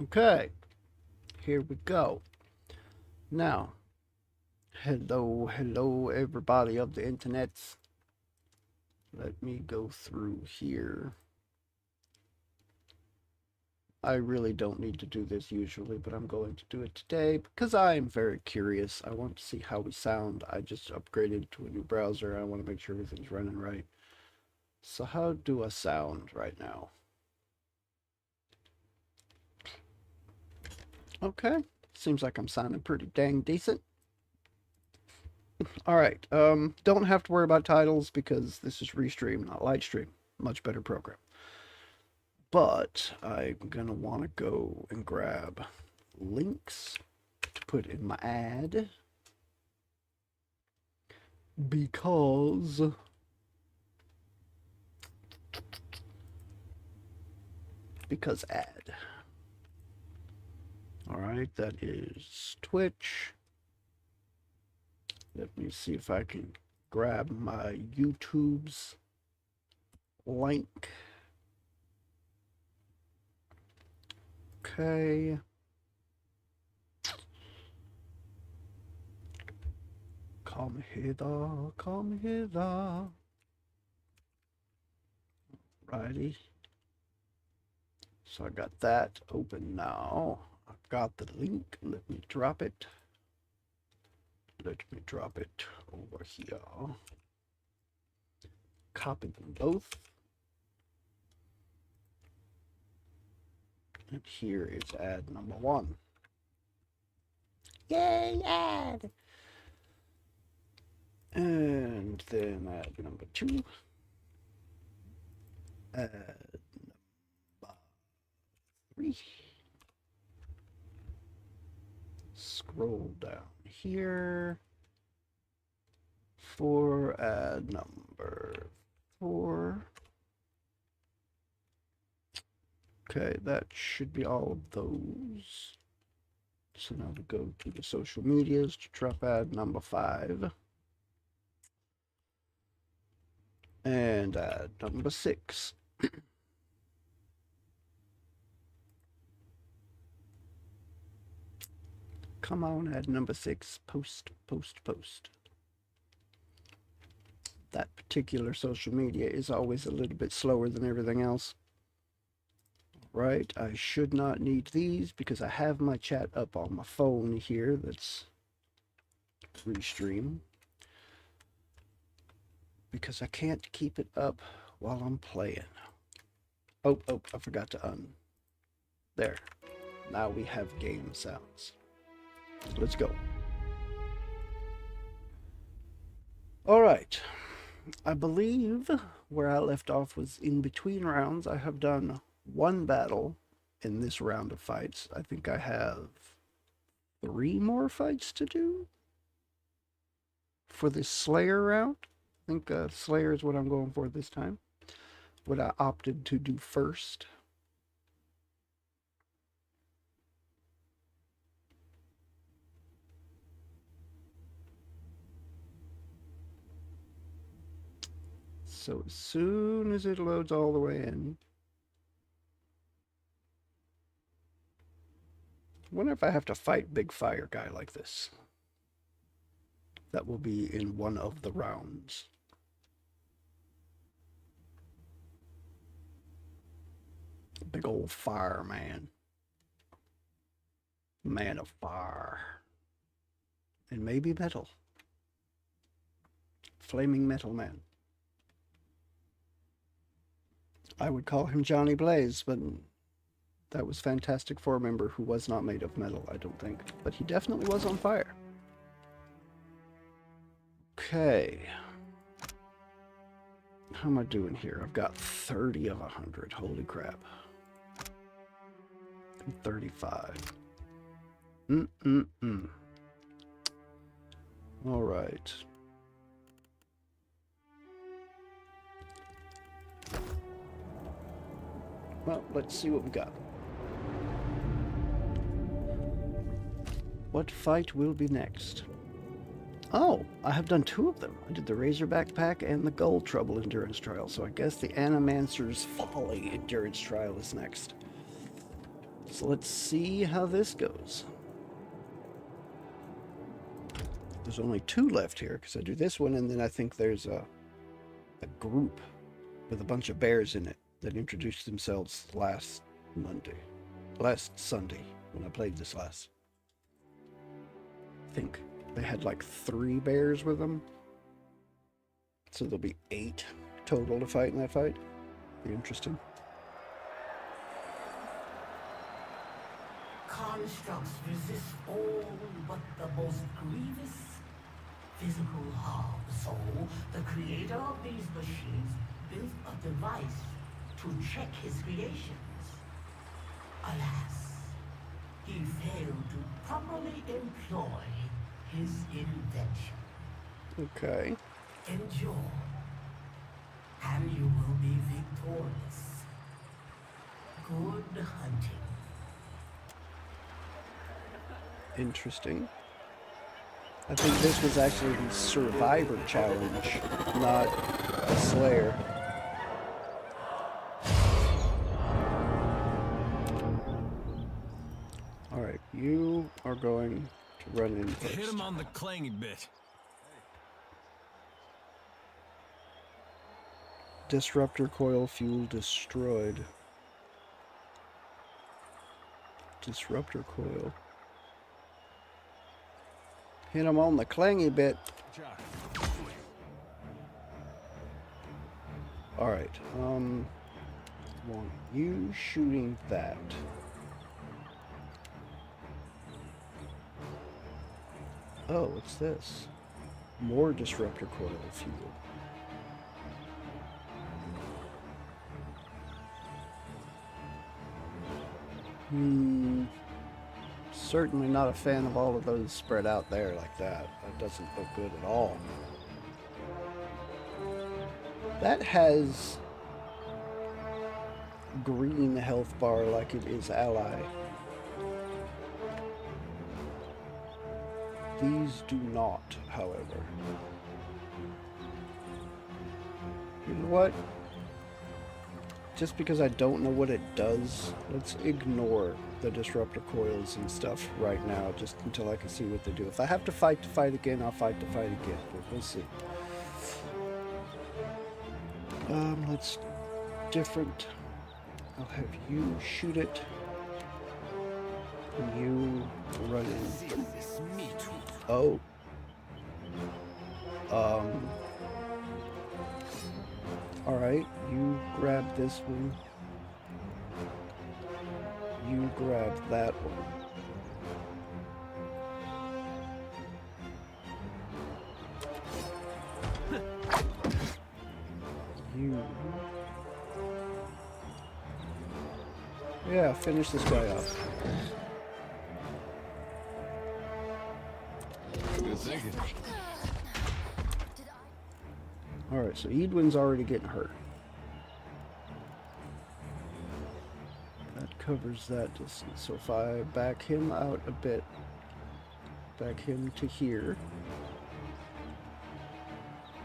Okay, here we go. Now, hello, everybody of the internets. Let me go through here. I really don't need to do this usually, but I'm going to do it today because I am very curious. I want to see how we sound. I just upgraded to a new browser. I want to make sure everything's running right. So how do I sound right now? Okay, seems like I'm sounding pretty dang decent. All right, don't have to worry about titles because this is Restream, not Lightstream. Much better program. But I'm gonna want to go and grab links to put in my ad because ad. All right, that is Twitch. Let me see if I can grab my YouTube's link. Okay. Come hither, come hither. Righty. So I got that open now. I've got the link. Let me drop it. Let me drop it over here. Copy them both. And here is ad number 1. Yay, ad! And then ad number 2. Ad number 3. Scroll down here for ad number 4. Okay, that should be all of those. So now we go to the social medias to drop ad number 5. And ad number 6. Come on, ad number 6. Post. That particular social media is always a little bit slower than everything else. Right, I should not need these because I have my chat up on my phone here. That's Restream. Because I can't keep it up while I'm playing. Oh, I forgot to there. Now we have game sounds. Let's go. All right. I believe where I left off was in between rounds. I have done 1 battle in this round of fights. I think I have 3 more fights to do for this Slayer round. I think Slayer is what I'm going for this time. What I opted to do first. So as soon as it loads all the way in, I wonder if I have to fight Big Fire Guy like this. That will be in one of the rounds. Big old fire man. Man of fire. And maybe metal. Flaming metal man. I would call him Johnny Blaze, but that was Fantastic Four member who was not made of metal, I don't think. But he definitely was on fire. Okay. How am I doing here? I've got 30 of 100. Holy crap. 35. All right. Well, let's see what we got. What fight will be next? Oh, I have done 2 of them. I did the Razorback Pack and the Gold Trouble Endurance Trial, so I guess the Animancer's Folly Endurance Trial is next. So let's see how this goes. There's only 2 left here because I do this one, and then I think there's a group with a bunch of bears in it that introduced themselves last Sunday when I played this last. I think they had like 3 bears with them, so there'll be 8 total to fight in that fight. Be interesting. Constructs resist all but the most grievous physical harm. So, the creator of these machines built a device to check his creations. Alas, he failed to properly employ his invention. Okay. Endure, and you will be victorious. Good hunting. Interesting. I think this was actually the Survivor Challenge, not a Slayer. Alright, you are going to run in first. Hit him on the clangy bit. Disruptor coil fuel destroyed. Disruptor coil. Hit him on the clangy bit. Alright, want you shooting that. Oh, what's this? More disruptor coil fuel. Certainly not a fan of all of those spread out there like that. That doesn't look good at all. That has green health bar like it is ally. These do not, however. You know what? Just because I don't know what it does, let's ignore the disruptor coils and stuff right now, just until I can see what they do. If I have to fight again, I'll fight again, but we'll see. Let's different. I'll have you shoot it, and you run in. Oh. Alright, you grab this one. You grab that one. You... Yeah, finish this guy off. Good thinking. Alright, so Edwin's already getting hurt. That covers that distance. So if I back him out a bit, back him to here,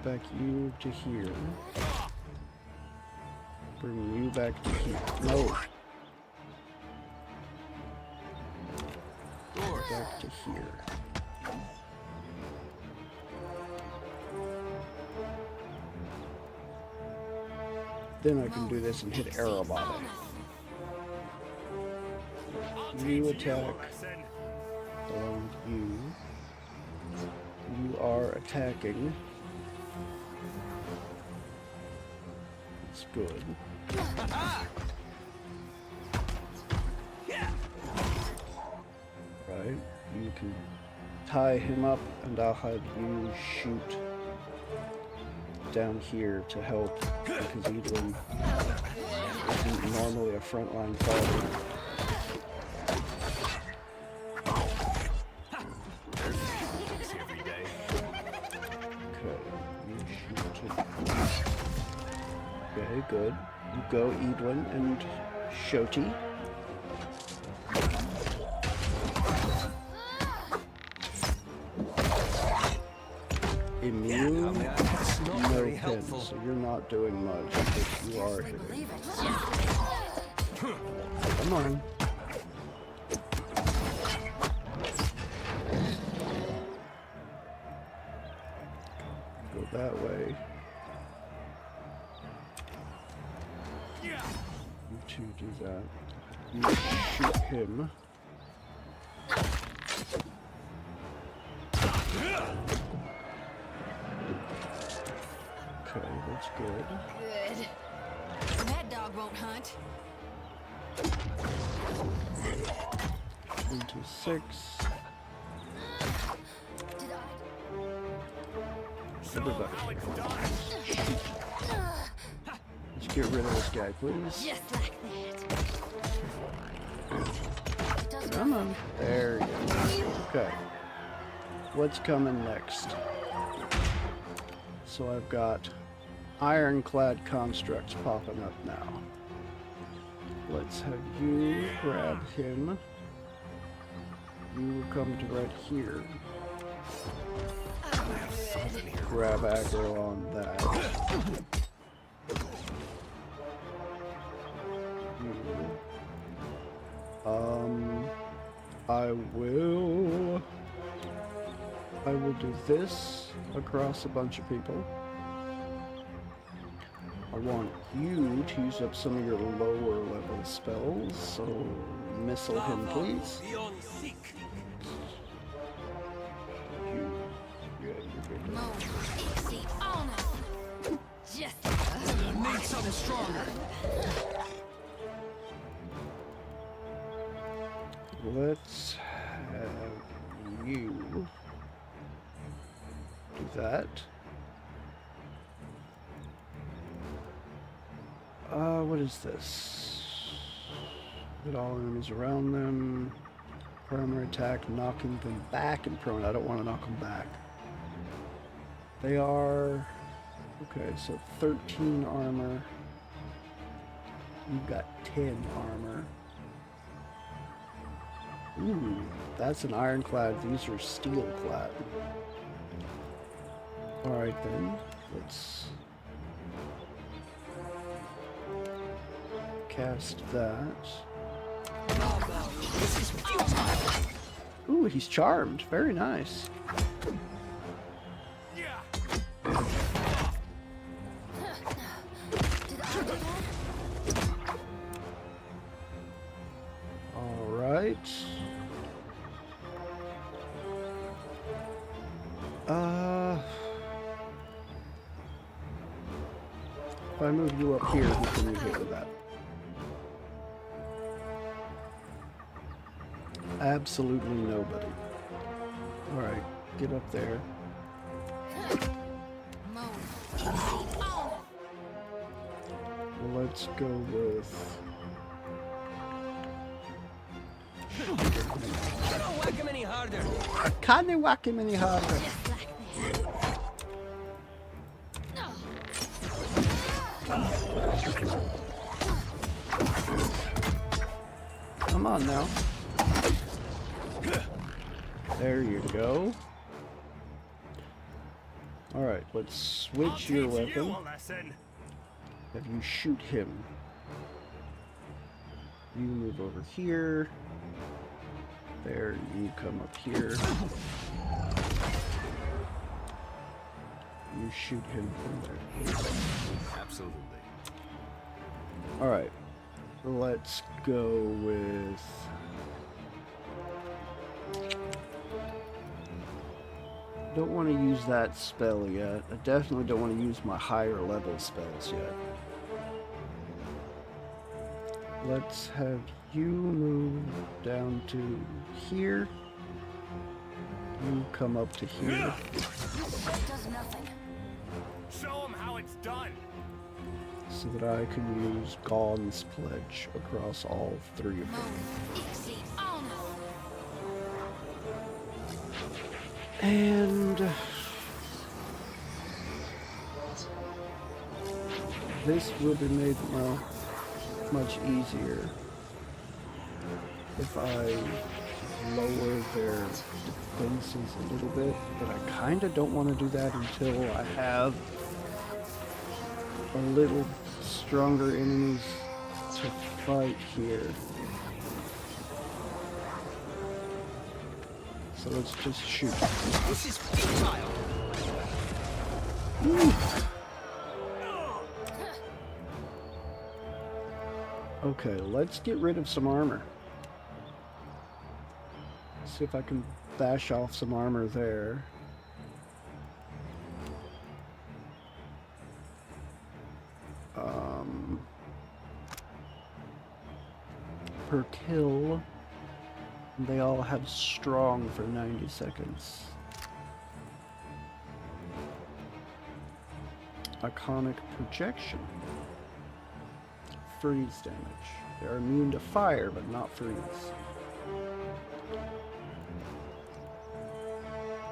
back you to here, bring you back to here. No! Back to here. Then I can do this and hit arrow body. You attack, and you are attacking. It's good. Right, you can tie him up, and I'll have you shoot down here to help, because Edwin isn't normally a frontline fighter. Okay, you shoot it. Okay, good. You go, Edwin and Shoti. Immune, no pin, so you're not doing much, but you are hitting. Come on. You two do that. You shoot him. Okay, that's good. Good. That dog won't hunt. 26. Did I? Everybody. Let's get rid of this guy, please. Just like that. It does Come on. There you go. Okay. What's coming next? So I've got ironclad constructs popping up now. Let's have you grab him. You will come to right here. Grab aggro on that. You. I will do this across a bunch of people. I want you to use up some of your lower level spells, so missile him, please. You, yeah, you're good. Moan. Exceed honor. Just Need something stronger. Let's have you do that. What is this? Hit all enemies around them. Primary attack, knocking them back and prone. I don't want to knock them back. They are... Okay, so 13 armor. You've got 10 armor. Ooh, that's an ironclad. These are steelclad. Alright then, let's cast that. Ooh, he's charmed. Very nice. Alright. If I move you up here, who can you hit with that? Absolutely nobody. Alright, get up there. moan. Exceed honor. Let's go with... Don't whack him any harder. I can't whack him any harder. Just like that. Come on now. There you go. Alright, let's switch your weapon. Have you shoot him. You move over here. There, you come up here. You shoot him from there. Absolutely. Alright. Let's go with... Don't want to use that spell yet. I definitely don't want to use my higher level spells yet. Let's have you move down to here. You come up to here. That does nothing. Show him how it's done. So that I can use Gaun's Pledge across all three of them. Moan. Exceed honor. And this will be made much easier if I lower their defenses a little bit, but I kind of don't want to do that until I have a little stronger enemies to fight here. So let's just shoot. This is futile. Okay, let's get rid of some armor. See if I can bash off some armor there. Per kill, they all have strong for 90 seconds. Iconic projection. Freeze damage. They're immune to fire, but not freeze.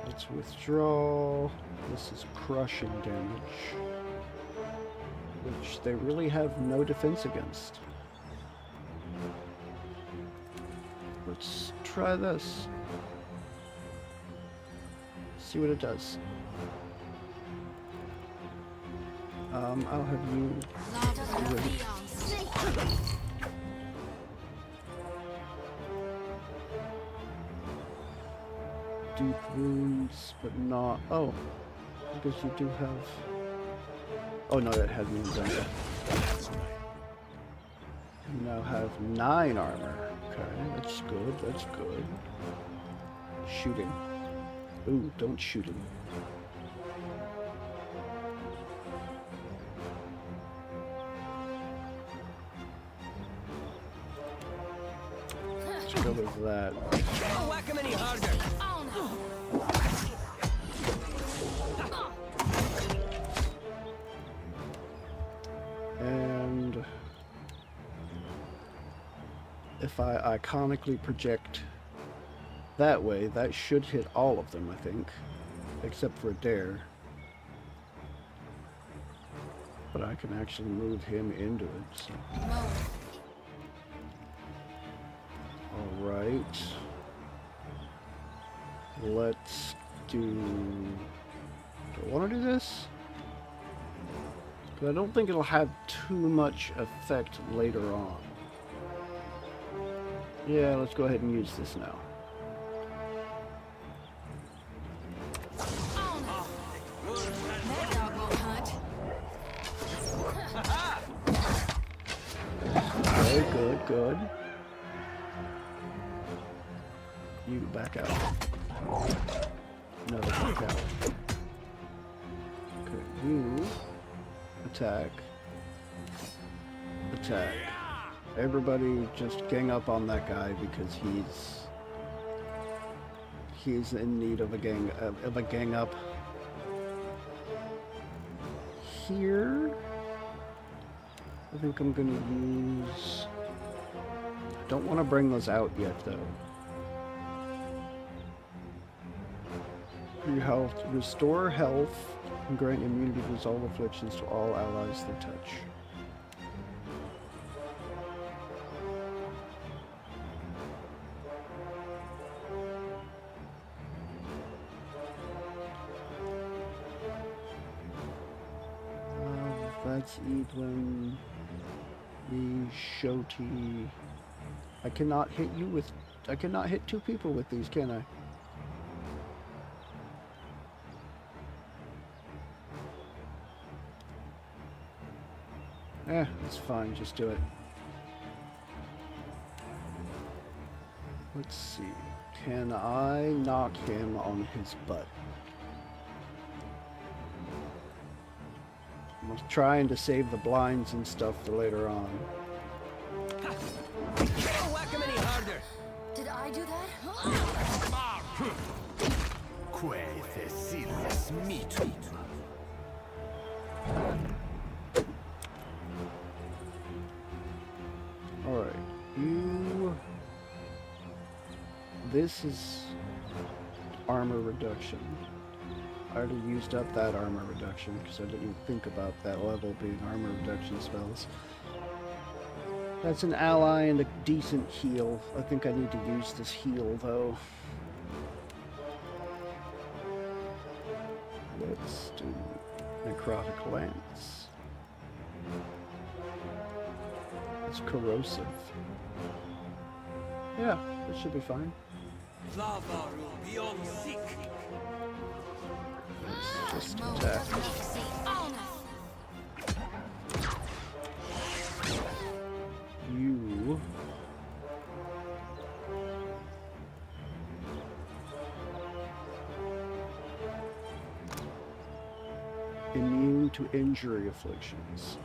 Let's withdraw. This is crushing damage, which they really have no defense against. Let's try this. See what it does. I'll have you. Deep wounds, but not. Oh, I guess you do have. Oh no, that hasn't even done it. You now have 9 armor. Okay, that's good. That's good. Shooting. Ooh, don't shoot him. Let's go with that. Don't whack him any harder. And if I iconically project that way, that should hit all of them, I think, except for Dare. But I can actually move him into it. So. All right. Let's do. Do I want to do this? Because I don't think it'll have too much effect later on. Yeah, let's go ahead and use this now. Okay, good, good. You back out. No, back out. Okay, you attack. Attack. Everybody just gang up on that guy because he's in need of a gang up. Here, I think I'm gonna use. I don't want to bring those out yet, though. Your health, restore health, and grant immunity to resolve afflictions to all allies they touch. That's Edwin, the Shoti. I cannot hit you with. I cannot hit 2 people with these, can I? It's fine. Just do it. Let's see. Can I knock him on his butt? I'm trying to save the blinds and stuff for later on. Don't whack him any harder. Did I do that? Alright, you... This is armor reduction. I already used up that armor reduction because I didn't think about that level being armor reduction spells. That's an ally and a decent heal. I think I need to use this heal though. Let's do Necrotic Lance. It's corrosive. Yeah, that should be fine. Let's just attack. You to injury afflictions.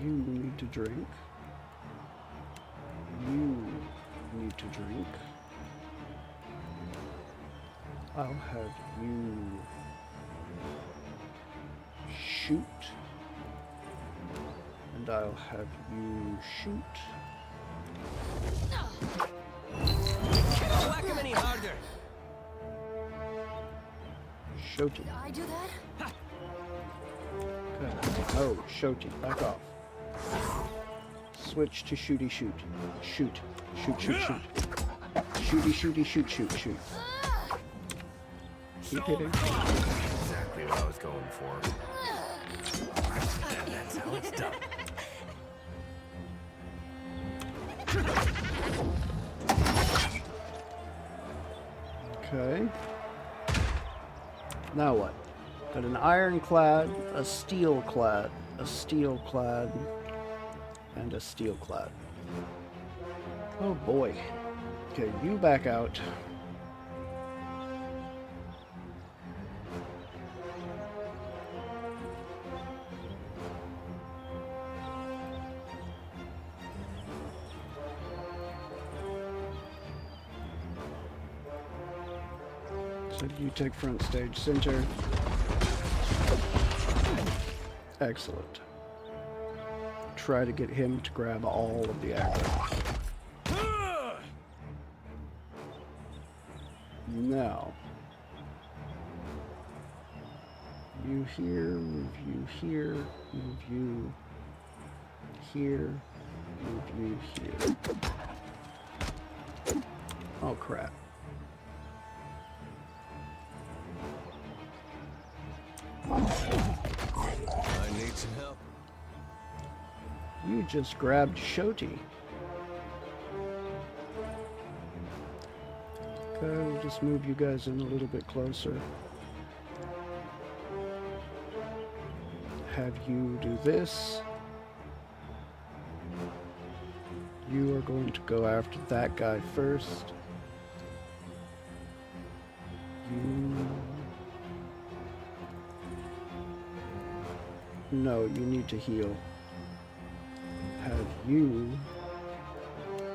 You need to drink. You need to drink. I'll have you shoot. And I'll have you shoot. Can't whack him any harder. Shoti. Did I do that? Okay. Oh, Shoti, back off. Switch to shooty shoot. Shoot. Shoot, shoot, shoot. Shooty, shooty, shoot, shoot, shoot. Keep hitting. Exactly what I was going for. And that's how it's done. Okay. Now what? Got an ironclad, a steelclad, a steelclad, and a steelclad. Oh boy. Okay, you back out. So you take front stage center. Excellent. Try to get him to grab all of the aggro. Now, you here, move you here, move you here, move you here. Oh crap. I need some help. You just grabbed Shoti. Okay, we'll just move you guys in a little bit closer. Have you do this. You are going to go after that guy first. You... No, you need to heal. Have you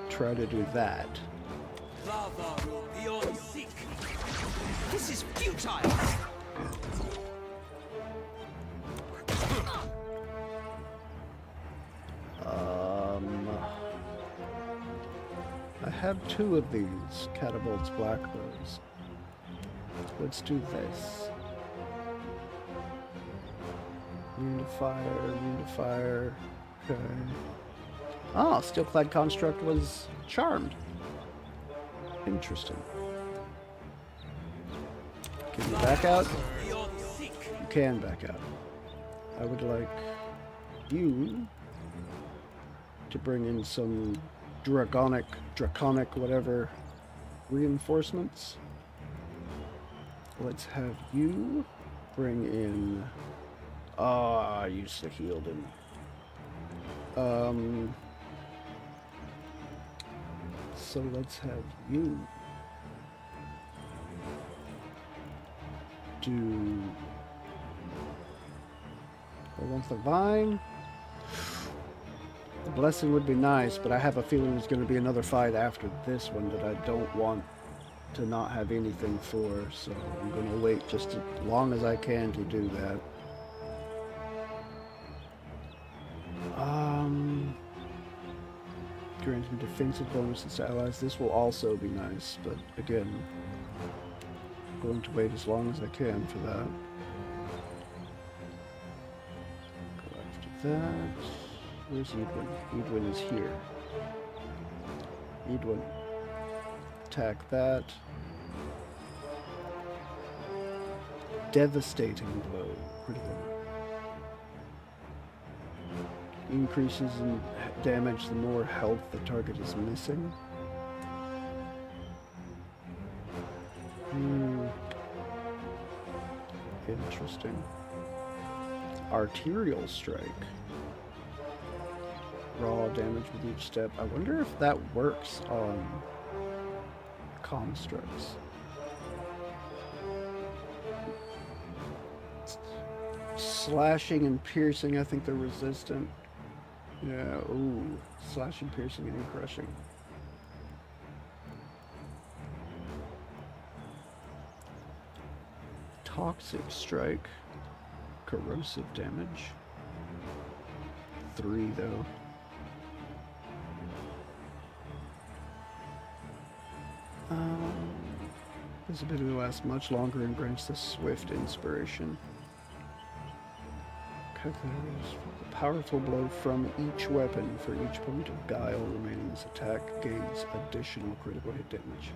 try to do that. This is futile. I have two of these Catapult's Blackbows. Let's do this. Immune to fire, immune to fire. Okay. Oh, Steelclad Construct was charmed. Interesting. Can you back out? You can back out. I would like you to bring in some draconic whatever reinforcements. Let's have you bring in... Oh, I used to heal him. So let's have you do... I want the vine. The blessing would be nice, but I have a feeling there's going to be another fight after this one that I don't want to not have anything for, so I'm going to wait just as long as I can to do that. Granting defensive bonuses to allies. This will also be nice, but again, I'm going to wait as long as I can for that. Go after that. Where's Edwin? Edwin is here. Edwin. Attack that. Devastating blow. Critical. Increases in damage the more health the target is missing. Interesting. Arterial strike. raw damage with each step. I wonder if that works on constructs. Slashing and piercing, I think they're resistant. Yeah, ooh. Slashing, piercing, and crushing. Toxic strike. Corrosive damage. 3 though. Visibility lasts much longer and grants the swift inspiration. Calculators. The powerful blow from each weapon for each point of guile remaining in this attack gains additional critical hit damage.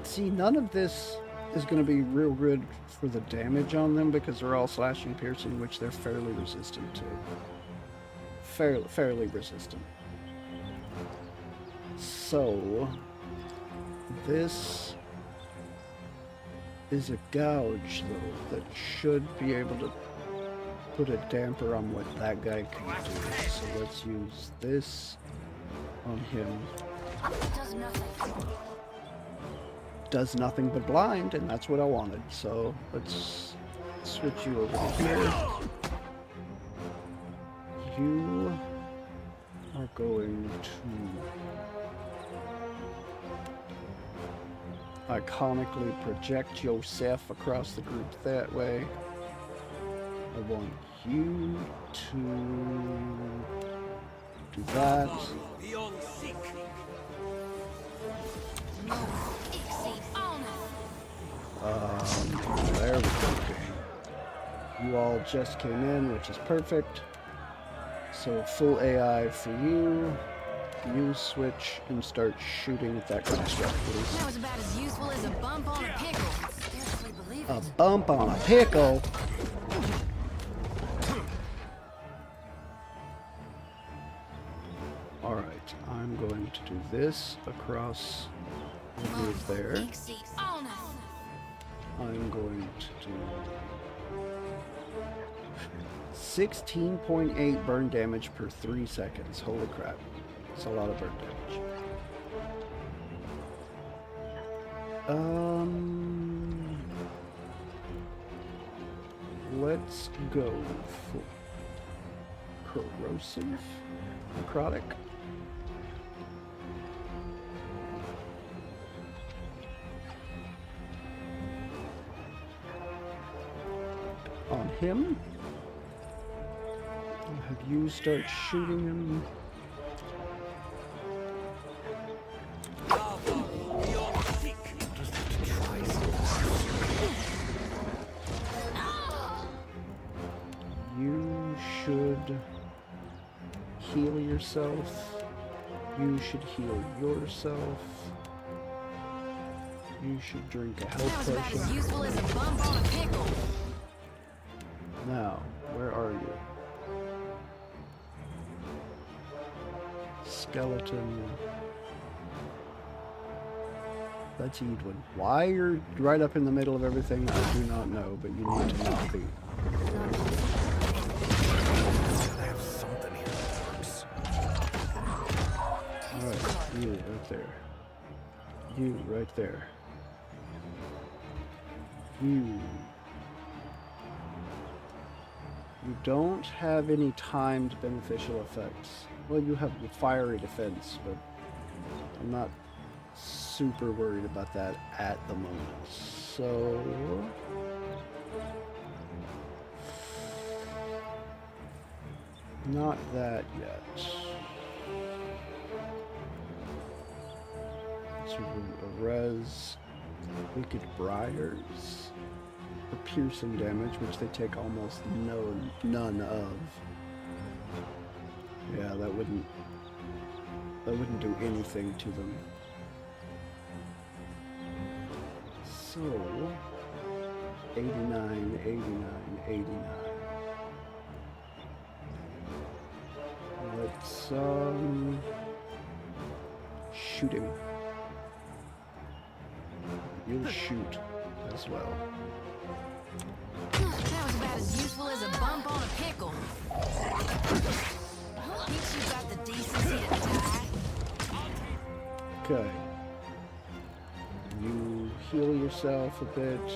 See, none of this is going to be real good for the damage on them because they're all slashing, piercing, which they're fairly resistant to. Fairly resistant. So, this is a gouge, though, that should be able to put a damper on what that guy can do. So let's use this on him. It does nothing. Does nothing but blind, and that's what I wanted. So let's switch you over here. You are going to iconically project yourself across the group that way. I want you to do that. There we go. You all just came in, which is perfect. So full AI for you. You switch and start shooting at that construct, please. That was about as useful as a bump on a pickle. Scarcely believe it. A bump on a pickle? Alright, I'm going to do this across the move there. I'm going to do 16.8 burn damage per 3 seconds. Holy crap. That's a lot of burn damage. Let's go for corrosive necrotic. On him. I'll have you start shooting him. You should heal yourself. You should heal yourself. You should drink a health That was about as potion. useful as a bump on a pickle. Now, where are you? Skeleton. That's Edwin. Why you're right up in the middle of everything, I do not know, but you need to not be. I have something here that works. Alright, you right there. You right there. You. You don't have any timed beneficial effects. Well, you have the fiery defense, but I'm not super worried about that at the moment. So... not that yet. Let's res Wicked Briars for piercing damage, which they take almost none of. Yeah, that wouldn't do anything to them. So 89, 89, 89. Let's shoot him. You'll shoot as well. That was about as useful as a bump on a pickle. Think you got the decency to die? Okay. You heal yourself a bit.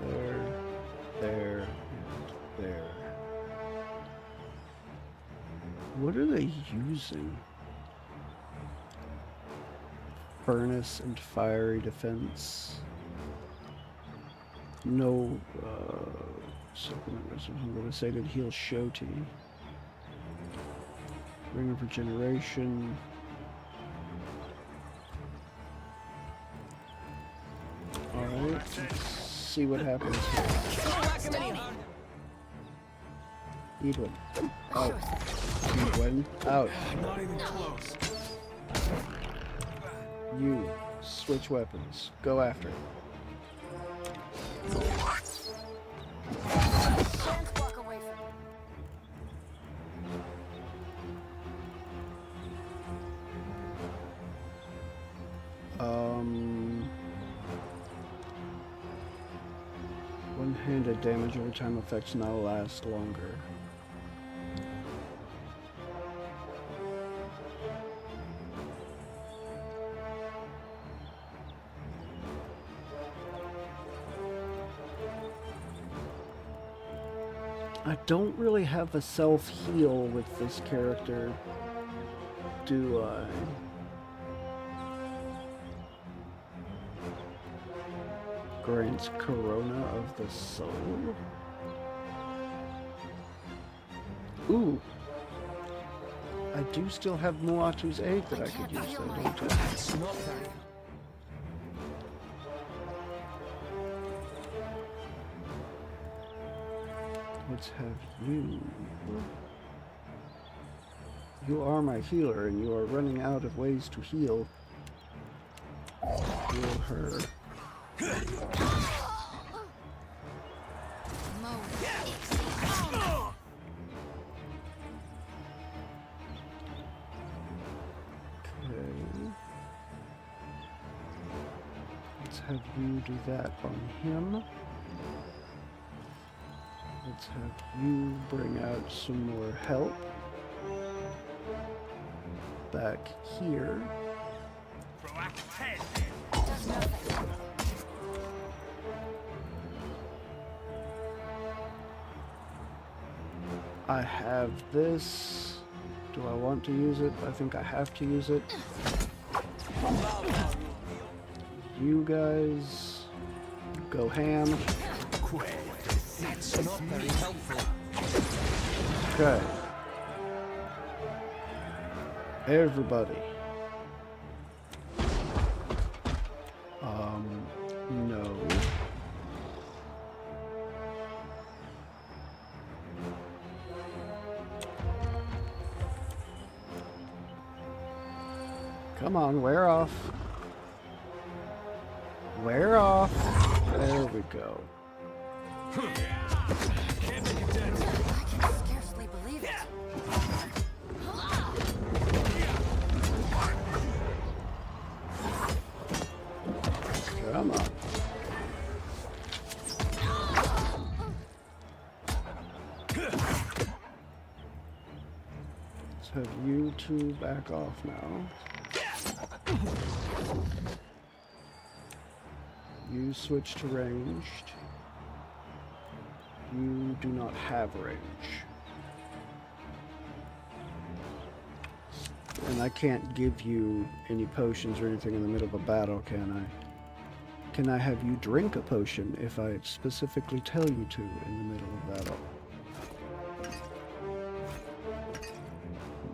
There, there, and there. What are they using? Furnace and fiery defense. No, supplement. I'm going to say that heals Shoti. Ring of Regeneration. Alright, let's see what happens here. Eat one. Out. Eat one. Out. Not even close. You. Switch weapons. Go after it. Walk away from me. One-handed damage over time effects now last longer. I don't really have a self-heal with this character, do I? Grants Corona of the Soul. Ooh. I do still have Muatu's aid that I could use though, don't I? It's not very. Let's have you. You are my healer, and you are running out of ways to heal. Heal her. Okay. Let's have you do that on him. Let's have you bring out some more help. Back here. I have this. Do I want to use it? I think I have to use it. You guys go ham. That's not very helpful. Okay. Everybody. No. Come on, wear off. Wear off. There we go. Can't make it dead. I can scarcely believe it. Come on. Let's have you two back off now. You switch to ranged. You do not have range. And I can't give you any potions or anything in the middle of a battle, can I? Can I have you drink a potion if I specifically tell you to in the middle of battle?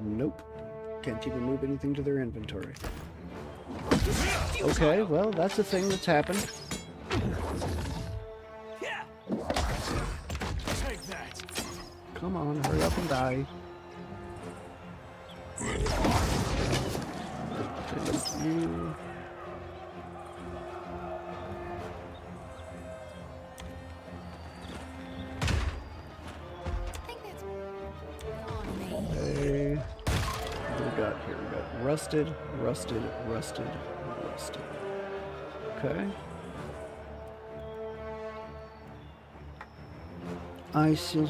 Nope. Can't even move anything to their inventory. Okay, well, that's a thing that's happened. Take that. Come on, hurry up and die. Thank you. I think that's on me. Hey, we got got here? We got rusted, rusted, rusted, rusted. Okay. Ice is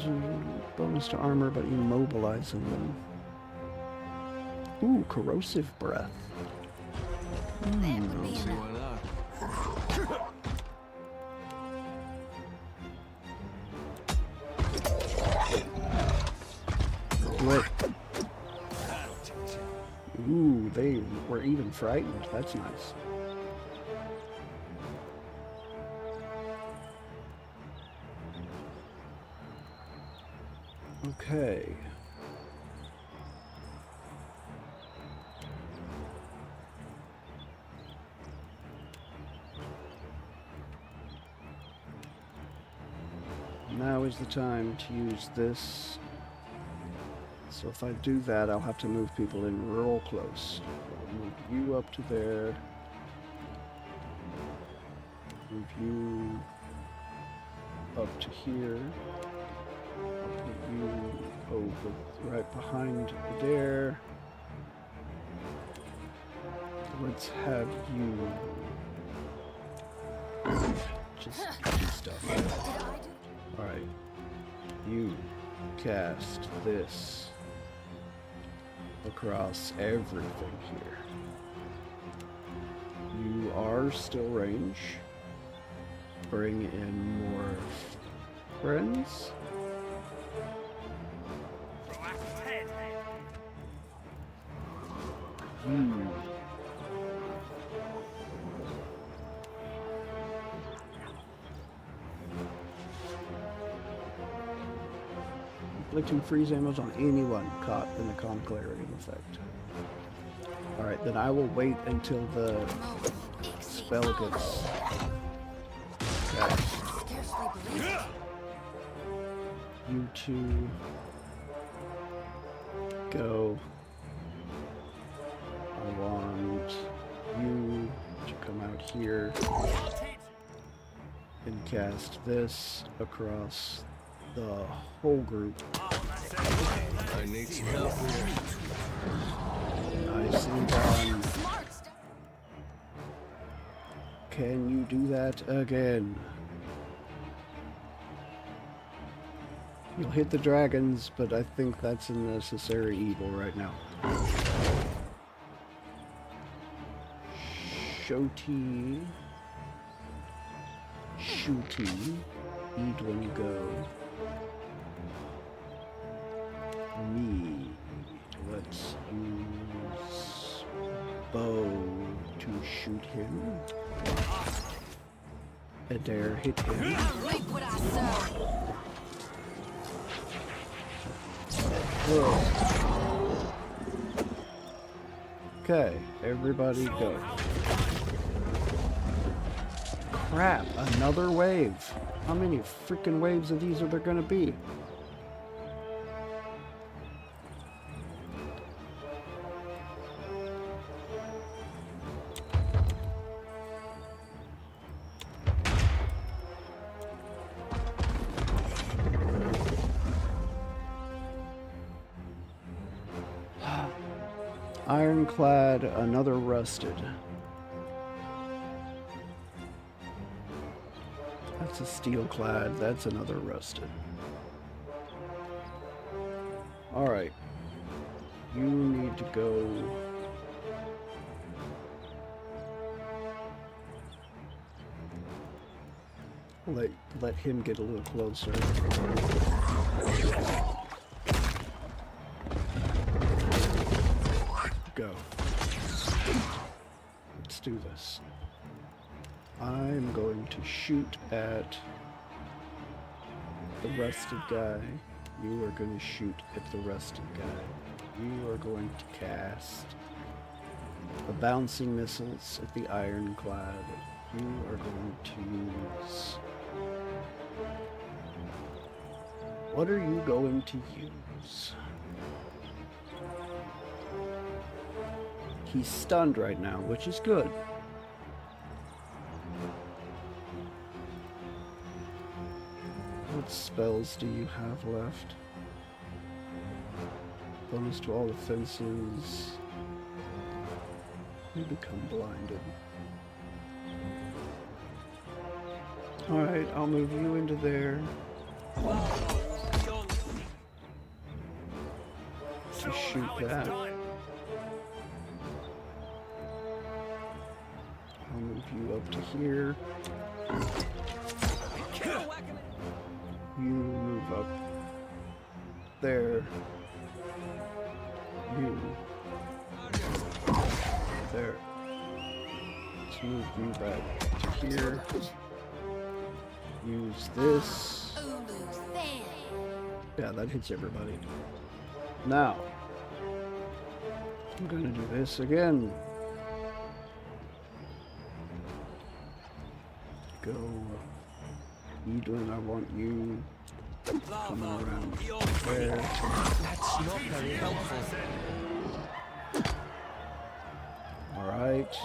bonus to armor, but immobilizing them. Ooh, corrosive breath. That would be See enough. why not? Lit. Ooh, they were even frightened. That's nice. Okay. Now is the time to use this. So if I do that, I'll have to move people in real close. I'll move you up to there. Move you up to here. I'll put you over right behind there. Let's have you just do stuff. Alright. You cast this across everything here. You are still range. Bring in more friends. You inflicting freeze ammos on anyone caught in the conclarating effect. Alright, then I will wait until the spell gets cast. Scarcely believe it. You two go. I want you to come out here and cast this across the whole group. I need some help. Nice and done. Smart stuff. Can you do that again? You'll hit the dragons, but I think that's a necessary evil right now. Shoti. Shooty. Edwin go. Me. Let's use bow to shoot him. Adair hit him. Reap what I sow. Whoa. Okay, everybody go. Crap, another wave. How many freaking waves of these are there gonna be? Ironclad, another rusted. That's a steelclad, that's another rusted. Alright. You need to go. Let him get a little closer. Go. Let's do this. I'm going to shoot at the rusted guy. You are going to shoot at the rusted guy. You are going to cast the bouncing missiles at the ironclad. You are going to use... What are you going to use? He's stunned right now, which is good. What spells do you have left? Bonus to all defenses. You become blinded. Alright, I'll move you into there. To shoot that. I'll move you up to here. You move up there. You there. Let's move you back to here. Use this. Yeah, that hits everybody. Now, I'm gonna do this again. Go. Edwin, I want you coming around there. That's not very helpful. Alright.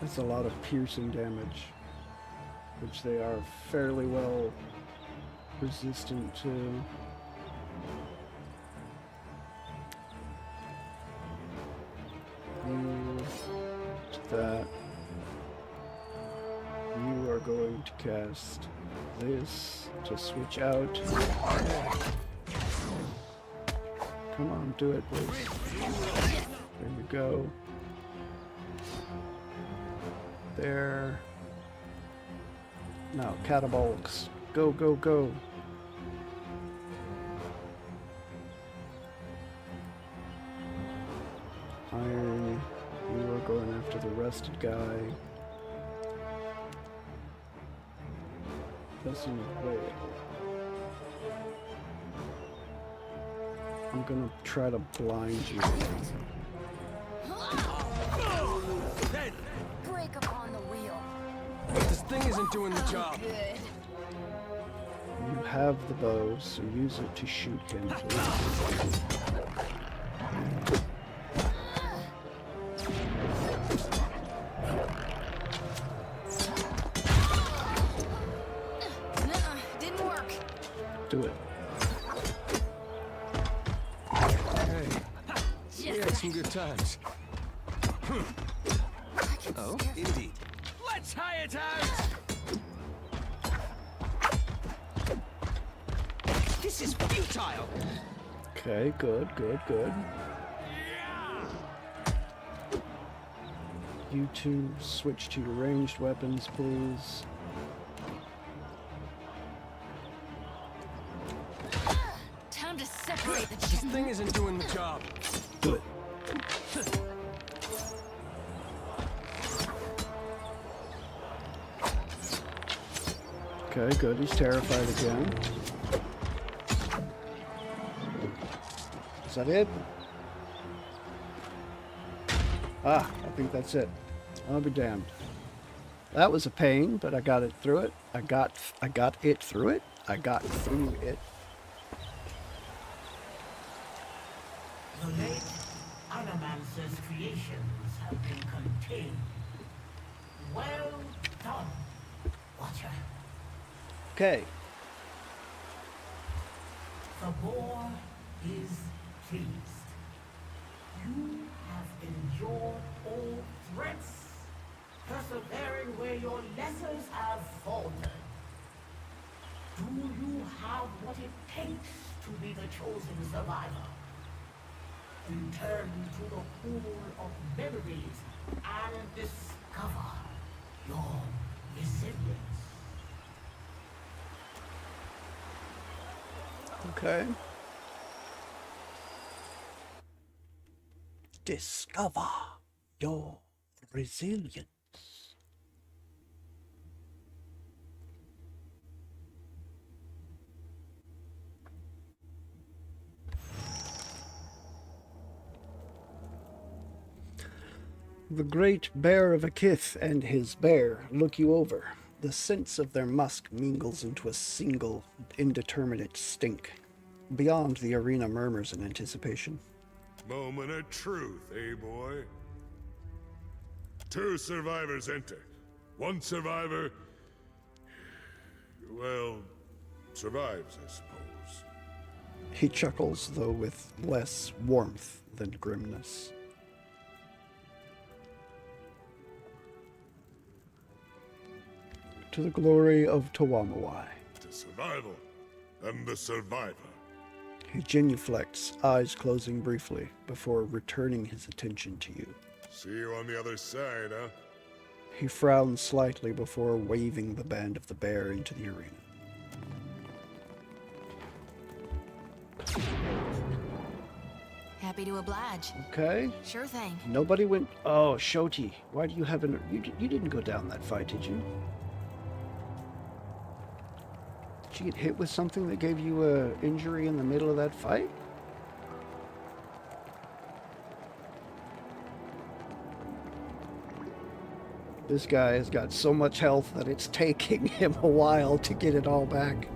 That's a lot of piercing damage, which they are fairly well resistant to. That you are going to cast this to switch out. Come on, do it, please. There we go. There. Now, catabolics. Go, go, go. Iron. You are going after the rusted guy. Doesn't wait. I'm gonna try to blind you. Break upon the wheel. This thing isn't doing the job. Good. You have the bow, so use it to shoot him, please. Didn't work. Do it. Hey, we had some good times. Oh, indeed. Let's hire it out! This is futile! Okay, good, good, good. You two switch to your ranged weapons, please. Time to separate the This thing isn't doing the job. Do it. Okay, good. He's terrified again. Is that it? Ah, I think that's it. I'll be damned. That was a pain, but I got it through it. I got it through it. I got through it. The late Anamancer's creations have been contained. Well done, Watcher. Okay. The boar is pleased. You have endured all threats, persevering where your lessers have faltered. Do you have what it takes to be the chosen survivor? Return to the pool of memories and discover your resilience. Okay. Discover your resilience. The great bear of Akith and his bear look you over. The sense of their musk mingles into a single, indeterminate stink. Beyond, the arena murmurs in anticipation. Moment of truth, eh, boy? 2 survivors enter. 1 survivor, well, survives, I suppose. He chuckles, though with less warmth than grimness. To the glory of Tawamawai. To survival and the survivor. He genuflects, eyes closing briefly, before returning his attention to you. See you on the other side, huh? He frowns slightly before waving the band of the bear into the arena. Happy to oblige. Okay. Sure thing. Nobody went... Oh, Shoti. Why do you have an... You didn't go down that fight, did you? Did you get hit with something that gave you a injury in the middle of that fight? This guy has got so much health that it's taking him a while to get it all back.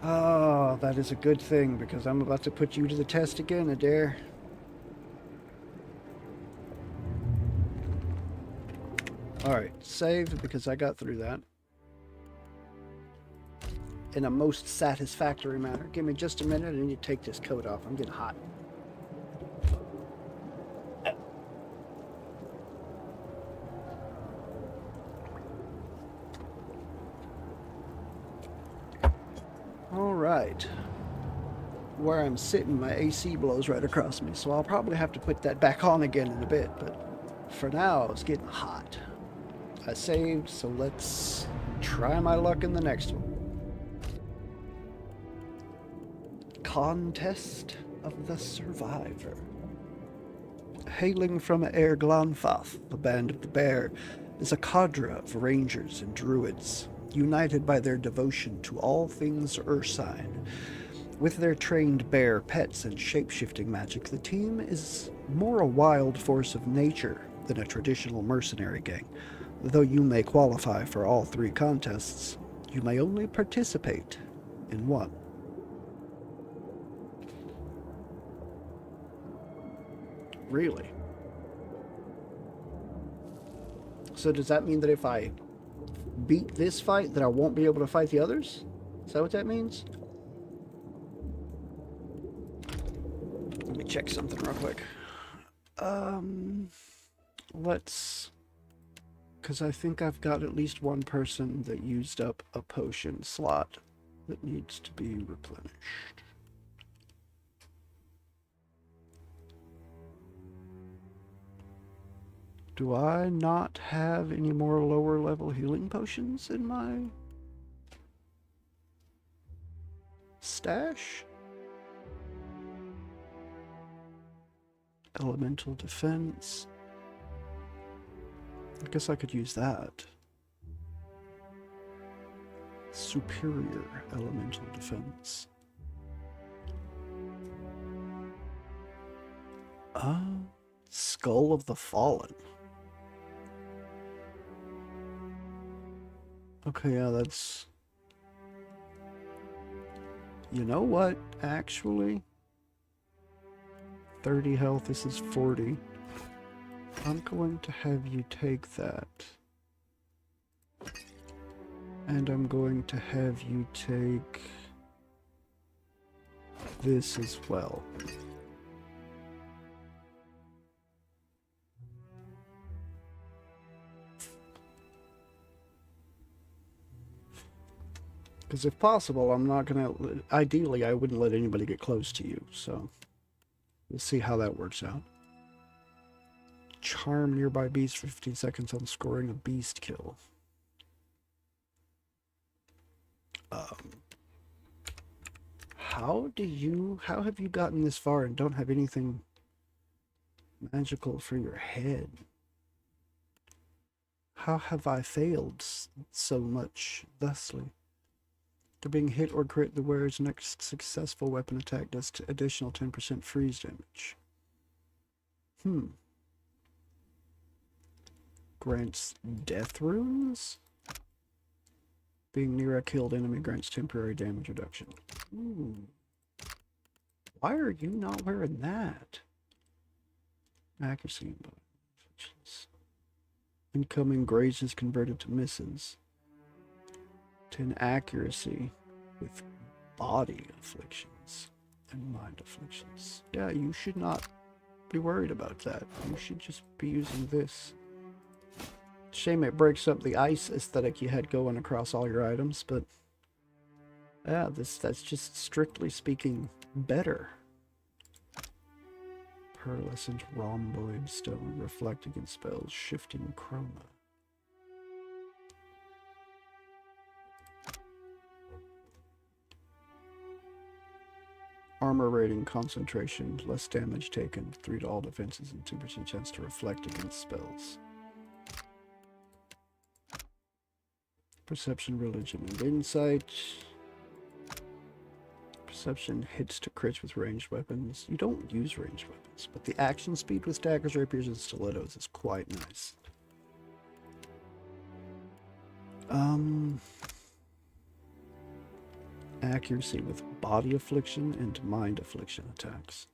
Oh, that is a good thing, because I'm about to put you to the test again, Adair. Alright, save, because I got through that. In a most satisfactory manner. Give me just a minute, I need to take this coat off. I'm getting hot. Alright. Where I'm sitting, my AC blows right across me, so I'll probably have to put that back on again in a bit, but for now, it's getting hot. I saved, so let's try my luck in the next one. Contest of the Survivor. Hailing from Aer Glanfath, the Band of the Bear, is a cadre of rangers and druids, united by their devotion to all things Ursine. With their trained bear pets and shape-shifting magic, the team is more a wild force of nature than a traditional mercenary gang. Though you may qualify for all three contests, you may only participate in one. Really? So does that mean that if I beat this fight, that I won't be able to fight the others? Is that what that means? Let me check something real quick. Let's... Because I think I've got at least one person that used up a potion slot that needs to be replenished. Do I not have any more lower level healing potions in my stash? Elemental defense. I guess I could use that. Superior elemental defense. Skull of the Fallen. Okay, yeah, that's... You know what, actually? 30 health, this is 40. I'm going to have you take that. And I'm going to have you take this as well. Because if possible, I'm not going to... Ideally, I wouldn't let anybody get close to you, so... We'll see how that works out. Charm nearby beast for 15 seconds on scoring a beast kill. How have you gotten this far and don't have anything magical for your head? How have I failed so much thusly? To being hit or crit, the wearer's next successful weapon attack does additional 10% freeze damage. Grants death runes? Being near a killed enemy grants temporary damage reduction. Why are you not wearing that? Accuracy and bonus. Incoming grazes converted to misses. 10 accuracy with body afflictions and mind afflictions. Yeah, you should not be worried about that. You should just be using this. Shame it breaks up the ice aesthetic you had going across all your items, but yeah, that's just strictly speaking better. Pearlescent rhomboid stone, reflect against spells, shifting chroma. Armor rating, concentration, less damage taken, 3 to all defenses, and 2% chance to reflect against spells. Perception, religion, and insight. Perception hits to crits with ranged weapons. You don't use ranged weapons, but the action speed with daggers, rapiers, and stilettos is quite nice. Accuracy with body affliction and mind affliction attacks.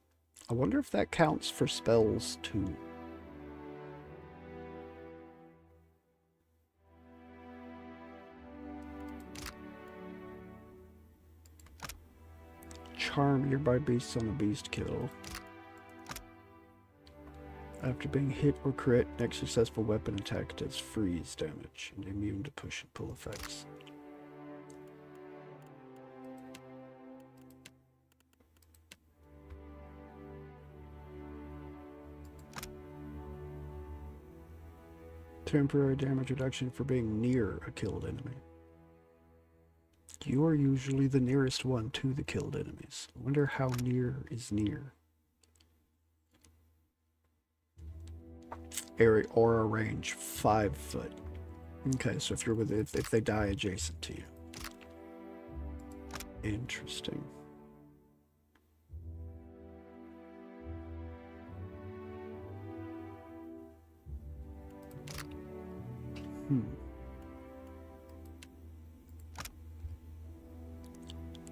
I wonder if that counts for spells too. Charm nearby beasts on a beast kill. After being hit or crit, next successful weapon attack does freeze damage and immune to push and pull effects. Temporary damage reduction for being near a killed enemy. You are usually the nearest one to the killed enemies. I wonder how near is near. Area aura range 5 foot. Okay, so if you're with if they die adjacent to you. Interesting.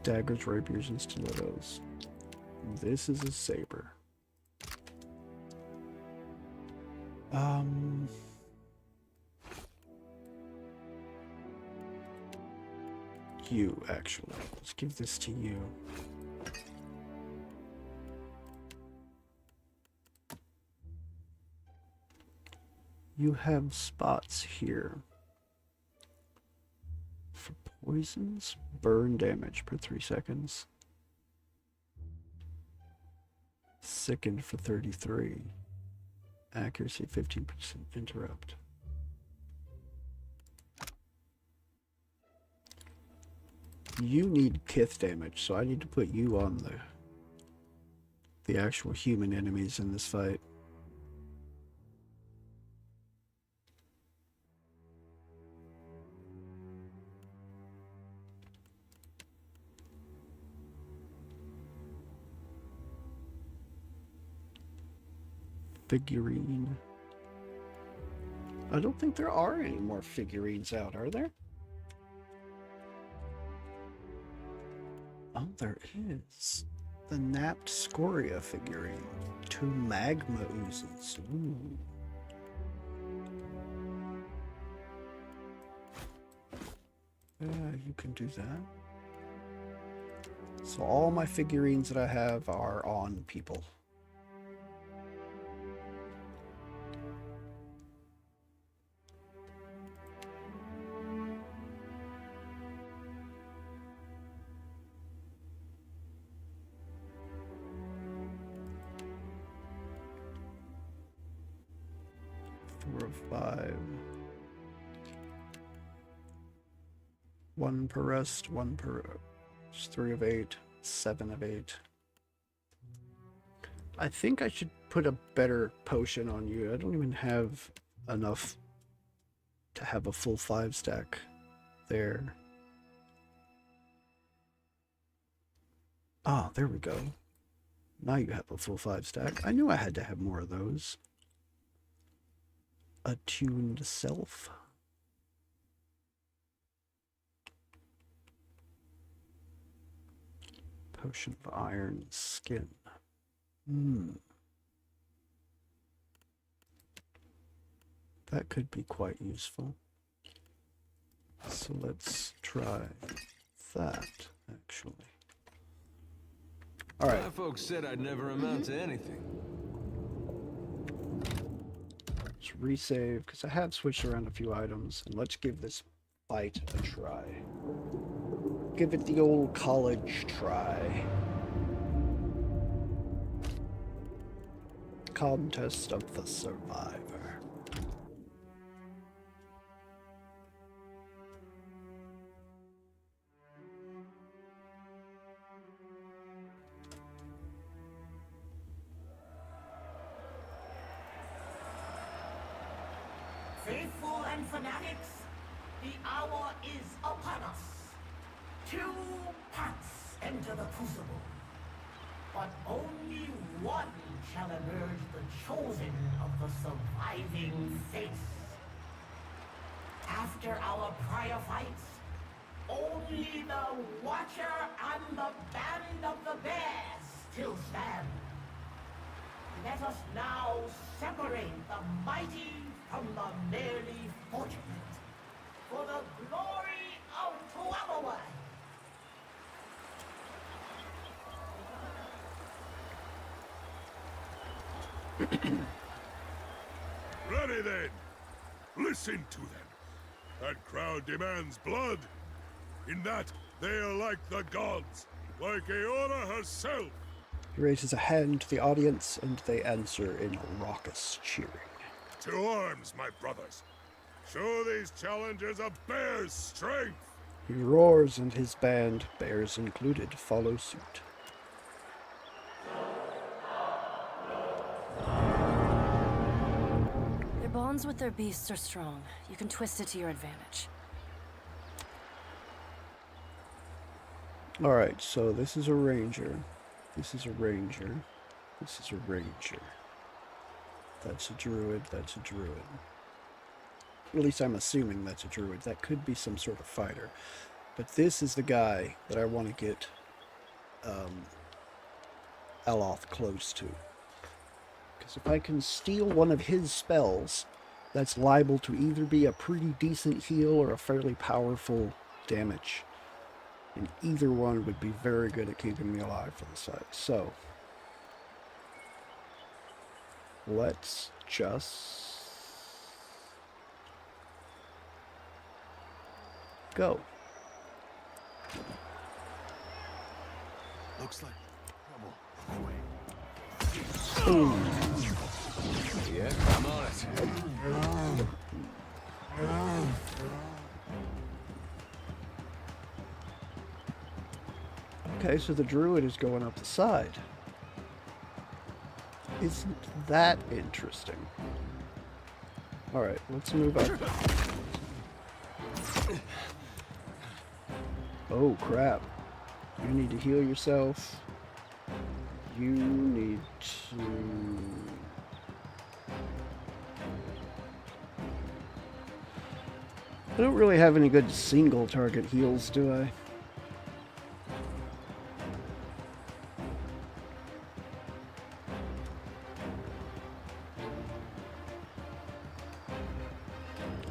Daggers, rapiers, and stilettos. This is a saber. You, actually. Let's give this to you. You have spots here. For poisons, burn damage per 3 seconds. Sickened for 33. Accuracy 15% interrupt. You need kith damage, so I need to put you on the actual human enemies in this fight. Figurine. I don't think there are any more figurines out, are there? Oh, there is. The napped scoria figurine. 2 magma oozes. Ooh. You can do that. So all my figurines that I have are on people. Of 5. 1 per rest, 1 per 3 of 8, 7 of 8. I think I should put a better potion on you. I don't even have enough to have a full 5 stack there. Ah, there we go. Now you have a full 5 stack. I knew I had to have more of those. Attuned self. Potion of iron skin. That could be quite useful. So let's try that, actually. Alright. My folks said I'd never amount to anything. Let's resave, because I have switched around a few items. And let's give this fight a try. Give it the old college try. Contest of the Survivor. Faithful and fanatics, the hour is upon us. 2 paths enter the crucible, but only one shall emerge the chosen of the surviving face. After our prior fights, only the Watcher and the Band of the Bears still stand. Let us now separate the mighty from the merely fortunate, for the glory of Tuamawai. Ready then! Listen to them. That crowd demands blood. In that, they are like the gods, like Aeona herself. He raises a hand to the audience, and they answer in raucous cheering. To arms, my brothers. Show these challengers a bear's strength. He roars, and his band, bears included, follow suit. Their bonds with their beasts are strong. You can twist it to your advantage. Alright, so this is a ranger. This is a ranger. This is a ranger. That's a druid. That's a druid. At least I'm assuming that's a druid. That could be some sort of fighter. But this is the guy that I want to get Aloth close to. Because if I can steal one of his spells, that's liable to either be a pretty decent heal or a fairly powerful damage. And either one would be very good at keeping me alive for the fight. So, let's just go. Looks like trouble. Boom. Yeah, I'm on it. Okay, so the druid is going up the side. Isn't that interesting? Alright, let's move up. Oh, crap. You need to heal yourself. You need to... I don't really have any good single target heals, do I?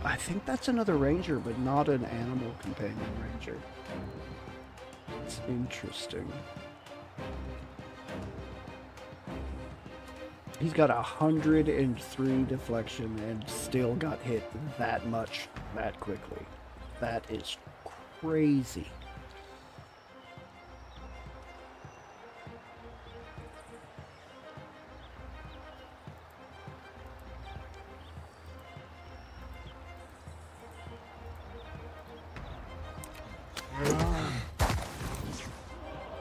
I think that's another ranger, but not an animal companion ranger. It's interesting. He's got 103 deflection and still got hit that much that quickly. That is crazy.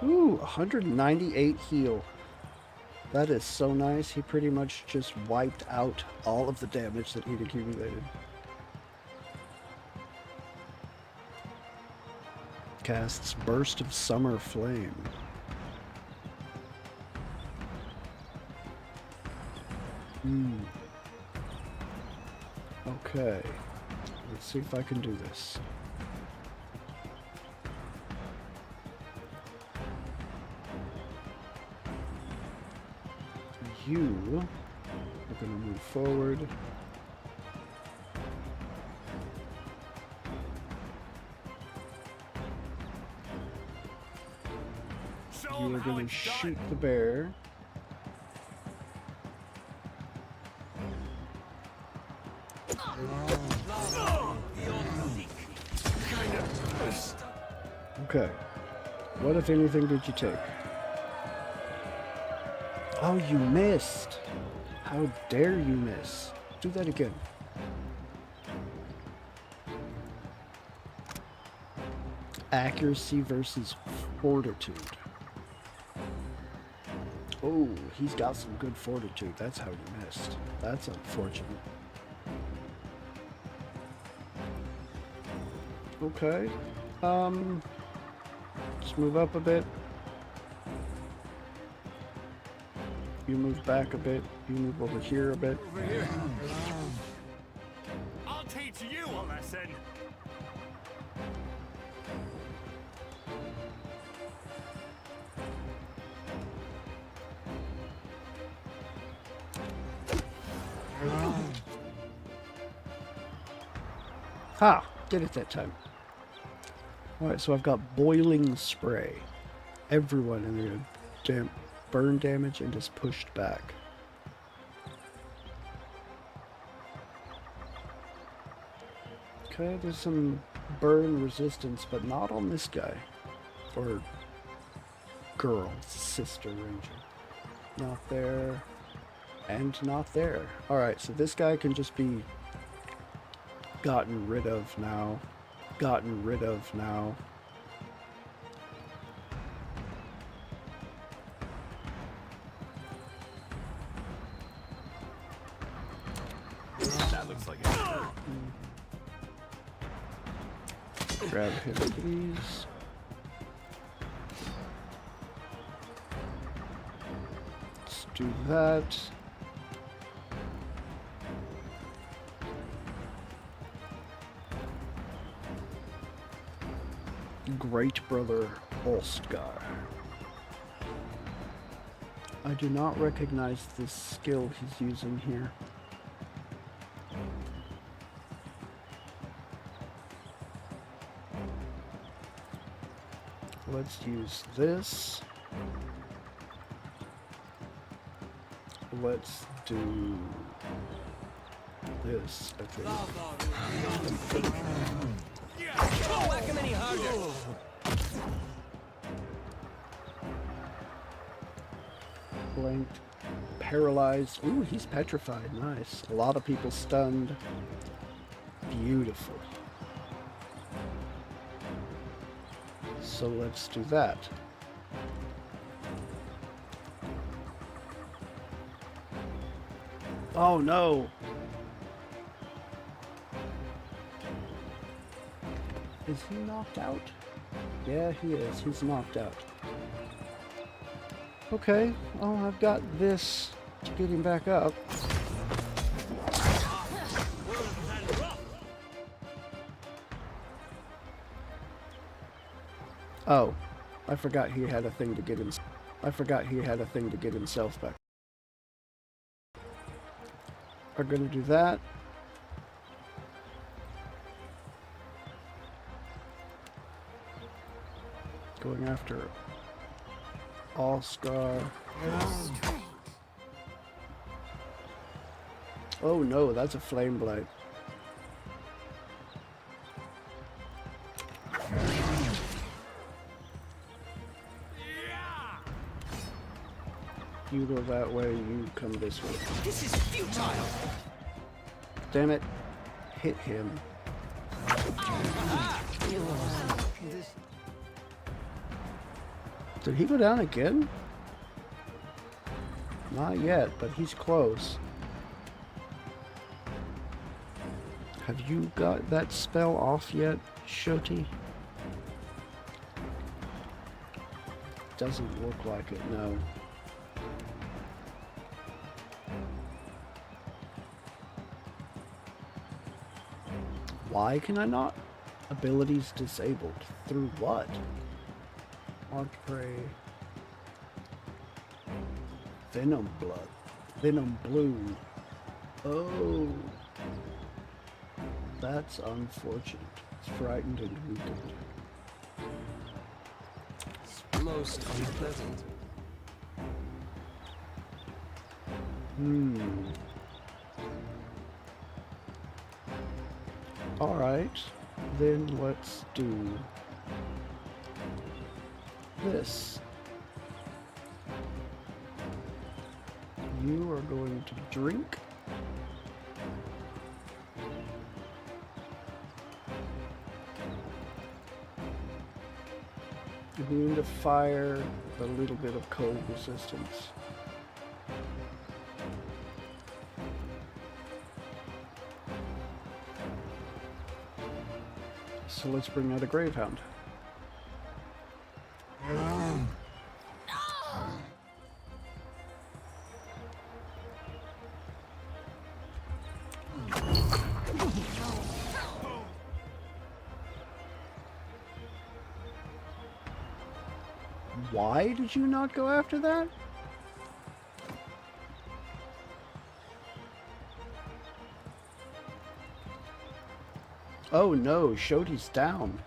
Ooh, 198 heal. That is so nice. He pretty much just wiped out all of the damage that he'd accumulated. Casts Burst of Summer Flame. Okay. Let's see if I can do this. You are going to move forward. You are going to shoot the bear. Okay. What, if anything, did you take? Oh, you missed. How dare you miss? Do that again. Accuracy versus fortitude. Oh, he's got some good fortitude. That's how you missed. That's unfortunate. Okay. Just move up a bit. You move back a bit. You move over here a bit. Over here. I'll teach you a lesson. Ha! Did it that time. Alright, so I've got boiling spray. Everyone in there burn damage and is pushed back. Okay, there's some burn resistance, but not on this guy. Or girl, sister ranger. Not there. And not there. Alright, so this guy can just be gotten rid of now. Gotten rid of now. That looks like it. Grab him, please. Let's do that. Great Brother Olsgar. I do not recognize this skill he's using here. Let's use this. Let's do this, I think. Whack him any harder. Blanked. Paralyzed. Ooh, he's petrified. Nice. A lot of people stunned. Beautiful. So let's do that. Oh no! Is he knocked out? Yeah, he is. He's knocked out. Okay, well, I've got this to get him back up. Oh, I forgot he had a thing to get him. I forgot he had a thing to get himself back. We're gonna do that. Going after All-Scar. Oh no, that's a Flame Blight. You go that way, you come this way. This is futile. Damn it. Hit him. Did he go down again? Not yet, but he's close. Have you got that spell off yet, Shoti? Doesn't look like it, no. Why can I not? Abilities disabled. Through what? Marked prey. Venom blood. Venom blue. Oh. That's unfortunate. It's frightened and weakened. most unpleasant. Alright, then let's do this. You are going to drink. Immune to fire, a little bit of cold resistance. So let's bring out a Gravehound. Why did you not go after that? Oh no, Shodi's down.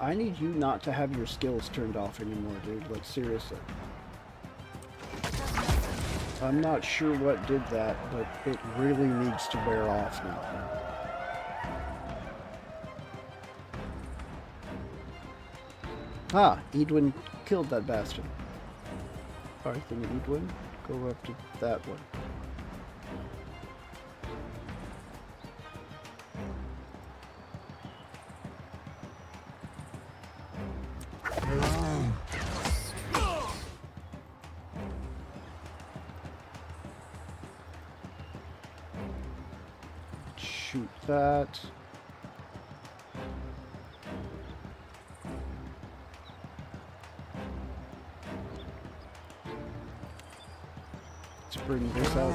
I need you not to have your skills turned off anymore, dude. Like, seriously. I'm not sure what did that, but it really needs to wear off now. Ah, Edwin killed that bastard. Alright, then Edwin, go up to that one. Shoot that. Let's bring this out.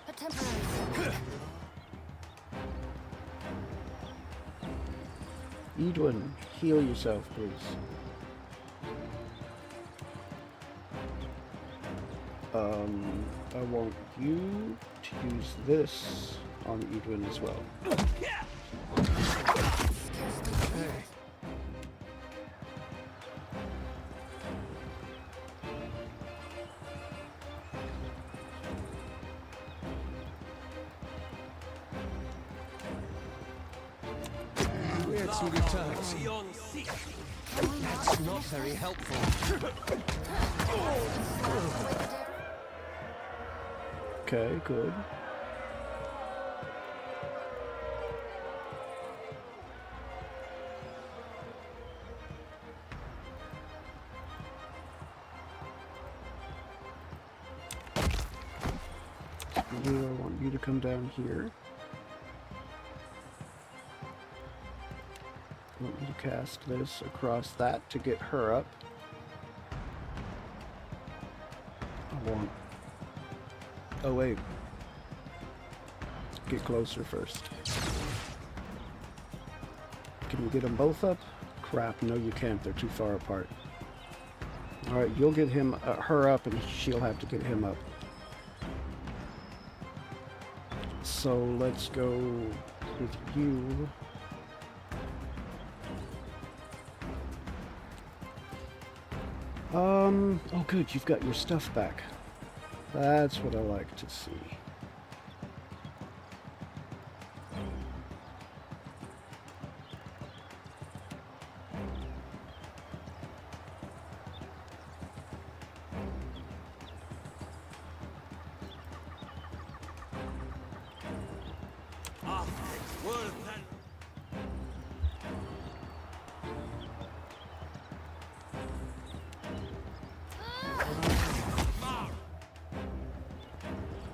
A temporary setback. Edwin, heal yourself, please. I want you to use this on Edwin as well. We had some good times. That's not very helpful. Okay, good. I want you to come down here. I want you to cast this across that to get her up. I want... Oh wait. Get closer first. Can you get them both up? Crap, no you can't. They're too far apart. Alright, you'll get him, her up and she'll have to get him up. So let's go with you. Oh good, you've got your stuff back. That's what I like to see.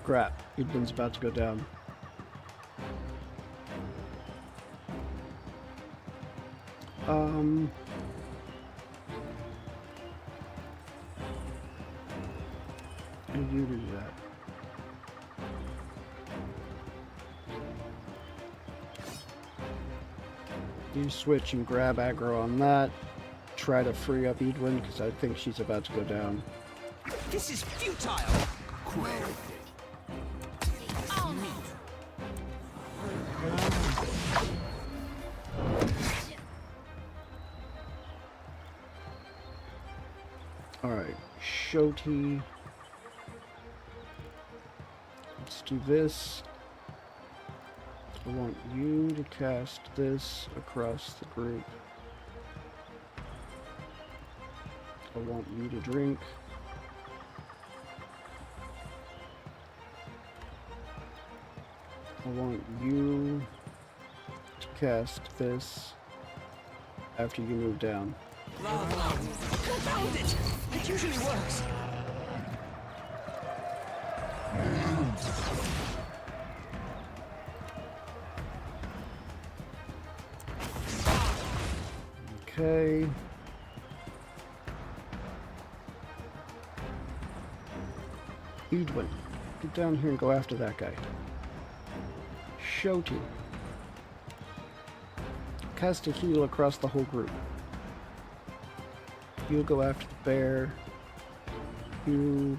Crap, Edwin's about to go down. And you do that. You switch and grab aggro on that. try to free up Edwin because I think she's about to go down. This is futile. Quit. Alright, Shoti. Let's do this. I want you to cast this across the group. I want you to drink. I want you to cast this after you move down. Found it! It usually works. Okay. Edwin, get down here and go after that guy. Shoti. Cast a heal across the whole group. You go after the bear. You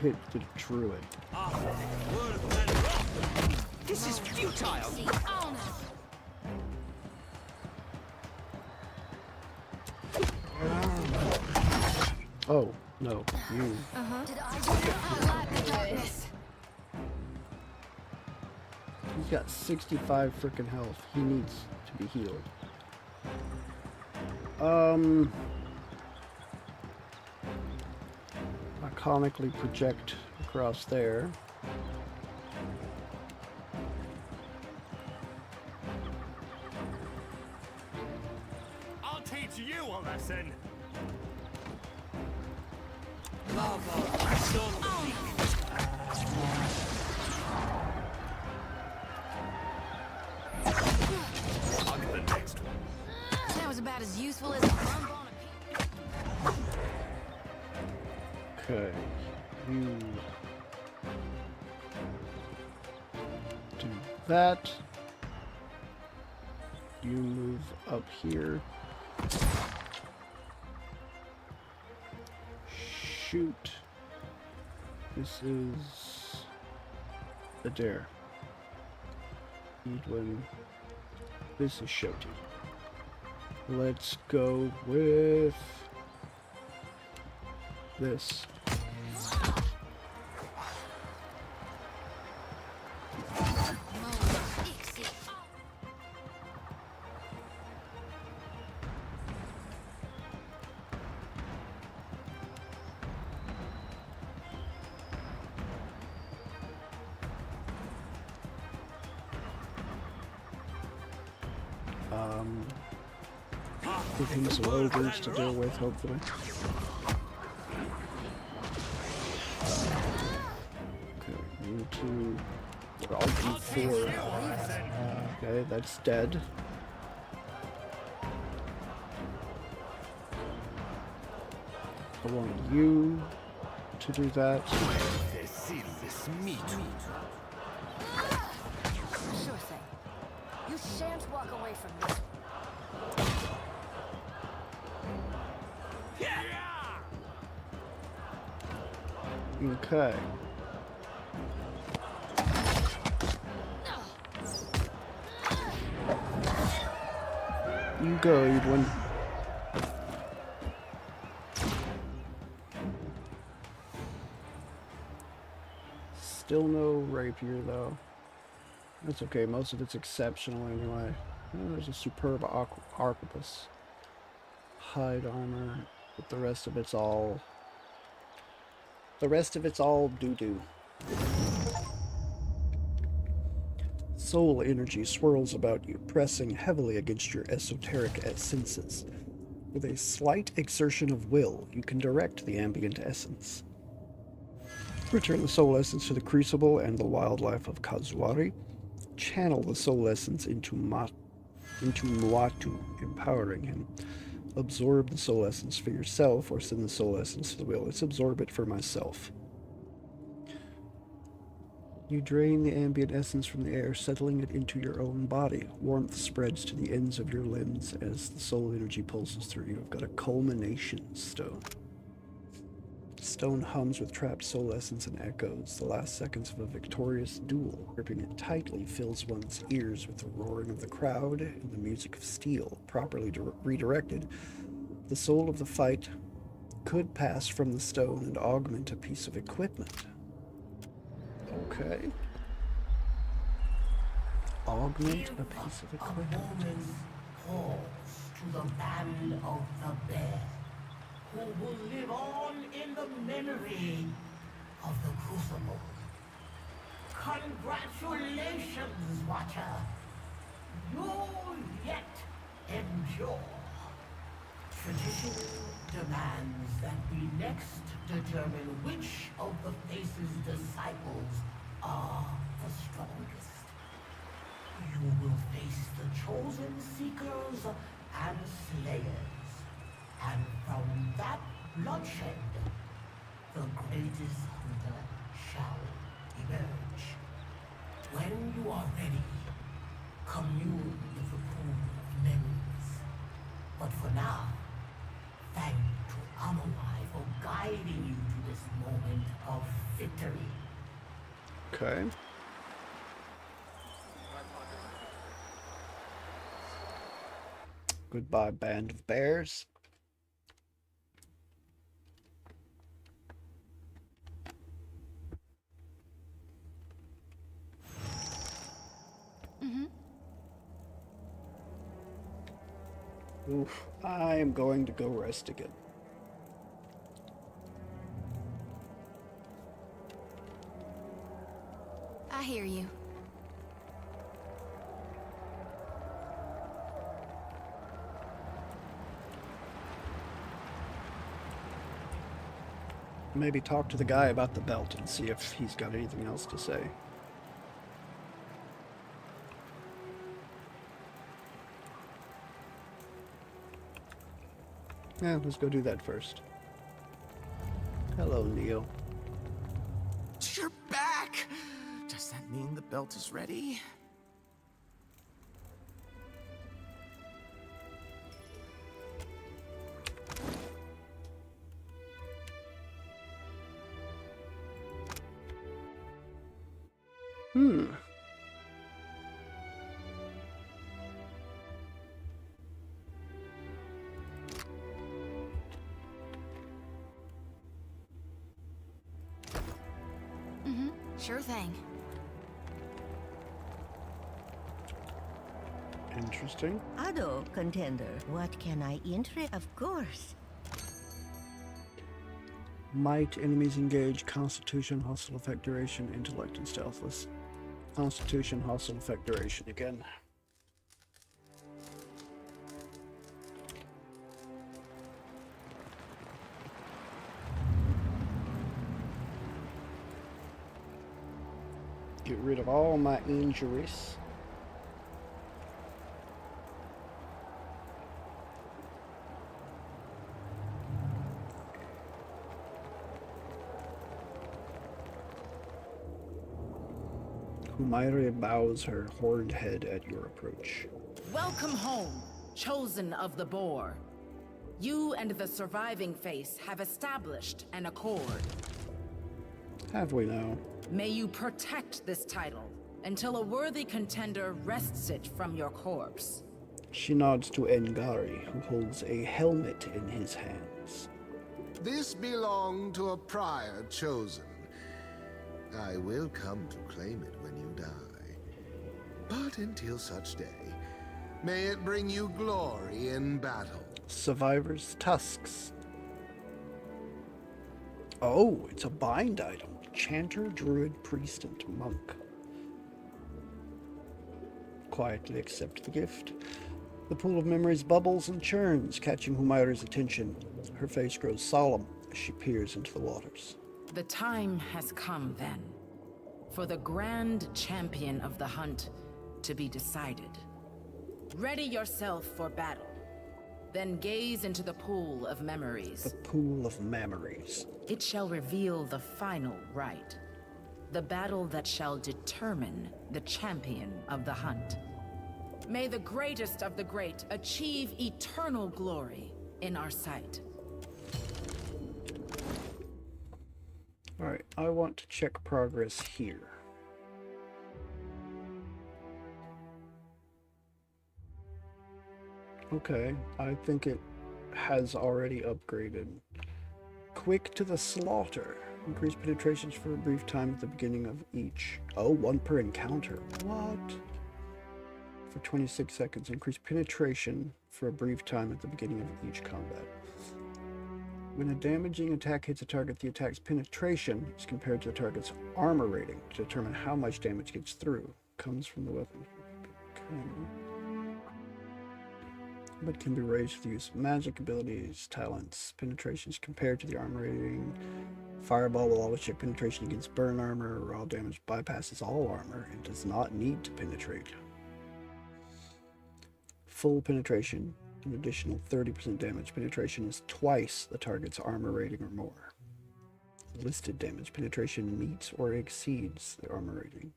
hit the druid. This is futile. Oh, no, you. He's got 65 freaking health. He needs to be healed. Iconically project across there. I'll teach you a lesson. I'll get the next one. That was about as useful as a bump on a Okay, you do that. You move up here. Shoot. This is Adair. Edwin. This is Shoti. Let's go with this. Give him some ogres to deal with, hopefully. Okay, you two. I'll do 4. Okay, that's dead. I want you to do that. sure thing. You shan't walk away from this. Okay. You go, Edwin. Still no rapier, though. That's okay, most of it's exceptional anyway. Oh, there's a superb arquebus. Hide armor, but the rest of it's all... The rest of it's all doo-doo. Soul energy swirls about you, pressing heavily against your esoteric senses. With a slight exertion of will, you can direct the ambient essence. Return the soul essence to the crucible and the wildlife of Kazuari. Channel the soul essence into Muatu, empowering him. Absorb the soul essence for yourself, or send the soul essence to the wheel. Let's absorb it for myself. You drain the ambient essence from the air, settling it into your own body. Warmth spreads to the ends of your limbs as the soul energy pulses through you. I've got a culmination stone. Stone hums with trapped soul essence and echoes, the last seconds of a victorious duel. Gripping it tightly fills one's ears with the roaring of the crowd and the music of steel. Properly redirected, the soul of the fight could pass from the stone and augment a piece of equipment. Okay. Augment a piece of A equipment. moment's pause to the band of the bear, who will live on in the memory of the crucible. Congratulations, Watcher. You'll yet endure. Tradition demands that we next determine which of the Face's disciples are the strongest. You will face the chosen seekers and slayers, and from that bloodshed, the greatest hunter shall emerge. When you are ready, commune with the pool of memories. But for now, thank to Amonai for guiding you to this moment of victory. Okay. Goodbye, band of bears. Oof, I am going to go rest again. I hear you. Maybe talk to the guy about the belt and see if he's got anything else to say. Yeah, let's go do that first. Hello, Neo. You're back! Does that mean the belt is ready? Sure thing. Interesting. Ado, contender. What can I interest? Of course. Might, enemies engage, constitution, hostile effect duration, intellect, and stealthless. Constitution, hostile effect duration again. Get rid of all my injuries. Humaira bows her horned head at your approach. Welcome home, chosen of the boar. You and the surviving face have established an accord. Have we now? May you protect this title until a worthy contender wrests it from your corpse. She nods to Engari, who holds a helmet in his hands. This belonged to a prior chosen. I will come to claim it when you die. But until such day, may it bring you glory in battle. Survivor's tusks. Oh, it's a bind item. Chanter, druid, priest, and monk. Quietly accept the gift. The pool of memories bubbles and churns, catching Humaira's attention. Her face grows solemn as she peers into the waters. The time has come then, for the grand champion of the hunt to be decided. Ready yourself for battle, then gaze into the pool of memories. The pool of memories. It shall reveal the final right. The battle that shall determine the champion of the hunt. May the greatest of the great achieve eternal glory in our sight. Alright, I want to check progress here. Okay, I think it has already upgraded. Quick to the slaughter. Increase penetrations for a brief time at the beginning of each. Oh, one per encounter. What? For 26 seconds. Increase penetration for a brief time at the beginning of each combat. When a damaging attack hits a target, the attack's penetration is compared to the target's armor rating to determine how much damage gets through. Comes from the weapon. But can be raised with the use of magic abilities, talents, penetrations compared to the armor rating. Fireball will always check penetration against burn armor. Raw damage bypasses all armor and does not need to penetrate. Full penetration, an additional 30% damage. Penetration is twice the target's armor rating or more. Listed damage. Penetration meets or exceeds the armor rating.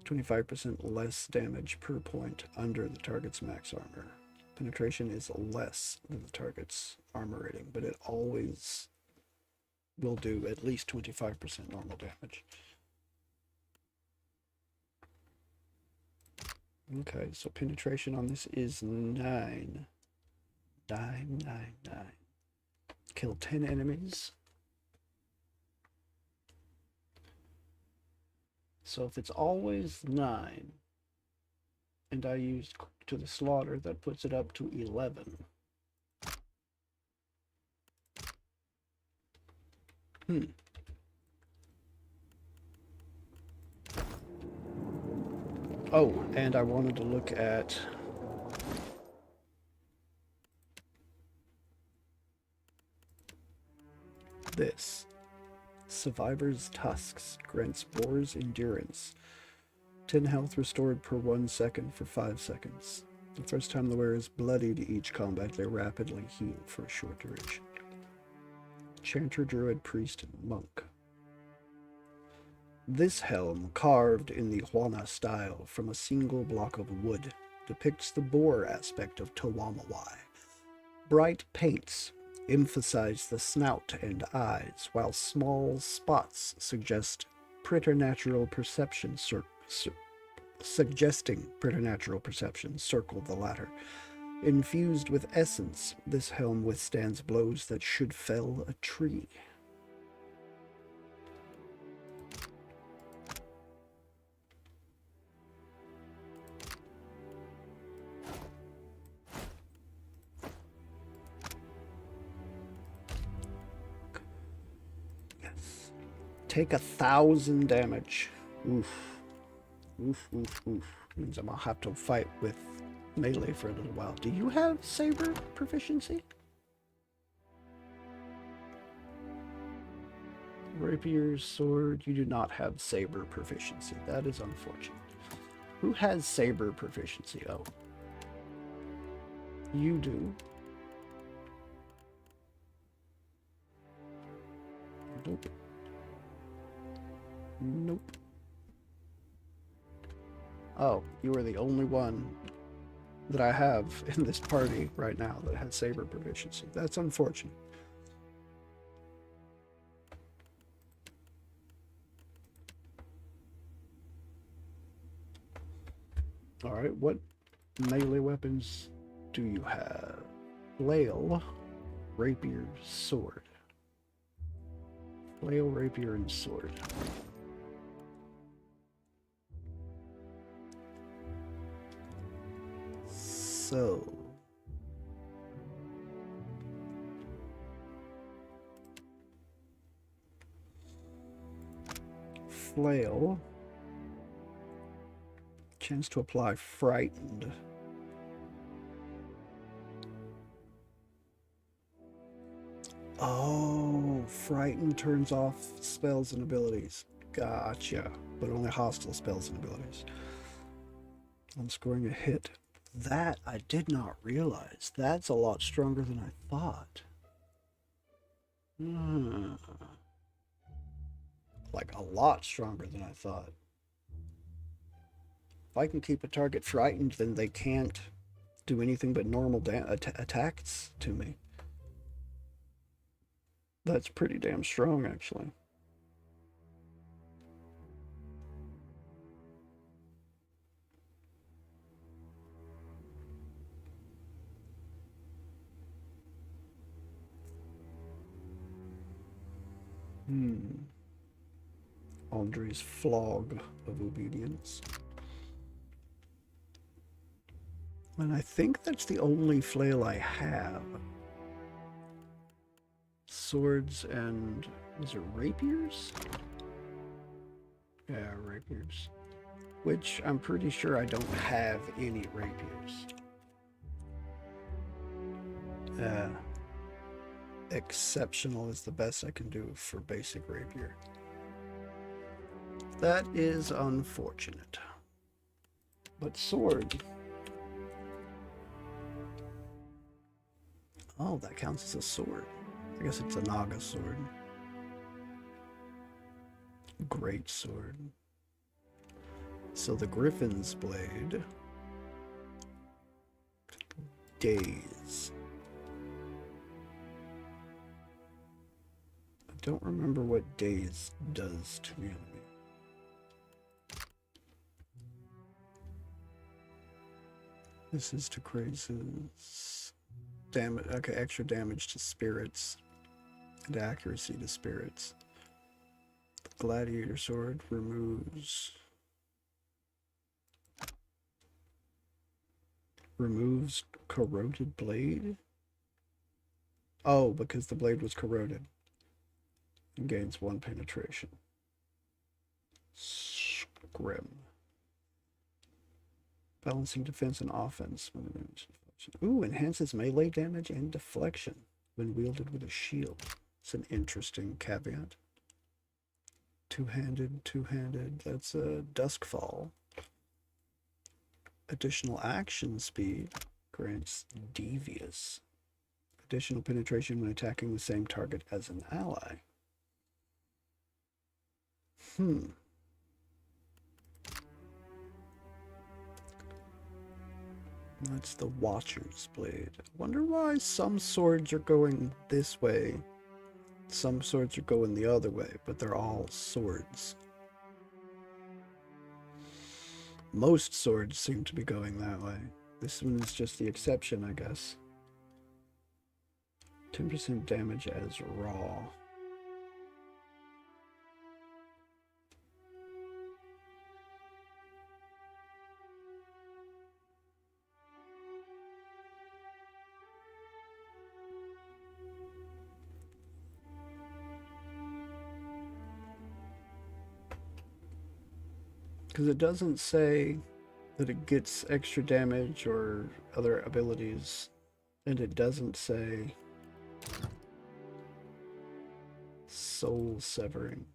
25% less damage per point under the target's max armor. Penetration is less than the target's armor rating, but it always will do at least 25% normal damage. Okay, so penetration on this is 9. 9, 9, 9. Kill 10 enemies. So if it's always 9, and I use to the slaughter, that puts it up to 11. Oh, and I wanted to look at this. Survivor's Tusks grants Boar's Endurance. 10 health restored per 1 second for 5 seconds. The first time the wearer is bloodied each combat, they rapidly heal for a short duration. Chanter, Druid, Priest, and Monk. This helm, carved in the Huana style from a single block of wood, depicts the boar aspect of Tawamawai. Bright paints emphasize the snout and eyes, while small spots suggest preternatural perception suggesting preternatural perception circle the latter. Infused with essence, this helm withstands blows that should fell a tree. Yes. Take 1,000 damage. Oof. Oof, oof, oof. Means I'm gonna have to fight with melee for a little while. Do you have saber proficiency? Rapier, sword, you do not have saber proficiency. That is unfortunate. Who has saber proficiency? Oh. You do. Nope. Nope. Oh, you are the only one that I have in this party right now that has saber proficiency. That's unfortunate. Alright, what melee weapons do you have? Flail, rapier, sword. Flail, rapier, and sword. So, flail, chance to apply frightened. Oh, frightened turns off spells and abilities. Gotcha, but only hostile spells and abilities. On scoring a hit. That I did not realize. That's a lot stronger than I thought. like a lot stronger than I thought. If I can keep a target frightened, then they can't do anything but normal attacks to me. That's pretty damn strong, actually. Andre's Flog of Obedience. And I think that's the only flail I have. Swords and... was it rapiers? Yeah, rapiers. Which I'm pretty sure I don't have any rapiers. Exceptional is the best I can do for basic rapier. That is unfortunate. But sword. Oh, that counts as a sword. I guess it's a Naga sword. Great sword. So the Griffin's Blade. Daze. I don't remember what Daze does to the enemy. This is to Kratos. Damage. Okay, extra damage to spirits and accuracy to spirits. The Gladiator Sword removes corroded blade. Oh, because the blade was corroded. And gains 1 penetration. Scrim. Balancing defense and offense. Ooh, enhances melee damage and deflection when wielded with a shield. It's an interesting caveat. Two-handed. That's a Duskfall. Additional action speed grants Devious. Additional penetration when attacking the same target as an ally. That's the Watcher's Blade. I wonder why some swords are going this way, some swords are going the other way, but they're all swords. Most swords seem to be going that way. This one is just the exception, I guess. 10% damage as raw. Because it doesn't say that it gets extra damage or other abilities, and it doesn't say soul severing.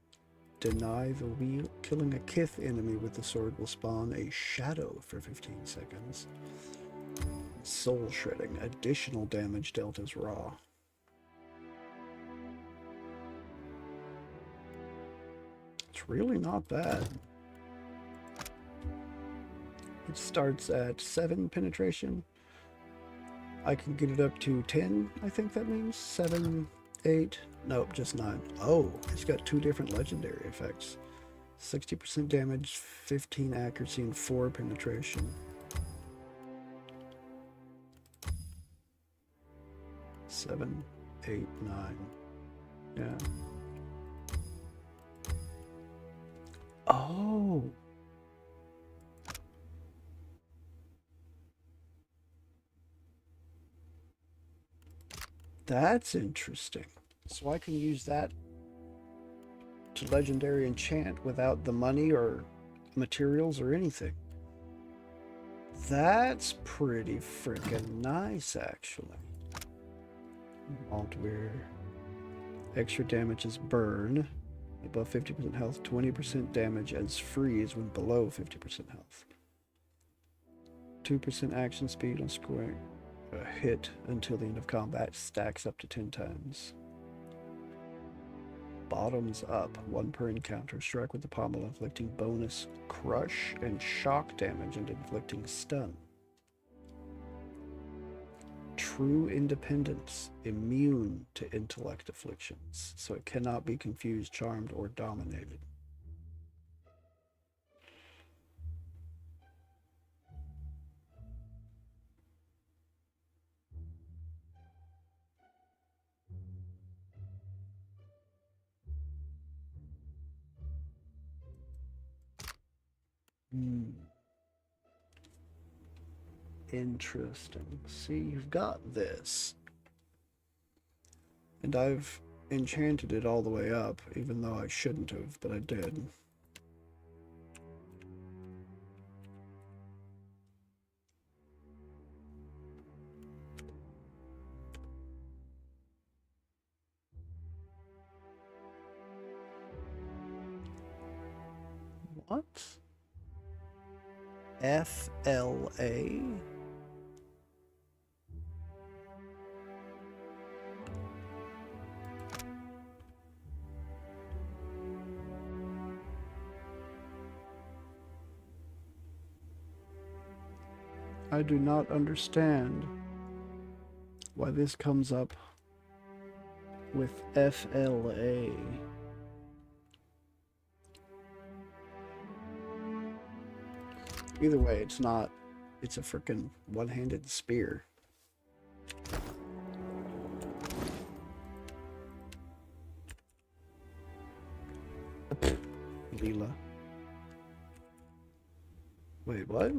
Deny the wheel. Killing a Kith enemy with the sword will spawn a shadow for 15 seconds. Soul shredding. Additional damage dealt as raw. It's really not bad. It starts at 7 penetration. I can get it up to 10, I think that means. 7, 8, nope, just 9. Oh, it's got 2 different legendary effects. 60% damage, 15 accuracy, and 4 penetration. 7, 8, 9. Yeah. Oh. That's interesting. So I can use that to legendary enchant without the money or materials or anything. That's pretty freaking nice, actually. Altwear. Extra damage as burn. Above 50% health. 20% damage as freeze when below 50% health. 2% action speed on square. A hit until the end of combat stacks up to 10 times. bottoms up. 1 per encounter. Strike with the pommel, inflicting bonus crush and shock damage and inflicting stun. True independence. Immune to intellect afflictions. So it cannot be confused, charmed, or dominated. Interesting. See, you've got this. And I've enchanted it all the way up, even though I shouldn't have, but I did. What? FLA? I do not understand why this comes up with FLA. Either way, it's not. It's a freaking one-handed spear. Leela. Wait, what?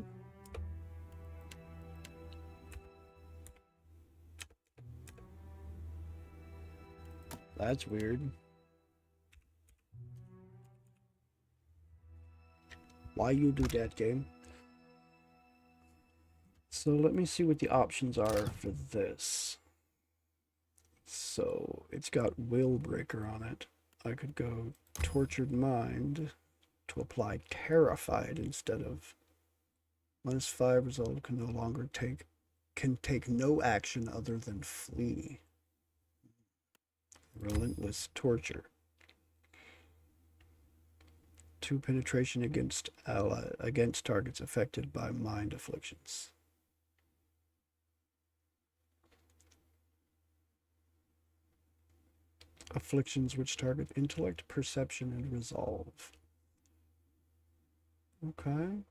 That's weird. Why you do that, game? So let me see what the options are for this. So it's got Will Breaker on it. I could go Tortured Mind to apply Terrified instead of -5 result can no longer take no action other than flee. Relentless Torture. 2 penetration against targets affected by mind afflictions. Afflictions which target intellect, perception, and resolve. Okay.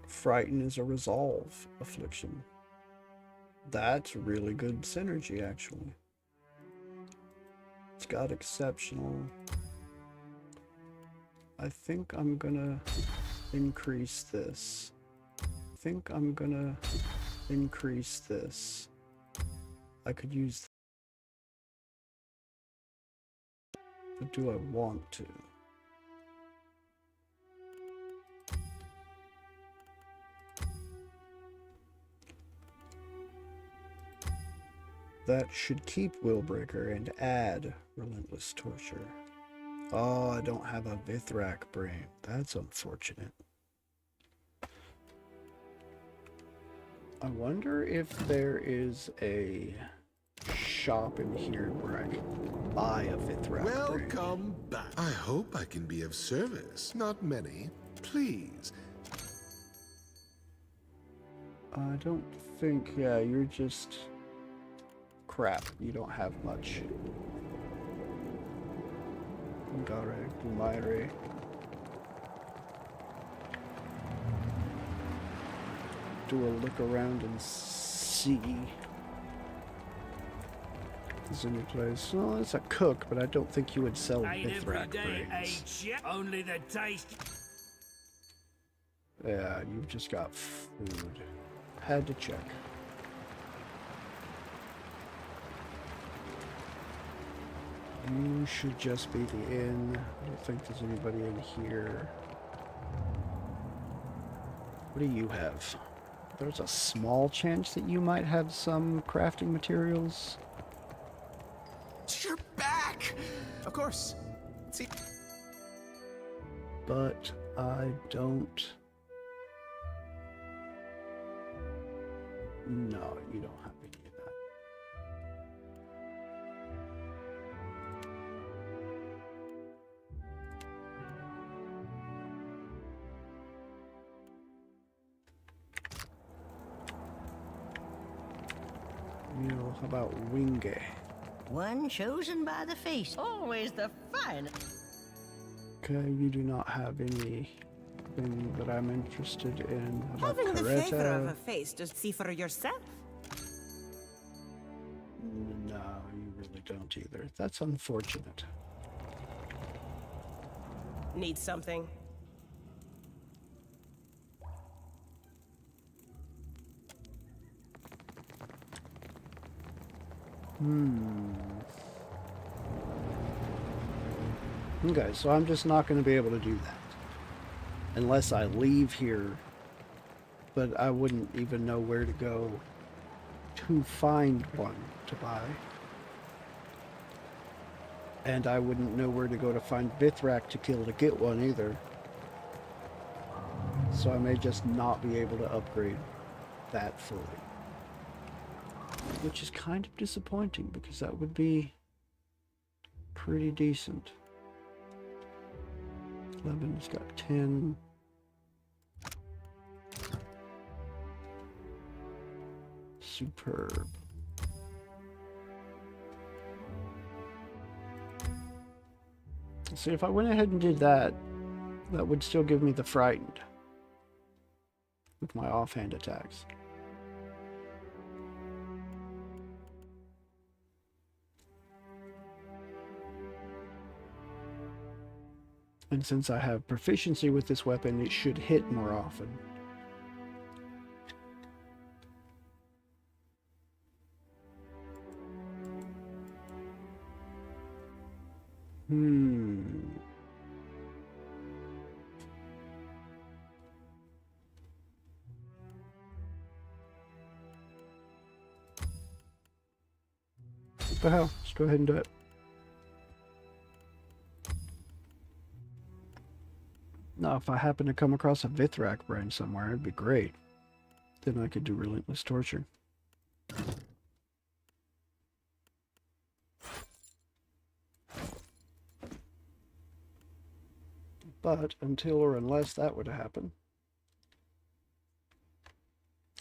Frighten is a resolve affliction. That's really good synergy, actually. It's got exceptional. I think I'm gonna increase this. I could use, but do I want to? That should keep Willbreaker and add Relentless Torture. Oh, I don't have a Vithrak brain. That's unfortunate. I wonder if there is a shop in here where I can buy a Vithrak brain. Welcome back. I hope I can be of service. Not many. Please. I don't think, yeah, you're just crap. You don't have much. Garek, Lumaire. Do a look around and see if there's any place. Well, it's a cook, but I don't think you would sell Vithrak brains. Only the taste. Yeah, you've just got food. Had to check. You should just be the inn. I don't think there's anybody in here. What do you have? There's a small chance that you might have some crafting materials. You're back! Of course. See. But I don't No, you don't have any of that. You know, how about Winge? One chosen by the face, always the finest. Okay, you do not have anything that I'm interested in. How about Having the favor of Caretta? a face to see for yourself. No, you really don't either. That's unfortunate. Need something? Okay, so I'm just not going to be able to do that. Unless I leave here. But I wouldn't even know where to go to find one to buy. And I wouldn't know where to go to find Vithrak to kill to get one either. So I may just not be able to upgrade that fully. Which is kind of disappointing because that would be pretty decent. 11's got 10. Superb. See, if I went ahead and did that, that would still give me the frightened with my offhand attacks. And since I have proficiency with this weapon, it should hit more often. What the hell? Let's go ahead and do it. Now, if I happen to come across a Vithrak brain somewhere, it'd be great. Then I could do relentless torture. But until or unless that were to happen,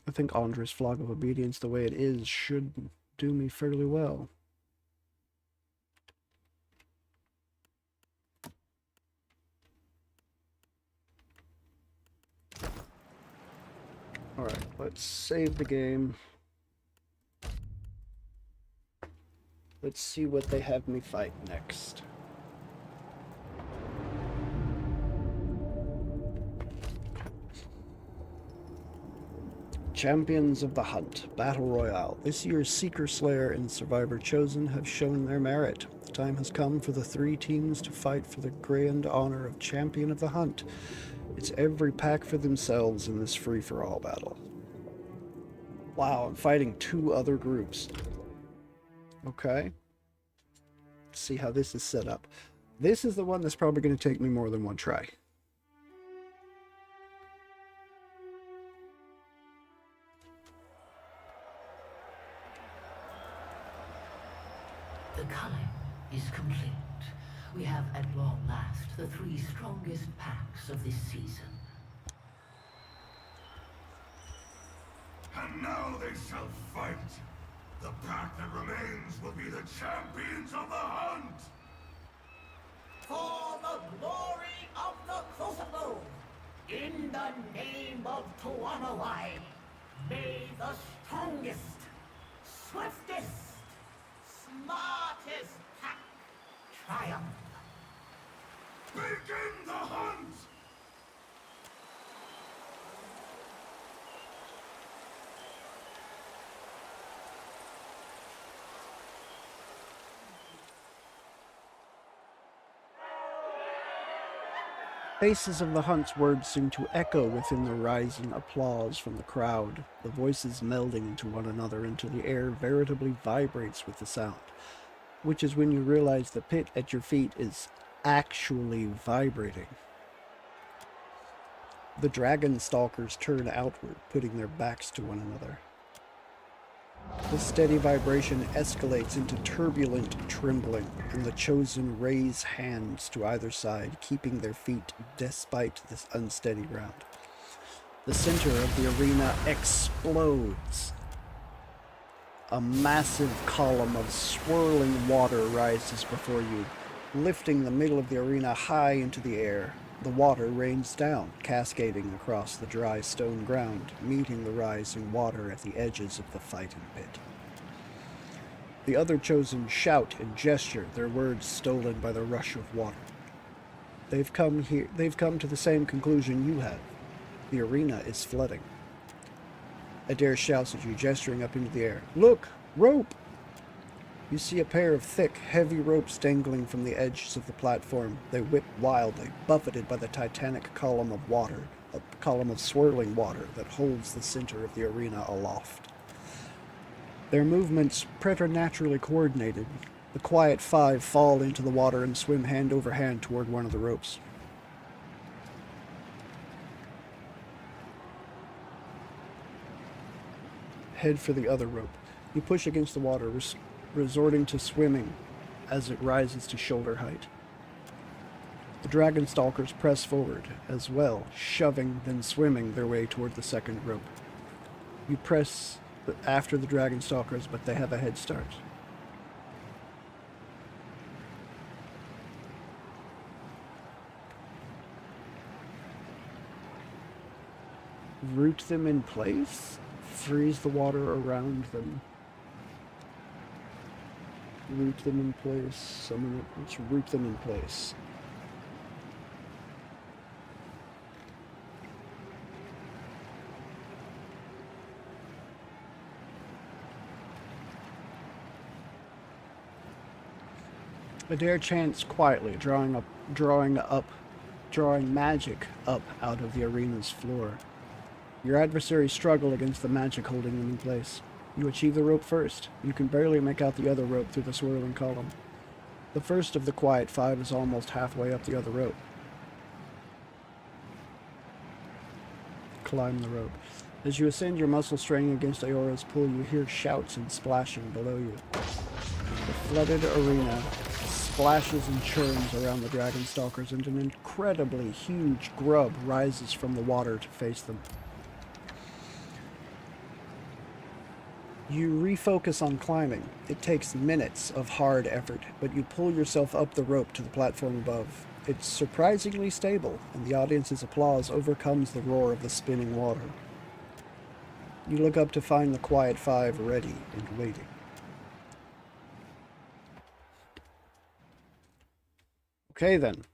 I think Andra's Flag of Obedience, the way it is, should do me fairly well. Alright, let's save the game. Let's see what they have me fight next. Champions of the Hunt, Battle Royale. This year's Seeker Slayer and Survivor Chosen have shown their merit. The time has come for the 3 teams to fight for the grand honor of Champion of the Hunt. It's every pack for themselves in this free-for-all battle. Wow, I'm fighting 2 other groups. Okay. Let's see how this is set up. This is the one that's probably going to take me more than one try. The culling is complete. We have at long last the 3 strongest packs of this season. And now they shall fight. The pack that remains will be the champions of the hunt. For the glory of the Crucible, in the name of Tuanawai, may the strongest, swiftest, smartest pack triumph. Begin the hunt! Faces of the Hunt's words seem to echo within the rising applause from the crowd, the voices melding into one another until the air veritably vibrates with the sound, which is when you realize the pit at your feet is actually vibrating. The dragon stalkers turn outward, putting their backs to one another. The steady vibration escalates into turbulent trembling, and the chosen raise hands to either side, keeping their feet despite this unsteady ground. The center of the arena explodes. A massive column of swirling water rises before you, lifting the middle of the arena high into the air. The water rains down, cascading across the dry stone ground, meeting the rising water at the edges of the fighting pit. The other chosen shout and gesture, their words stolen by the rush of water. They've come to the same conclusion you have. The arena is flooding. Adair shouts at you, gesturing up into the air. Look! Rope! You see a pair of thick, heavy ropes dangling from the edges of the platform. They whip wildly, buffeted by the titanic column of water, a column of swirling water that holds the center of the arena aloft. Their movements preternaturally coordinated. The quiet five fall into the water and swim hand over hand toward one of the ropes. Head for the other rope. You push against the water, resorting to swimming as it rises to shoulder height. The dragon stalkers press forward as well, shoving, then swimming their way toward the second rope. You press after the dragon stalkers, but they have a head start. Root them in place? Freeze the water around them. Root them in place. Let's root them in place. Adair chants quietly, drawing magic up out of the arena's floor. Your adversaries struggle against the magic holding them in place. You achieve the rope first. You can barely make out the other rope through the swirling column. The first of the quiet five is almost halfway up the other rope. Climb the rope. As you ascend, your muscle straining against Aora's pull, you hear shouts and splashing below you. The flooded arena splashes and churns around the dragon stalkers, and an incredibly huge grub rises from the water to face them. You refocus on climbing. It takes minutes of hard effort, but you pull yourself up the rope to the platform above. It's surprisingly stable, and the audience's applause overcomes the roar of the spinning water. You look up to find the quiet five ready and waiting. Okay then.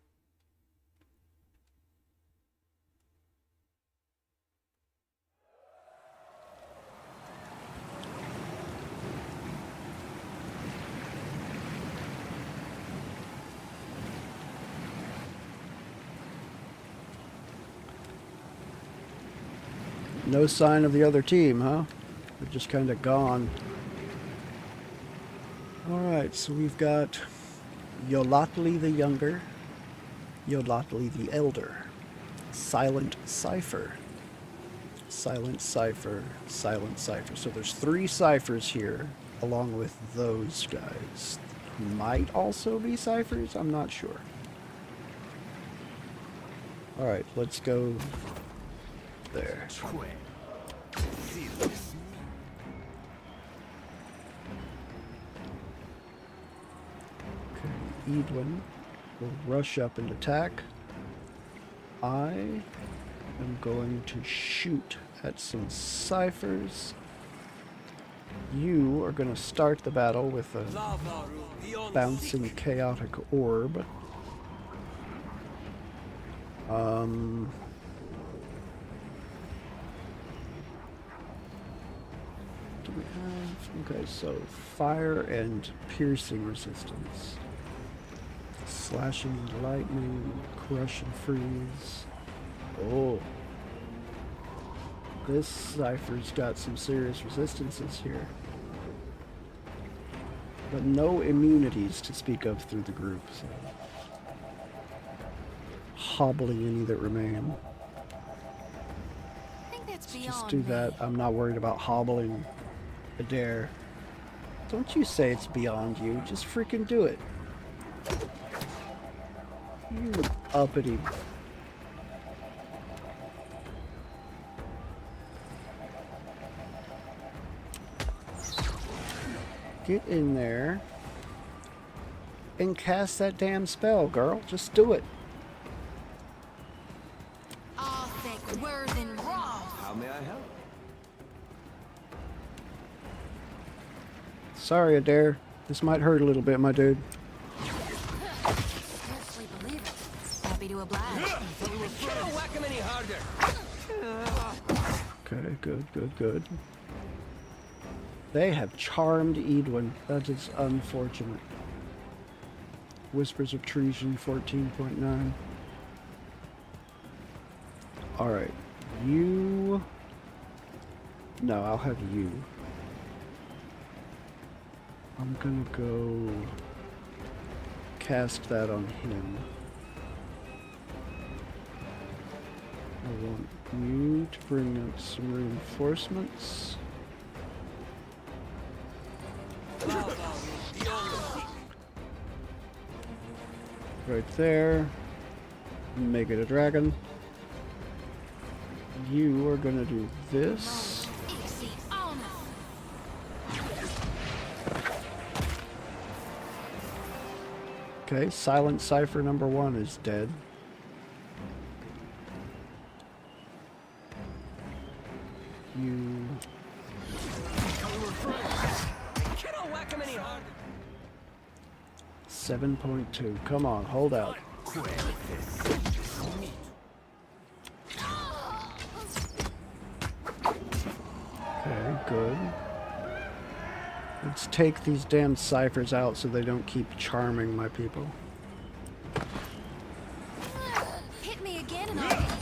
No sign of the other team, huh? They're just kind of gone. Alright, so we've got Yolatli the Younger, Yolatli the Elder, Silent Cipher, Silent Cipher, Silent Cipher. So there's 3 ciphers here, along with those guys, who might also be ciphers, I'm not sure. Alright, let's go there. Edwin will rush up and attack. I am going to shoot at some ciphers. You are going to start the battle with a bouncing chaotic orb. Do we have? Okay, so fire and piercing resistance. Slashing and lightning, crush and freeze. Oh. This cipher's got some serious resistances here. But no immunities to speak of through the group, so. Hobbling any that remain. I think that's Let's beyond just do that. me. I'm not worried about hobbling Adair. Don't you say it's beyond you. Just freaking do it. You uppity. Get in there and cast that damn spell, girl. Just do it. All thick, word and raw. How may I help? Sorry, Adair. This might hurt a little bit, my dude. Scarcely believe it. Happy to oblige. Don't whack him any harder. Okay, good. They have charmed Edwin. That is unfortunate. Whispers of Treason 14.9. Alright. You... No, I'll have you. I'm gonna go cast that on him. I want you to bring up some reinforcements. Right there. Make it a dragon. You are gonna do this. Okay, Silent Cipher number 1 is dead. You... Don't whack him any harder. 7.2. Come on, hold out. Okay, good. Let's take these damn ciphers out so they don't keep charming my people. Hit me again and I'll...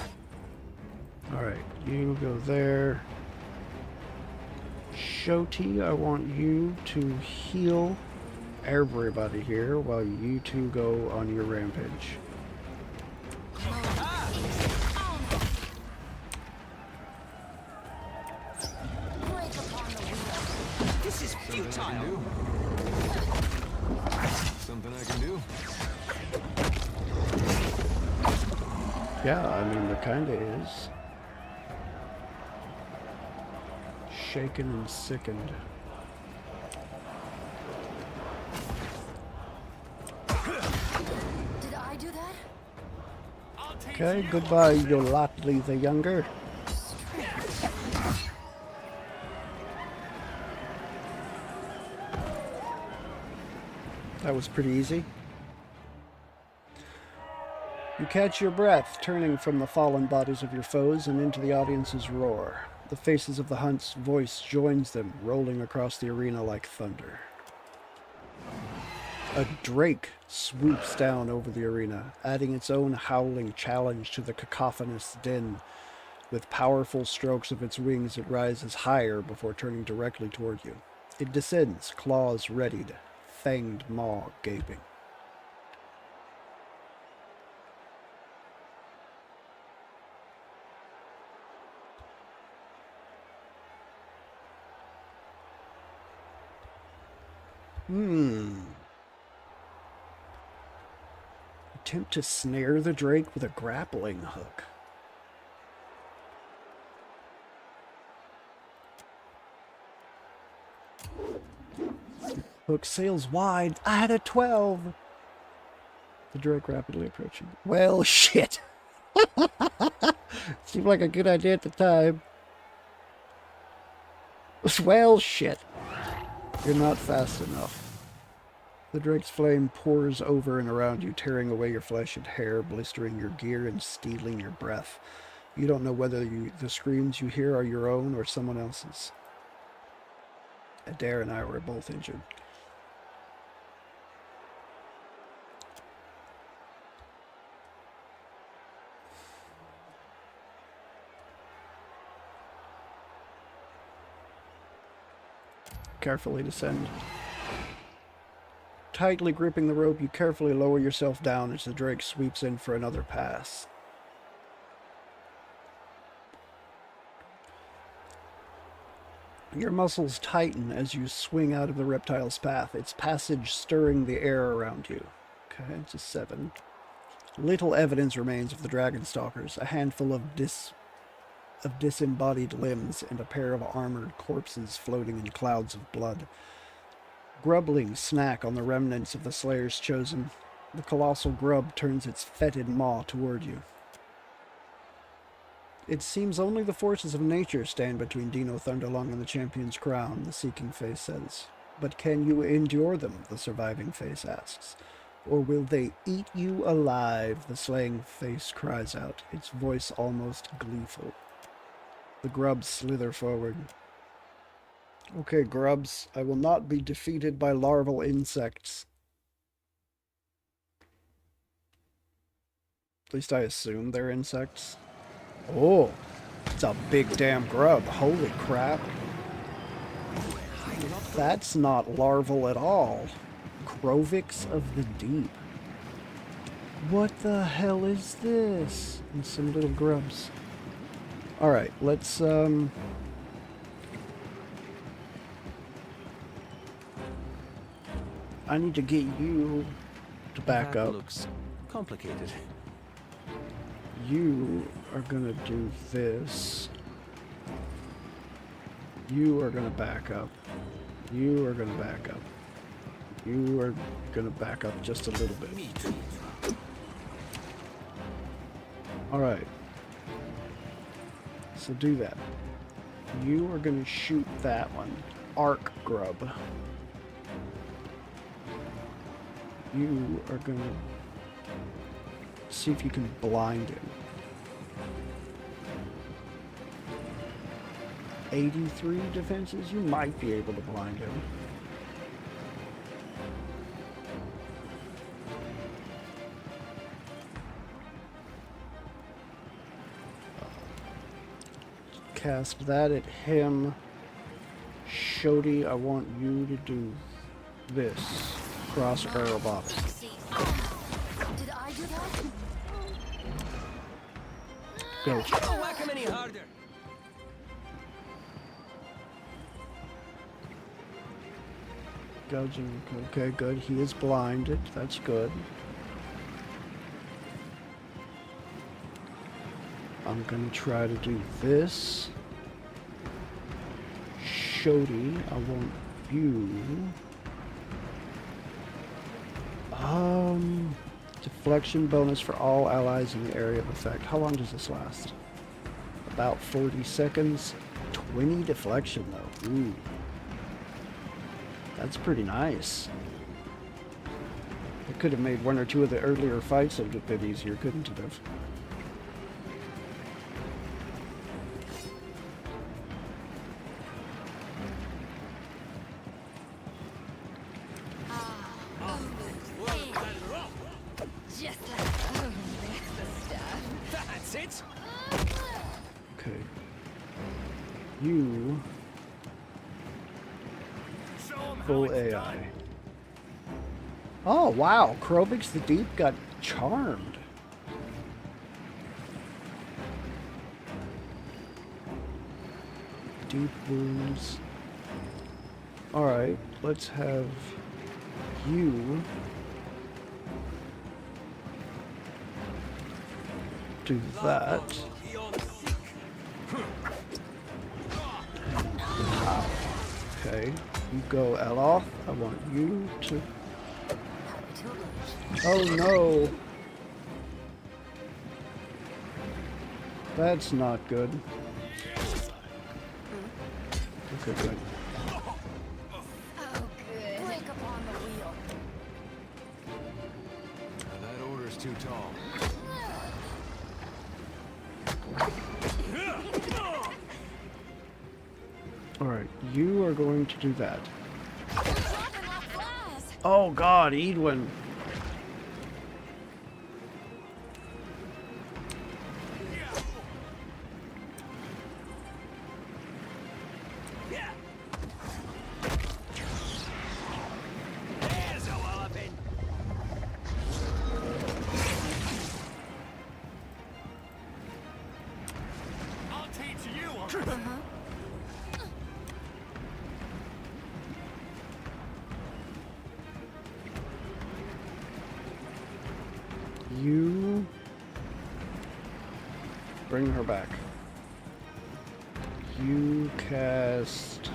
Alright, you go there. Shoti, I want you to heal everybody here while you two go on your rampage. This is futile. Something I can do. Yeah, I mean, there kinda is. Shaken and sickened. Did I do that? Okay, goodbye, Yolatli the Younger. That was pretty easy. You catch your breath, turning from the fallen bodies of your foes and into the audience's roar. The faces of the hunt's voice joins them, rolling across the arena like thunder. A drake swoops down over the arena, adding its own howling challenge to the cacophonous din. With powerful strokes of its wings, it rises higher before turning directly toward you. It descends, claws readied, fanged maw gaping. Attempt to snare the drake with a grappling hook. Hook sails wide. I had a 12. The drake rapidly approaching. Well, shit. Seemed like a good idea at the time. Well, shit. You're not fast enough. The drake's flame pours over and around you, tearing away your flesh and hair, blistering your gear and stealing your breath. You don't know whether the screams you hear are your own or someone else's. Adair and I were both injured. Carefully descend. Tightly gripping the rope, you carefully lower yourself down as the drake sweeps in for another pass. Your muscles tighten as you swing out of the reptile's path, its passage stirring the air around you. Okay, it's a 7. Little evidence remains of the dragon stalkers, a handful of disembodied limbs and a pair of armored corpses floating in clouds of blood. Grublings snack on the remnants of the Slayer's Chosen. The colossal grub turns its fetid maw toward you. It seems only the forces of nature stand between Dino Thunderlong and the champion's crown, the seeking face says. But can you endure them, the surviving face asks. Or will they eat you alive, the slaying face cries out, its voice almost gleeful. The grubs slither forward. Okay, grubs, I will not be defeated by larval insects. At least I assume they're insects. Oh, it's a big damn grub. Holy crap. That's not larval at all. Krovix of the Deep. What the hell is this? And some little grubs. Alright, let's, I need to get you to back That up. looks complicated. You are gonna do this. You are gonna back up. You are gonna back up. You are gonna back up just a little bit. Alright. So do that. You are gonna shoot that one. Arc grub. You are gonna see if you can blind him. 83 defenses? You might be able to blind him. Cast that at him. Shodi, I want you to do this. Cross arrow box. Did I do that? Go. Don't whack him any harder. Gouging. Okay, good. He is blinded. That's good. I'm gonna try to do this. Shodi, I want you. Deflection bonus for all allies in the area of effect. How long does this last? About 40 seconds. 20 deflection though. Ooh. That's pretty nice. It could have made one or two of the earlier fights a bit easier, couldn't it have? Just like that's the stuff. That's it. Okay. You full AI. Oh wow, Krovix the Deep got charmed. Deep wounds. Alright, let's have you do that. Okay, you go Eloth. I want you to... Oh no! That's not good. Okay, good. Oh, good. Break upon the wheel. That order's too tall. Alright, you are going to do that. Dropping like flies. Oh god, Edwin! There's a walloping. I'll teach you. You bring her back. You cast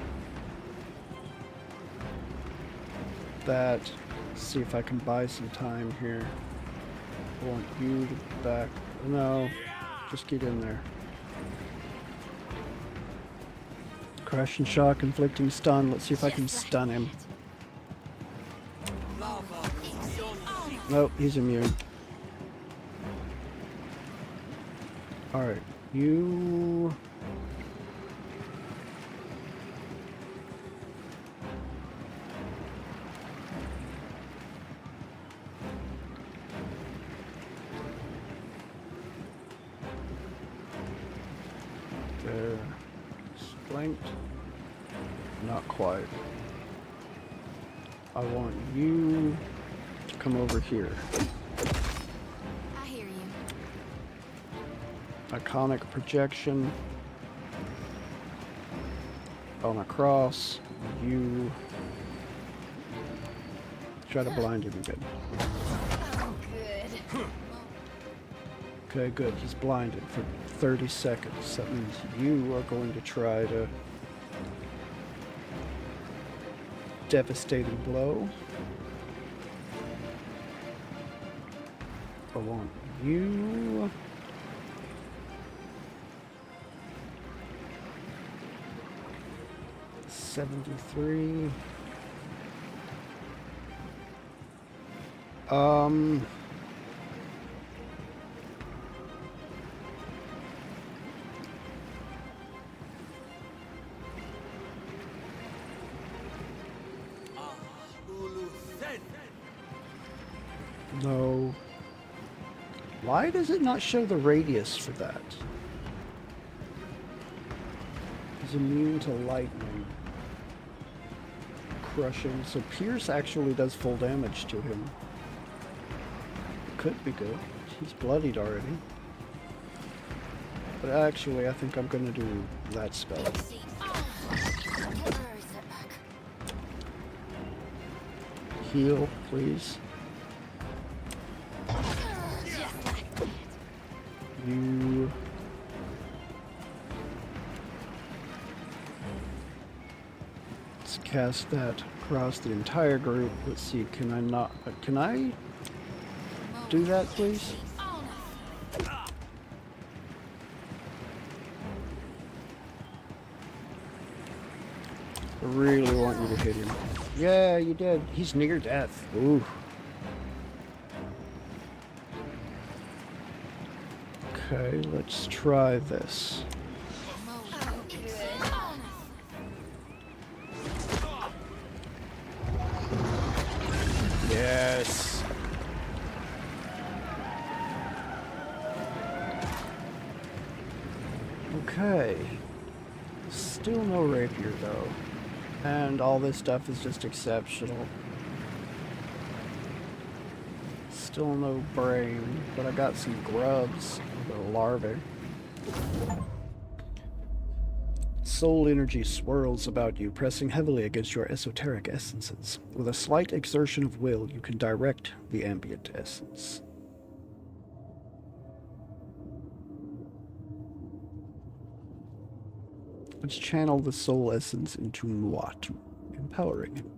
that. See if I can buy some time here. I want you to back. No, just get in there. Crush and shock, inflicting stun. Let's see if I can stun him. Nope, he's immune. Alright, you... There. Flanked. Not quite. I want you to come over here. I hear you. Iconic projection. On a cross. You try to blind him again. Oh, good. Okay, good. He's blinded for 30 seconds. That means you are going to try to devastating blow. I want you. $73. No. Why does it not show the radius for that? He's immune to lightning. Crushing. So Pierce actually does full damage to him. Could be good. He's bloodied already. But actually, I think I'm going to do that spell. Heal, please. You... Let's cast that across the entire group. Let's see, can I not... Can I do that, please? I really want you to hit him. Yeah, you did. He's near death. Ooh. Okay, let's try this. Yes. Okay. Still no rapier though. And all this stuff is just exceptional. Still no brain, but I got some grubs, the larvae. Soul energy swirls about you, pressing heavily against your esoteric essences. With a slight exertion of will, you can direct the ambient essence. Let's channel the soul essence into Muatu, empowering him.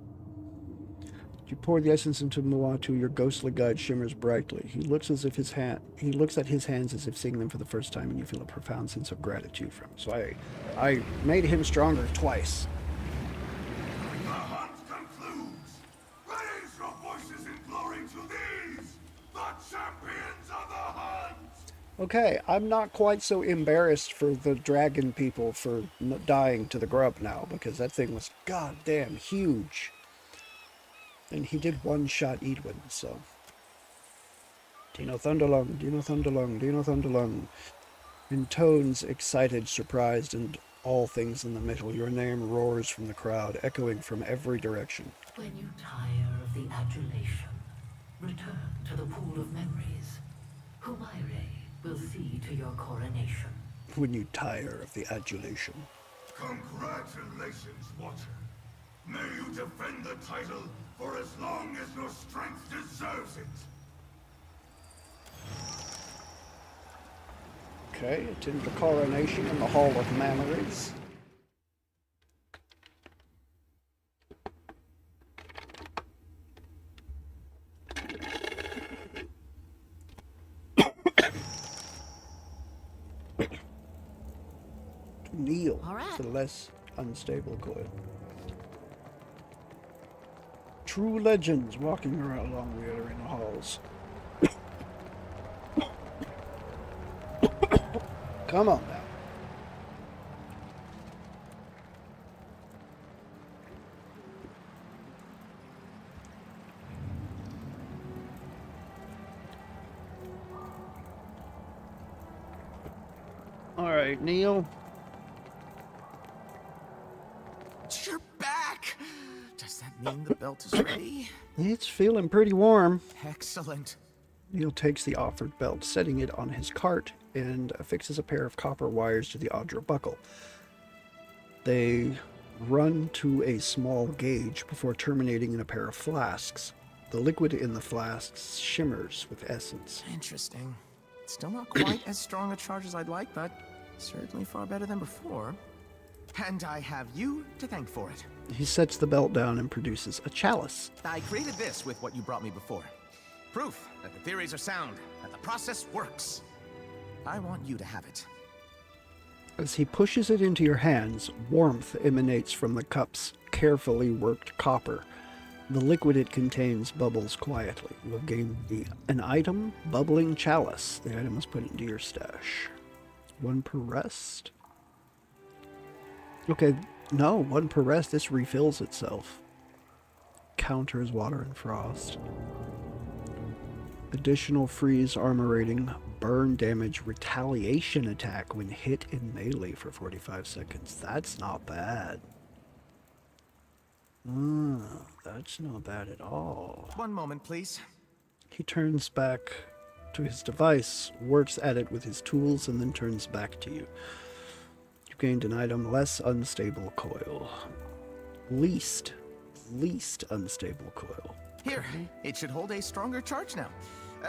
You pour the essence into Muatu, your ghostly guide shimmers brightly. He looks at his hands as if seeing them for the first time, and you feel a profound sense of gratitude from him. So I made him stronger twice. The hunt concludes. Raise your voices in glory to these, the champions of the hunt. Okay, I'm not quite so embarrassed for the dragon people for dying to the grub now, because that thing was goddamn huge. And he did one-shot Edwin, so... Dino Thunderlung, Dino Thunderlung, Dino Thunderlung. In tones excited, surprised, and all things in the middle, your name roars from the crowd, echoing from every direction. When you tire of the adulation, return to the pool of memories. Humaire will see to your coronation. When you tire of the adulation. Congratulations, Watcher. May you defend the title for as long as your strength deserves it. Okay, attend the coronation in the Hall of Memories. Kneel All right. for less unstable coil. True legends walking around along the arena halls. Come on now. All right, Neil. You're back! Does that mean the belt is ready? It's feeling pretty warm. Excellent. Neil takes the offered belt, setting it on his cart, and affixes a pair of copper wires to the Audra buckle. They run to a small gauge before terminating in a pair of flasks. The liquid in the flasks shimmers with essence. Interesting. Still not quite as strong a charge as I'd like, but certainly far better than before. And I have you to thank for it. He sets the belt down and produces a chalice. I created this with what you brought me before. Proof that the theories are sound, that the process works. I want you to have it. As he pushes it into your hands, warmth emanates from the cup's carefully worked copper. The liquid it contains bubbles quietly. You have gained an item, bubbling chalice. The item is put into your stash. 1 per rest? Okay, no, 1 per rest. This refills itself. Counters water and frost. Additional freeze armor rating, burn damage, retaliation attack when hit in melee for 45 seconds. That's not bad. That's not bad at all. One moment, please. He turns back to his device, works at it with his tools, and then turns back to you. You've gained an item, less unstable coil. Least unstable coil. Here, it should hold a stronger charge now,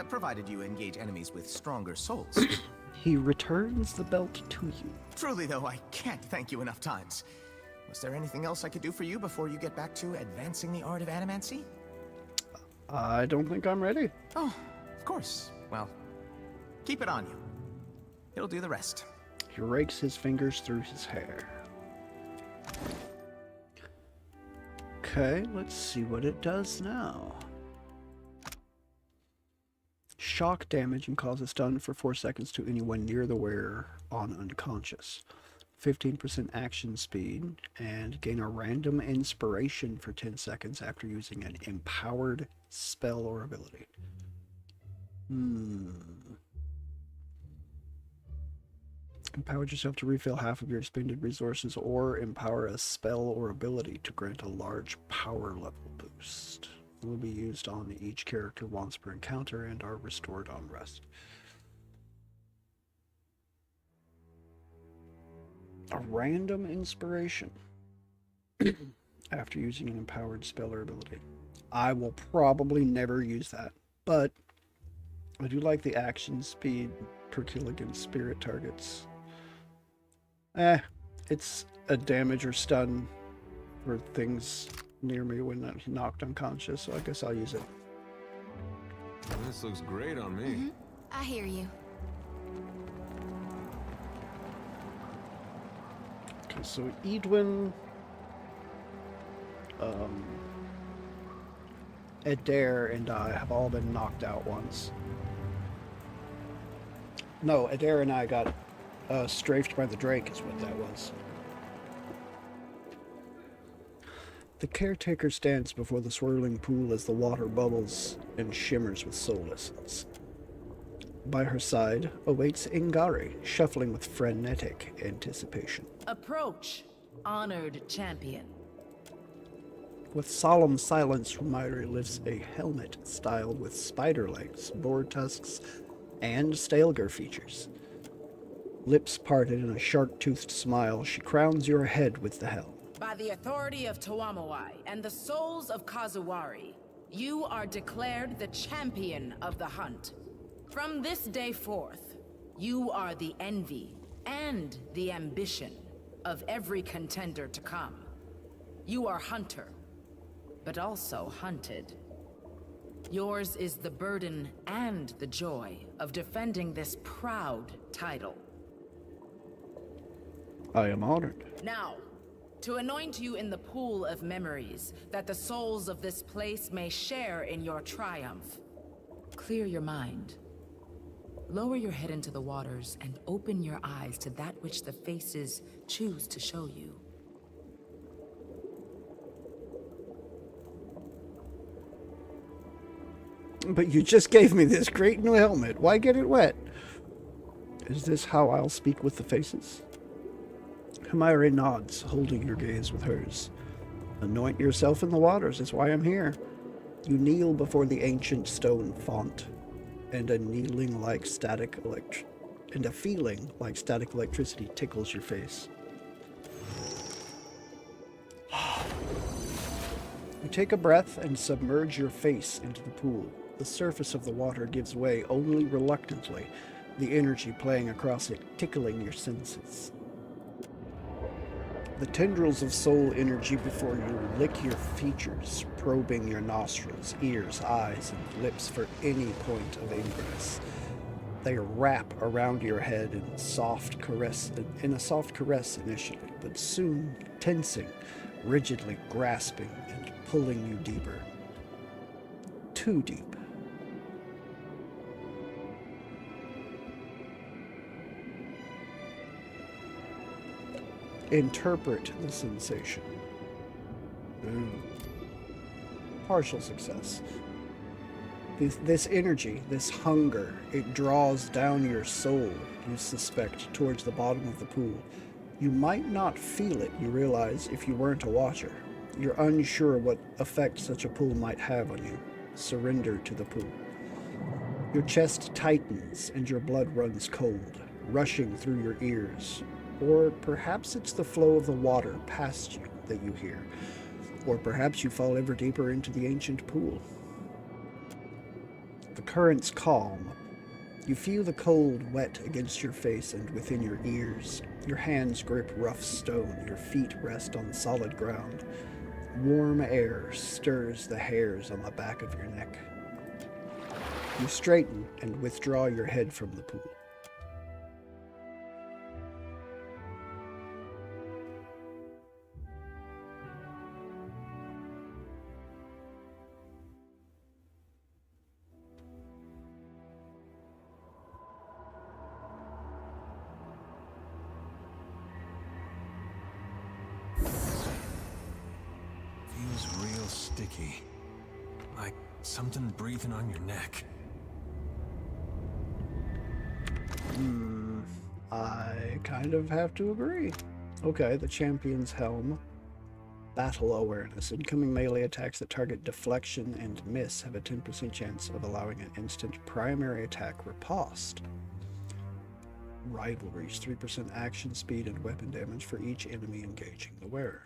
provided you engage enemies with stronger souls. He returns the belt to you. Truly, though, I can't thank you enough times. Was there anything else I could do for you before you get back to advancing the art of animancy? I don't think I'm ready. Oh, of course. Well, keep it on you. It'll do the rest. He rakes his fingers through his hair. Okay, let's see what it does now. Shock damage and causes stun for 4 seconds to anyone near the wearer on unconscious. 15% action speed, and gain a random inspiration for 10 seconds after using an empowered spell or ability. Empower yourself to refill half of your expended resources or empower a spell or ability to grant a large power level boost. Will be used on each character once per encounter and are restored on rest. A random inspiration after using an empowered spell or ability. I will probably never use that, but I do like the action speed per kill against spirit targets. It's a damage or stun for things near me when I'm knocked unconscious, so I guess I'll use it. This looks great on me. I hear you. Okay, so Edwin, Adair, and I have all been knocked out once. No, Adair and I got strafed by the Drake is what that was. The caretaker stands before the swirling pool as the water bubbles and shimmers with soul essence. By her side awaits Ingari, shuffling with frenetic anticipation. Approach, honored champion. With solemn silence, Rumiri lifts a helmet styled with spider legs, boar tusks, and Stalger features. Lips parted in a shark-toothed smile, she crowns your head with the helm. By the authority of Tawamawai and the souls of Kazuwari, you are declared the champion of the hunt. From this day forth, You are the envy and the ambition of every contender to come. You are hunter, but also hunted. Yours is the burden and the joy of defending this proud title. I am honored. Now, to anoint you in the pool of memories, that the souls of this place may share in your triumph. Clear your mind. Lower your head into the waters and open your eyes to that which the faces choose to show you. But you just gave me this great new helmet. Why get it wet? Is this how I'll speak with the faces? Hermione nods, holding your gaze with hers. Anoint yourself in the waters is why I'm here. You kneel before the ancient stone font, and a feeling like static electricity tickles your face. You take a breath and submerge your face into the pool. The surface of the water gives way only reluctantly, the energy playing across it, tickling your senses. The tendrils of soul energy before you lick your features, probing your nostrils, ears, eyes, and lips for any point of ingress. They wrap around your head in a soft caress initially, but soon tensing, rigidly grasping and pulling you deeper. Too deep. Interpret the sensation. Partial success. This energy, this hunger, it draws down your soul, you suspect, towards the bottom of the pool. You might not feel it, you realize, if you weren't a watcher. You're unsure what effect such a pull might have on you. Surrender to the pool. Your chest tightens and your blood runs cold, rushing through your ears. Or perhaps it's the flow of the water past you that you hear. Or perhaps you fall ever deeper into the ancient pool. The currents calm. You feel the cold wet against your face and within your ears. Your hands grip rough stone. Your feet rest on solid ground. Warm air stirs the hairs on the back of your neck. You straighten and withdraw your head from the pool. Real sticky. Like something breathing on your neck. I kind of have to agree. Okay, the champion's helm. Battle awareness. Incoming melee attacks that target deflection and miss have a 10% chance of allowing an instant primary attack riposte. Rivalries. 3% action speed and weapon damage for each enemy engaging the wearer.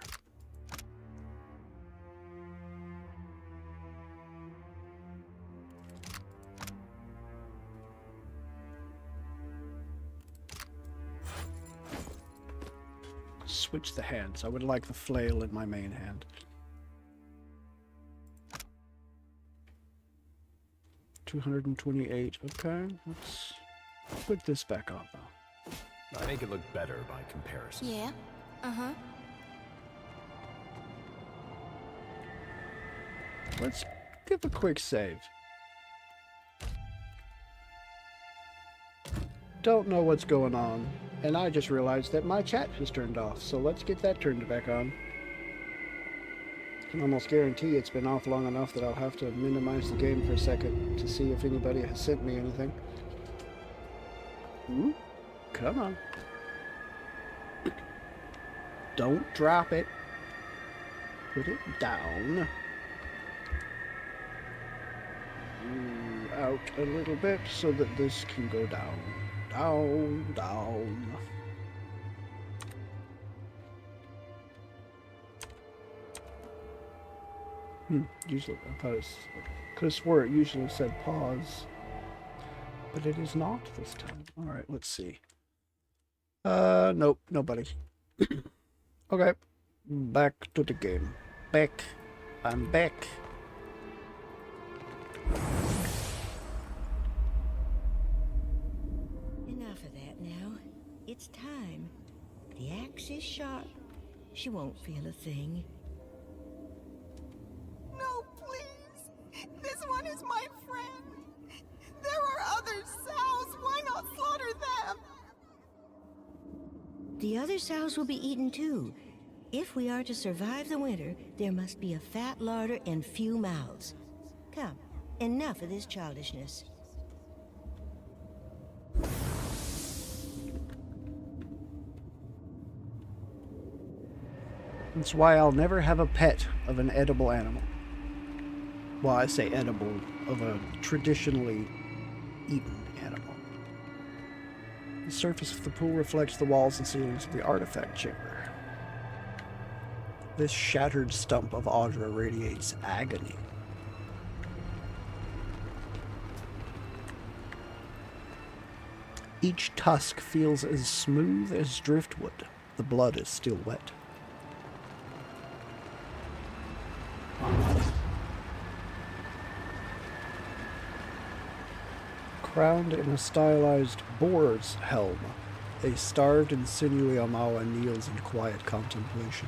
Switch the hands. I would like the flail in my main hand. 228. Okay, let's put this back on though. I make it look better by comparison. Yeah. Uh-huh. Let's give a quick save. Don't know what's going on, and I just realized that my chat has turned off, so let's get that turned back on. I can almost guarantee it's been off long enough that I'll have to minimize the game for a second to see if anybody has sent me anything. Ooh, come on. Don't drop it. Put it down. Out a little bit so that this can go down. Down, down. Usually, I thought it could have swore it usually said pause. But it is not this time. Alright, let's see. Nope, nobody. Okay. Back to the game. Back. I'm back. Enough of that now. It's time. The axe is sharp. She won't feel a thing. No, please. This one is my friend. There are other sows. Why not slaughter them? The other sows will be eaten too. If we are to survive the winter, there must be a fat larder and few mouths. Come, enough of this childishness. That's why I'll never have a pet of an edible animal. Well, I say edible, of a traditionally eaten animal. The surface of the pool reflects the walls and ceilings of the artifact chamber. This shattered stump of Audra radiates agony. Each tusk feels as smooth as driftwood. The blood is still wet. Crowned in a stylized boar's helm, a starved and sinewy Amawa kneels in quiet contemplation.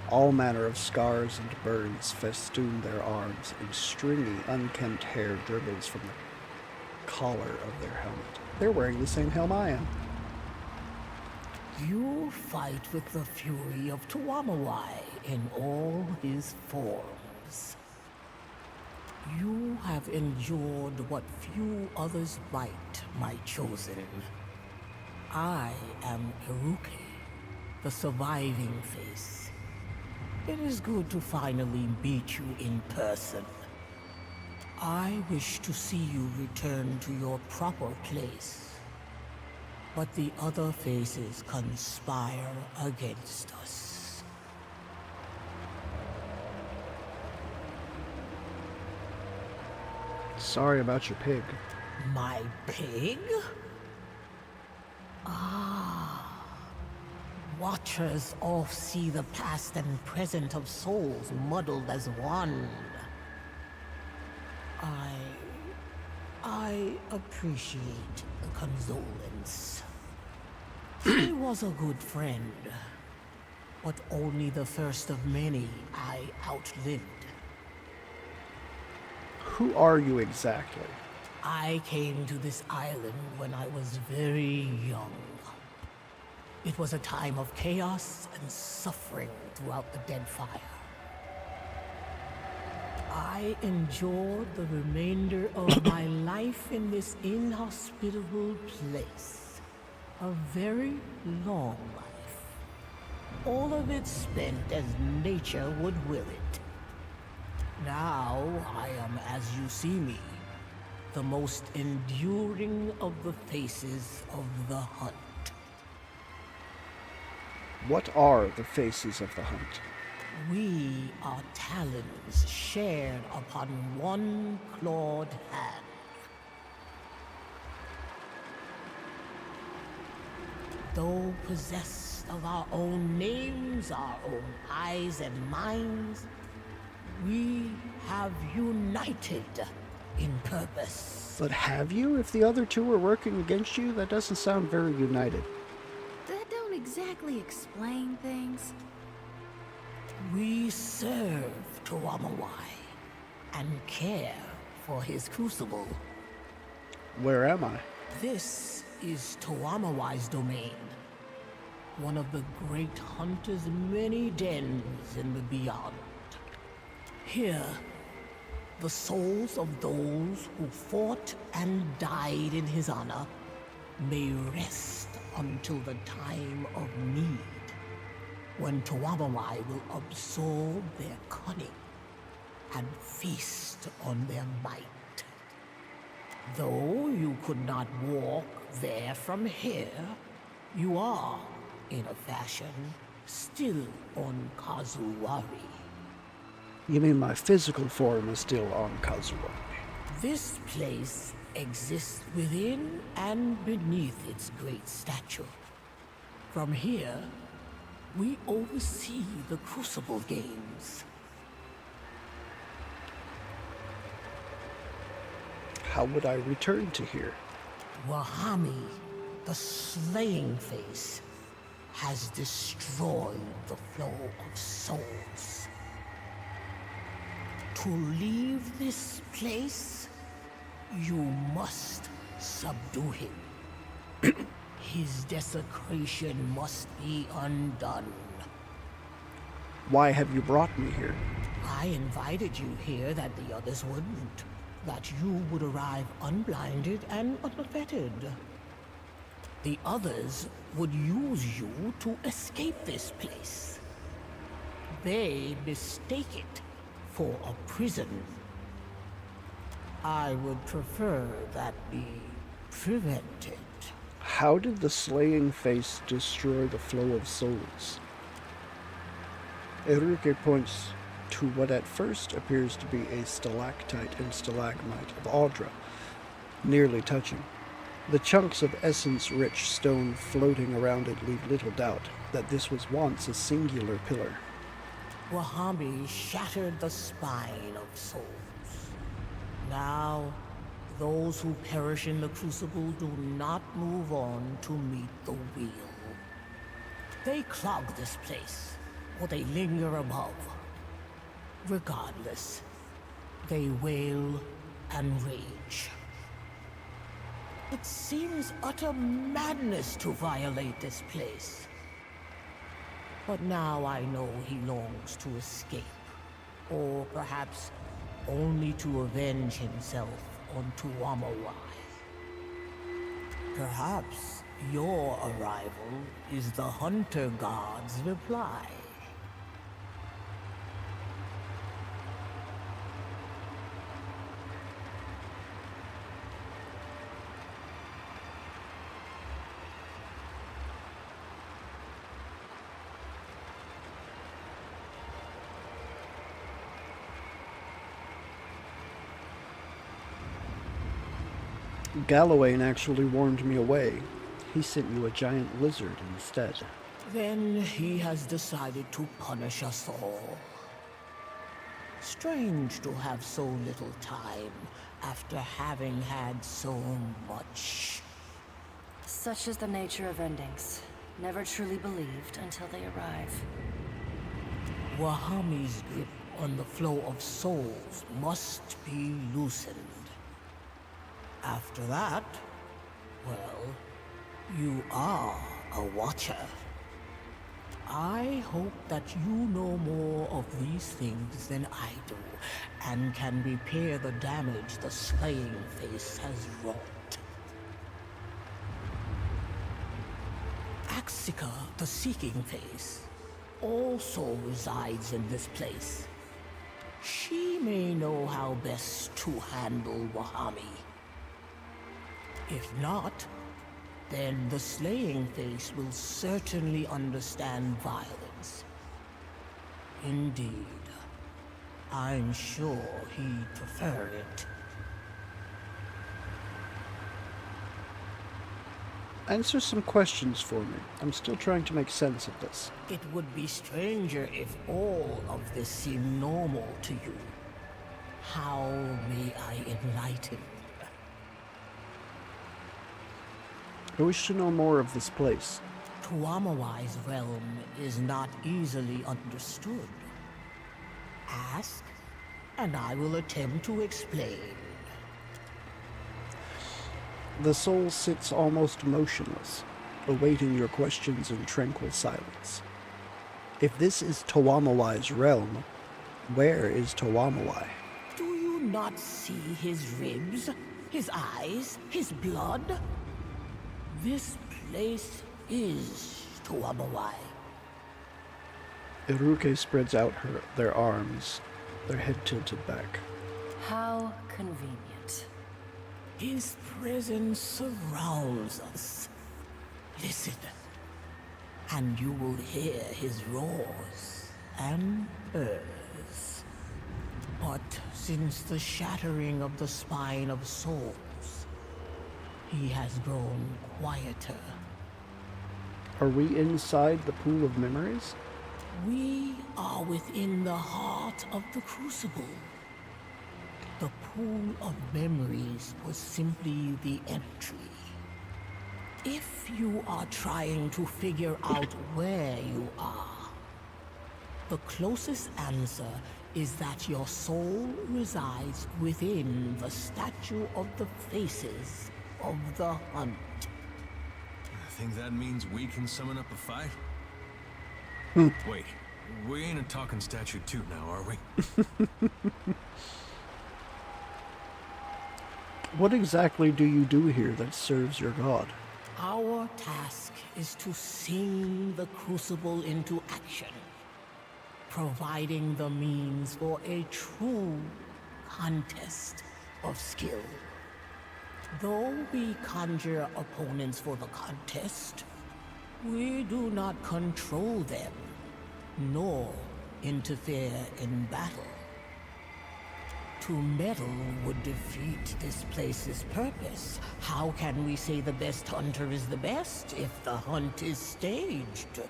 All manner of scars and burns festoon their arms, and stringy, unkempt hair dribbles from the collar of their helmet. They're wearing the same helm I am. You fight with the fury of Tuamawai in all his forms. You have endured what few others might, my chosen. I am Iruke, the surviving face. It is good to finally meet you in person. I wish to see you return to your proper place. But the other faces conspire against us. Sorry about your pig. My pig? Watchers all see the past and present of souls muddled as one. I appreciate the condolence. He was a good friend, but only the first of many I outlived. Who are you exactly? I came to this island when I was very young. It was a time of chaos and suffering throughout the Deadfire. I endured the remainder of my life in this inhospitable place. A very long life. All of it spent as nature would will it. Now I am as you see me, the most enduring of the faces of the hunt. What are the faces of the hunt? We are talons shared upon one clawed hand. Though possessed of our own names, our own eyes and minds, we have united in purpose. But have you? If the other two are working against you, that doesn't sound very united. That don't exactly explain things. We serve Tuamawai and care for his crucible. Where am I? This is Tuamawai's domain. One of the great hunter's many dens in the beyond. Here, the souls of those who fought and died in his honor may rest until the time of need, when Tuamawai will absorb their cunning and feast on their might. Though you could not walk there from here, you are, in a fashion, still on Kazuwari. You mean my physical form is still on Kazuo? This place exists within and beneath its great statue. From here, we oversee the Crucible Games. How would I return to here? Wahami, the Slaying Face, has destroyed the flow of souls. To leave this place, you must subdue him. His desecration must be undone. Why have you brought me here? I invited you here that the others wouldn't. That you would arrive unblinded and unfettered. The others would use you to escape this place. They mistake it for a prison. I would prefer that be prevented. How did the Slaying Face destroy the flow of souls? Enrique points to what at first appears to be a stalactite and stalagmite of Audra, nearly touching. The chunks of essence-rich stone floating around it leave little doubt that this was once a singular pillar. Wahami shattered the spine of souls. Now, those who perish in the Crucible do not move on to meet the wheel. They clog this place, or they linger above. Regardless, they wail and rage. It seems utter madness to violate this place. But now I know he longs to escape, or perhaps only to avenge himself on Tuamawai. Perhaps your arrival is the Hunter God's reply. Gallowayne actually warned me away. He sent you a giant lizard instead. Then he has decided to punish us all. Strange to have so little time after having had so much. Such is the nature of endings. Never truly believed until they arrive. Wahami's grip on the flow of souls must be loosened. After that, well, you are a watcher. I hope that you know more of these things than I do, and can repair the damage the Slaying Face has wrought. Axica, the Seeking Face, also resides in this place. She may know how best to handle Wahami. If not, then the Slaying Face will certainly understand violence. Indeed, I'm sure he'd prefer it. Answer some questions for me. I'm still trying to make sense of this. It would be stranger if all of this seemed normal to you. How may I enlighten? I wish to know more of this place. Tuamawai's realm is not easily understood. Ask, and I will attempt to explain. The soul sits almost motionless, awaiting your questions in tranquil silence. If this is Tuamawai's realm, where is Tuamawai? Do you not see his ribs, his eyes, his blood? This place is Tuamawai. Iruke spreads out their arms, their head tilted back. How convenient. His presence surrounds us. Listen, and you will hear his roars and purrs. But since the shattering of the spine of souls, he has grown quieter. Are we inside the pool of memories? We are within the heart of the Crucible. The pool of memories was simply the entry. If you are trying to figure out where you are, the closest answer is that your soul resides within the statue of the faces of the hunt. I think that means we can summon up a fight? Wait, we ain't a talking statue too now, are we? What exactly do you do here that serves your god? Our task is to sing the Crucible into action, providing the means for a true contest of skill. Though we conjure opponents for the contest, we do not control them, nor interfere in battle. To meddle would defeat this place's purpose. How can we say the best hunter is the best if the hunt is staged?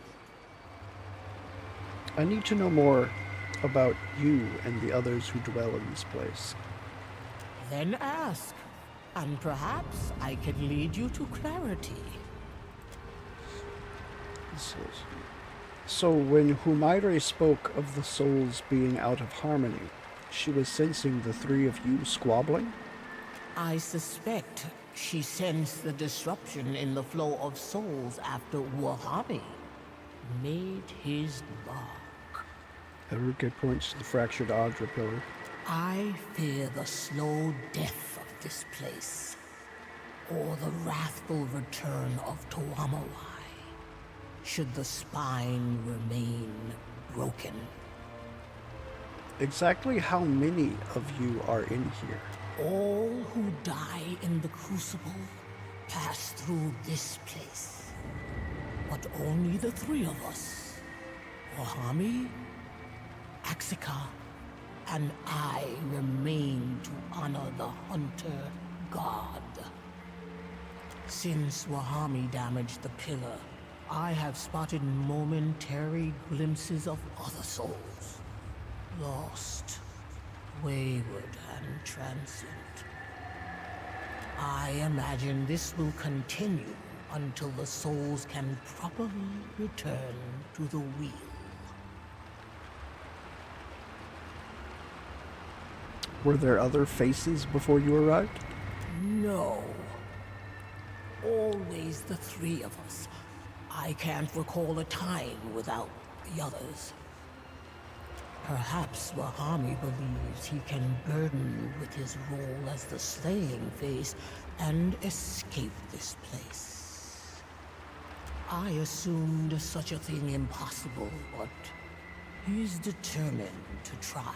I need to know more about you and the others who dwell in this place. Then ask, and perhaps I can lead you to clarity. So when Humaire spoke of the souls being out of harmony, she was sensing the three of you squabbling? I suspect she sensed the disruption in the flow of souls after Wahami made his mark. Eruke points to the fractured Audra pillar. I fear the slow death of this place, or the wrathful return of Toamawai, should the spine remain broken. Exactly how many of you are in here? All who die in the Crucible pass through this place. But only the three of us, Wahami, Axika, and I, remain to honor the Hunter God. Since Wahami damaged the pillar, I have spotted momentary glimpses of other souls. Lost, wayward, and transient. I imagine this will continue until the souls can properly return to the wheel. Were there other faces before you arrived? No. Always the three of us. I can't recall a time without the others. Perhaps Wahami believes he can burden you with his role as the slaying face and escape this place. I assumed such a thing impossible, but he's determined to try.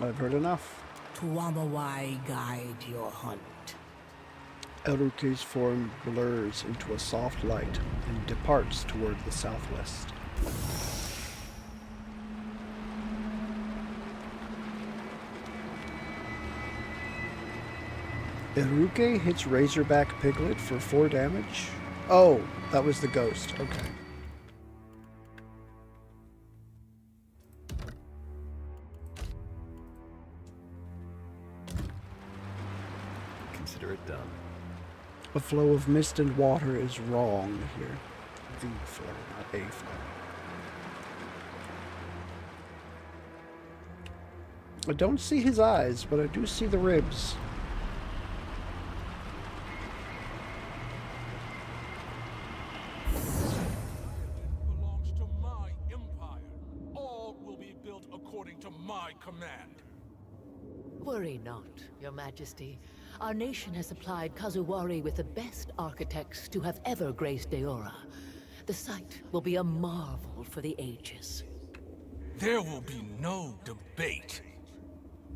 I've heard enough. Tuamawai guide your hunt. Eruke's form blurs into a soft light and departs toward the southwest. Eruke hits Razorback Piglet for 4 damage. Oh, that was the ghost. Okay. Consider it done. A flow of mist and water is wrong here. The flow, not a flow. I don't see his eyes, but I do see the ribs. Belongs to my empire. All will be built according to my command. Worry not, Your Majesty. Our nation has supplied Kazuwari with the best architects to have ever graced Deora. The site will be a marvel for the ages. There will be no debate.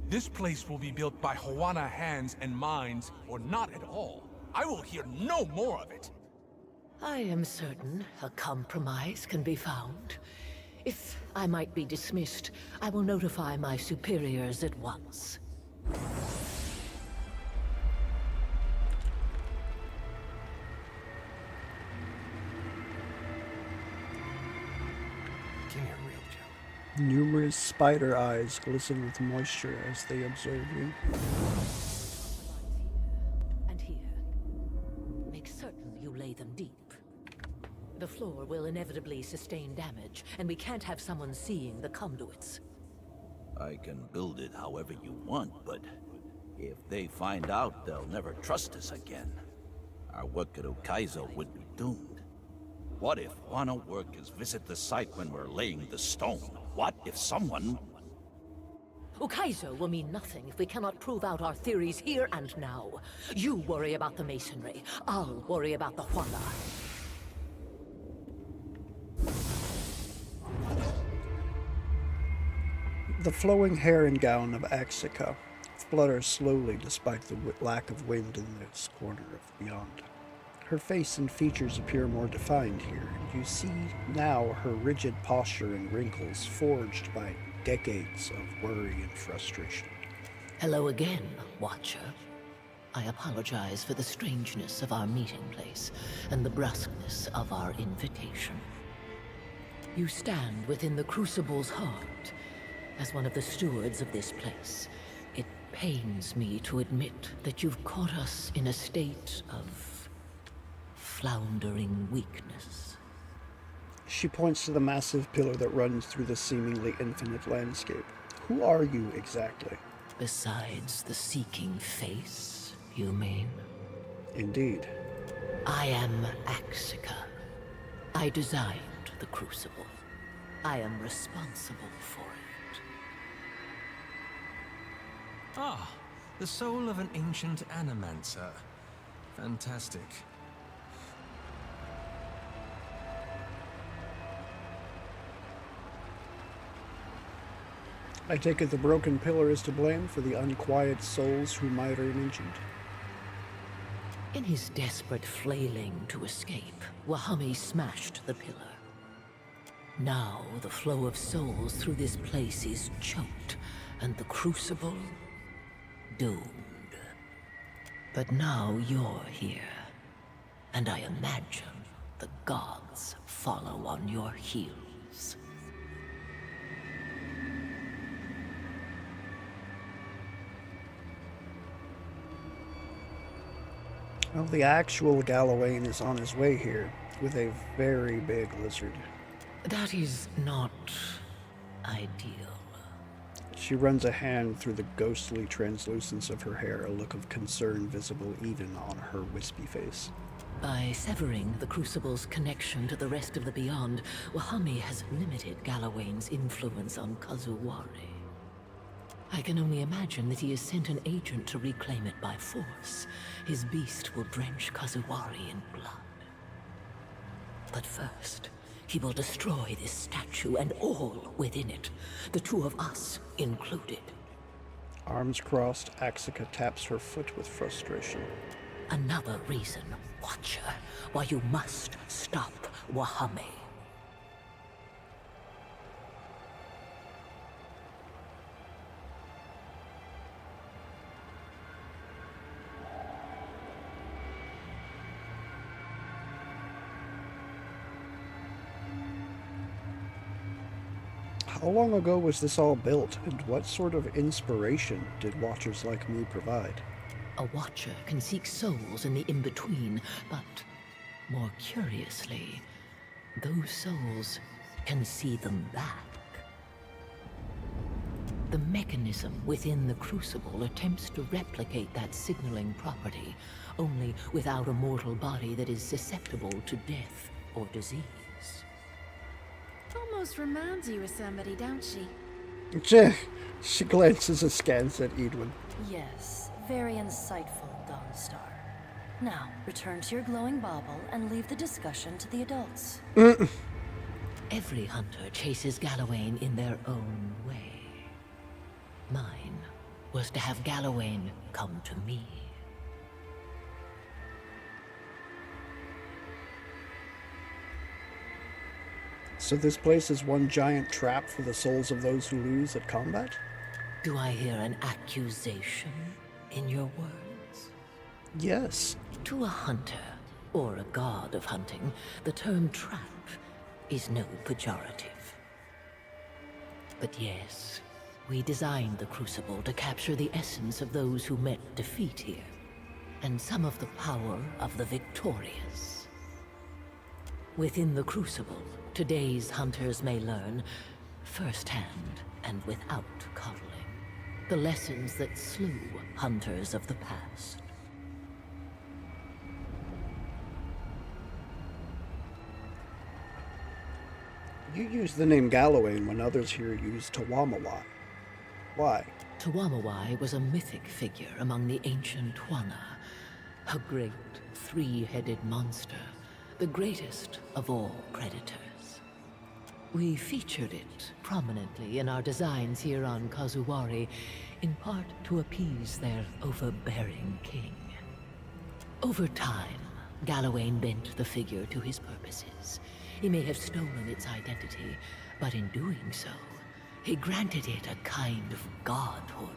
This place will be built by Hawana hands and minds, or not at all. I will hear no more of it. I am certain a compromise can be found. If I might be dismissed, I will notify my superiors at once. Give me a real joke. Numerous spider eyes glisten with moisture as they observe you. And here. Make certain you lay them deep. The floor will inevitably sustain damage, and we can't have someone seeing the conduits. I can build it however you want, but if they find out, they'll never trust us again. Our work at Ukaizo would be doomed. What if Wano workers visit the site when we're laying the stone? What if someone... Ukaizo will mean nothing if we cannot prove out our theories here and now. You worry about the masonry. I'll worry about the Huala. The flowing hair and gown of Axica flutters slowly despite the lack of wind in this corner of beyond. Her face and features appear more defined here, and you see now her rigid posture and wrinkles forged by decades of worry and frustration. Hello again, Watcher. I apologize for the strangeness of our meeting place and the brusqueness of our invitation. You stand within the Crucible's heart. As one of the stewards of this place, it pains me to admit that you've caught us in a state of floundering weakness. She points to the massive pillar that runs through the seemingly infinite landscape. Who are you exactly? Besides the seeking face, you mean? Indeed. I am Axica. I designed the Crucible. I am responsible for it. Ah, the soul of an ancient animancer. Fantastic. I take it the broken pillar is to blame for the unquiet souls who might are mentioned. In his desperate flailing to escape, Wahami smashed the pillar. Now the flow of souls through this place is choked, and the Crucible doomed. But now you're here, and I imagine the gods follow on your heels. Well, the actual Gallowayne is on his way here, with a very big lizard. That is not ideal. She runs a hand through the ghostly translucence of her hair, a look of concern visible even on her wispy face. By severing the Crucible's connection to the rest of the Beyond, Wahami has limited Gallowayne's influence on Kazuwari. I can only imagine that he has sent an agent to reclaim it by force. His beast will drench Kazuwari in blood. But first, he will destroy this statue and all within it, the two of us included. Arms crossed, Axica taps her foot with frustration. Another reason, Watcher, why you must stop Wahami. How long ago was this all built, and what sort of inspiration did Watchers like me provide? A Watcher can seek souls in the in-between, but more curiously, those souls can see them back. The mechanism within the Crucible attempts to replicate that signaling property, only without a mortal body that is susceptible to death or disease. Almost reminds you of somebody, don't she? She glances askance at Edwin. Yes, very insightful, Dawnstar. Now, return to your glowing bauble and leave the discussion to the adults. Every hunter chases Gallowayne in their own way. Mine was to have Gallowayne come to me. So this place is one giant trap for the souls of those who lose at combat? Do I hear an accusation in your words? Yes. To a hunter, or a god of hunting, the term trap is no pejorative. But yes, we designed the Crucible to capture the essence of those who met defeat here, and some of the power of the victorious. Within the Crucible, today's hunters may learn, firsthand and without coddling, the lessons that slew hunters of the past. You use the name Gallowayne when others here use Tawamawai. Why? Tawamawai was a mythic figure among the ancient Huana, a great three-headed monster, the greatest of all predators. We featured it prominently in our designs here on Kazuwari, in part to appease their overbearing king. Over time, Gallowayne bent the figure to his purposes. He may have stolen its identity, but in doing so, he granted it a kind of godhood.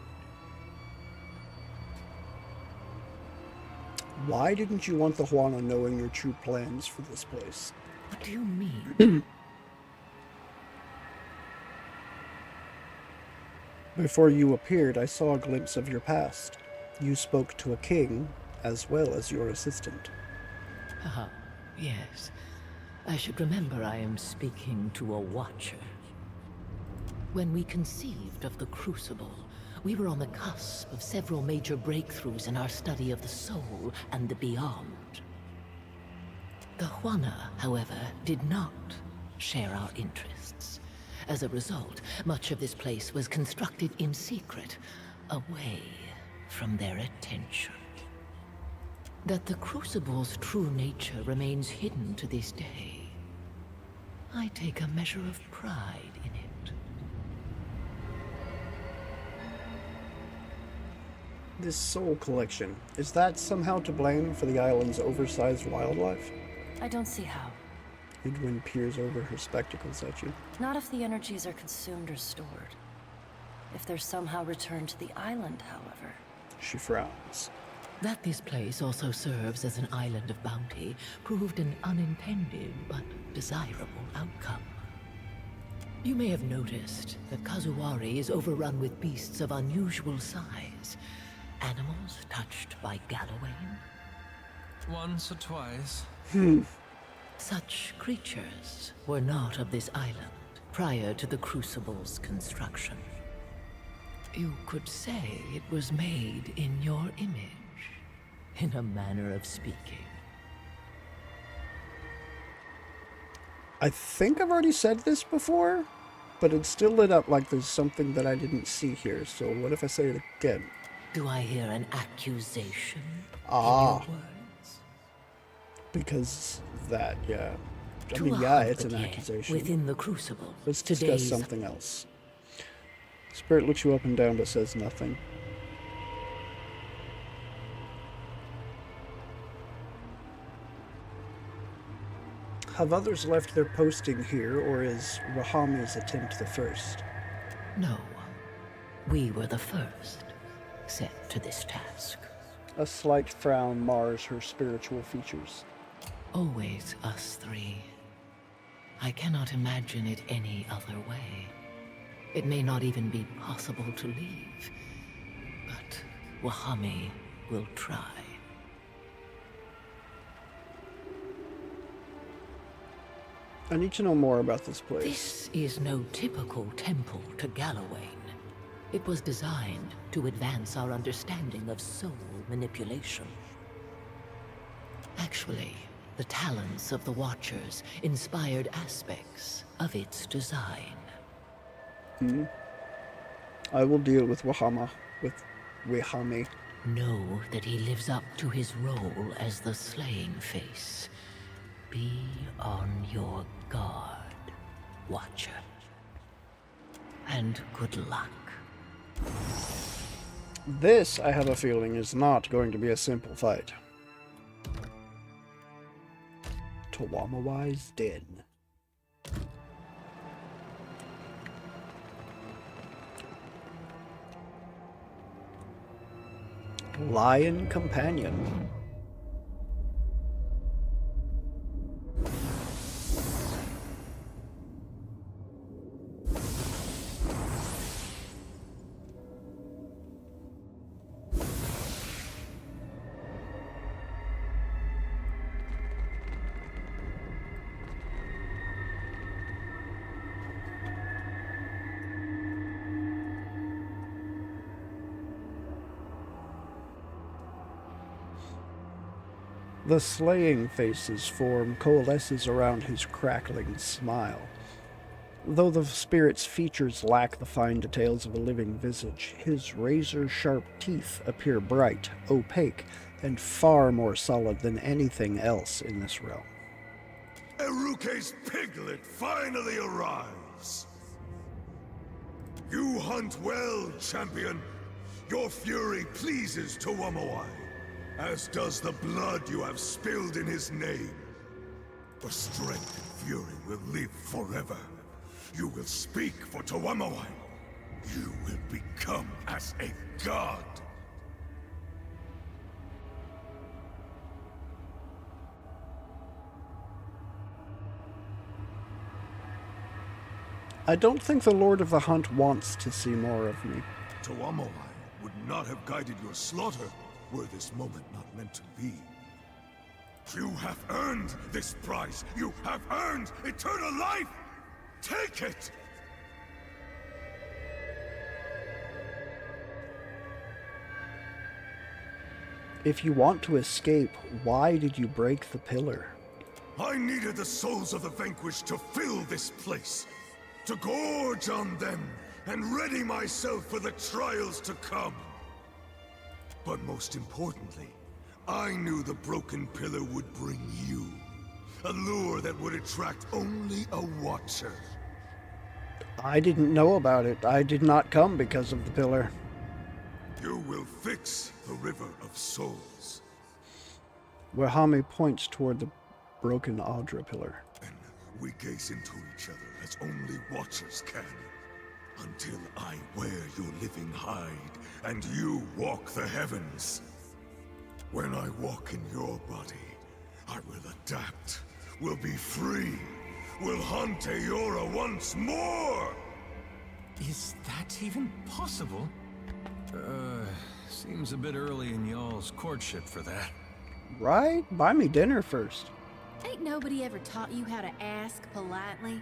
Why didn't you want the Huana knowing your true plans for this place? What do you mean? Before you appeared, I saw a glimpse of your past. You spoke to a king, as well as your assistant. Ah, yes. I should remember I am speaking to a watcher. When we conceived of the Crucible, we were on the cusp of several major breakthroughs in our study of the soul and the beyond. The Huana, however, did not share our interests. As a result, much of this place was constructed in secret, away from their attention. That the Crucible's true nature remains hidden to this day, I take a measure of pride in it. This soul collection, is that somehow to blame for the island's oversized wildlife? I don't see how. Edwin peers over her spectacles at you. Not if the energies are consumed or stored. If they're somehow returned to the island, however. She frowns. That this place also serves as an island of bounty proved an unintended but desirable outcome. You may have noticed that Kazuwari is overrun with beasts of unusual size. Animals touched by Gallowayne. Once or twice. Such creatures were not of this island prior to the Crucible's construction. You could say it was made in your image, in a manner of speaking. I think I've already said this before, but it's still lit up like there's something that I didn't see here, so what if I say it again? Do I hear an accusation in Ah. your words? Because that, yeah. I To mean, a yeah, it's an hunter accusation. within the Crucible. Let's discuss today's something else. Spirit looks you up and down but says nothing. Have others left their posting here, or is Rahami's attempt the first? No. We were the first set to this task. A slight frown mars her spiritual features. Always us three. I cannot imagine it any other way. It may not even be possible to leave, but Wahami will try. I need to know more about this place. This is no typical temple to Gallowayne. It was designed to advance our understanding of soul manipulation. Actually, the talents of the Watchers inspired aspects of its design. I will deal with Wahami. Know that he lives up to his role as the slaying face. Be on your guard, Watcher. And good luck. This, I have a feeling, is not going to be a simple fight. Tawamawai's Den. Lion Companion. The slaying face's form coalesces around his crackling smile. Though the spirit's features lack the fine details of a living visage, his razor-sharp teeth appear bright, opaque, and far more solid than anything else in this realm. Eruke's piglet finally arrives! You hunt well, champion. Your fury pleases Tuwamawai, as does the blood you have spilled in his name. For strength and fury will live forever. You will speak for Tuwamawai. You will become as a god. I don't think the Lord of the Hunt wants to see more of me. Tuwamawai would not have guided your slaughter were this moment not meant to be. You have earned this prize. You have earned eternal life. Take it! If you want to escape, why did you break the pillar? I needed the souls of the vanquished to fill this place, to gorge on them and ready myself for the trials to come. But most importantly, I knew the broken pillar would bring you. A lure that would attract only a watcher. I didn't know about it. I did not come because of the pillar. You will fix the River of Souls. Wahami points toward the broken Audra pillar. And we gaze into each other as only watchers can. Until I wear your living hide, and you walk the heavens. When I walk in your body, I will adapt, will be free, will hunt Eora once more! Is that even possible? Seems a bit early in y'all's courtship for that. Right? Buy me dinner first. Ain't nobody ever taught you how to ask politely?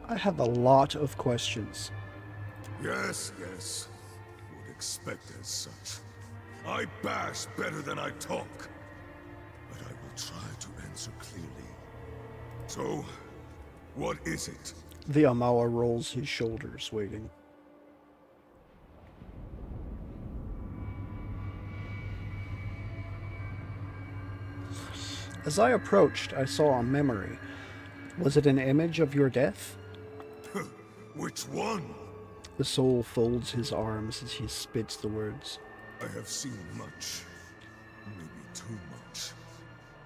I have a lot of questions. Yes, yes. Would expect as such. I bash better than I talk. But I will try to answer clearly. So, what is it? The Amawa rolls his shoulders, waiting. As I approached, I saw a memory. Was it an image of your death? Which one? The soul folds his arms as he spits the words. I have seen much. Maybe too much.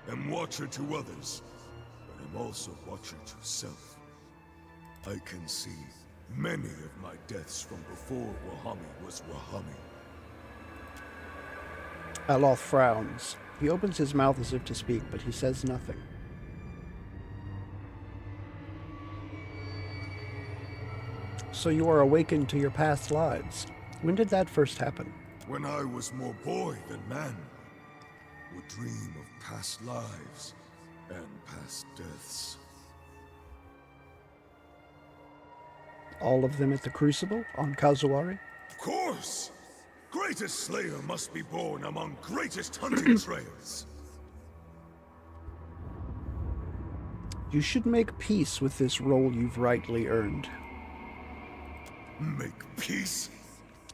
Am watcher to others, but am also watcher to self. I can see many of my deaths from before Wahami was Wahami. Aloth frowns. He opens his mouth as if to speak, but he says nothing. So you are awakened to your past lives. When did that first happen? When I was more boy than man, would dream of past lives and past deaths. All of them at the Crucible on Kazuari? Of course! Greatest slayer must be born among greatest hunting trails. You should make peace with this role you've rightly earned. Make peace?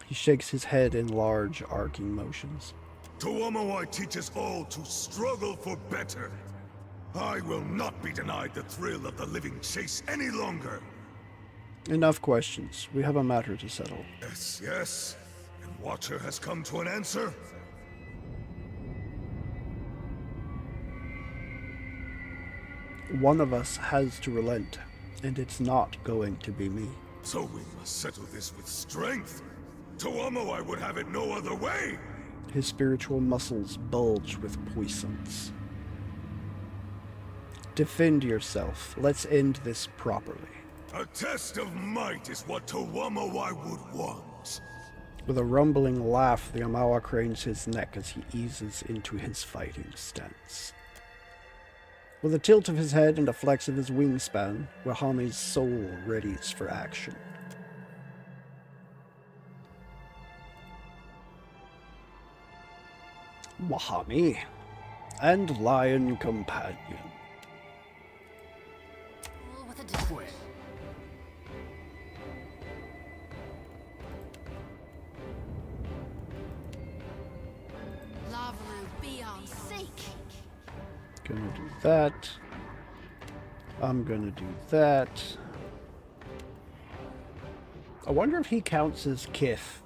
He shakes his head in large, arcing motions. Tuwamawai teaches all to struggle for better. I will not be denied the thrill of the living chase any longer. Enough questions. We have a matter to settle. Yes, yes. And Watcher has come to an answer? One of us has to relent, and it's not going to be me. So we must settle this with strength. Tuwamawai would have it no other way! His spiritual muscles bulge with puissance. Defend yourself. Let's end this properly. A test of might is what Tuwamawai would want. With a rumbling laugh, the Amawa cranes his neck as he eases into his fighting stance. With a tilt of his head and a flex of his wingspan, Wahami's soul readies for action. Wahami. And Lion Companion. With a different. Lavaru, be on seek. Gonna do that. I'm gonna do that. I wonder if he counts as Kith.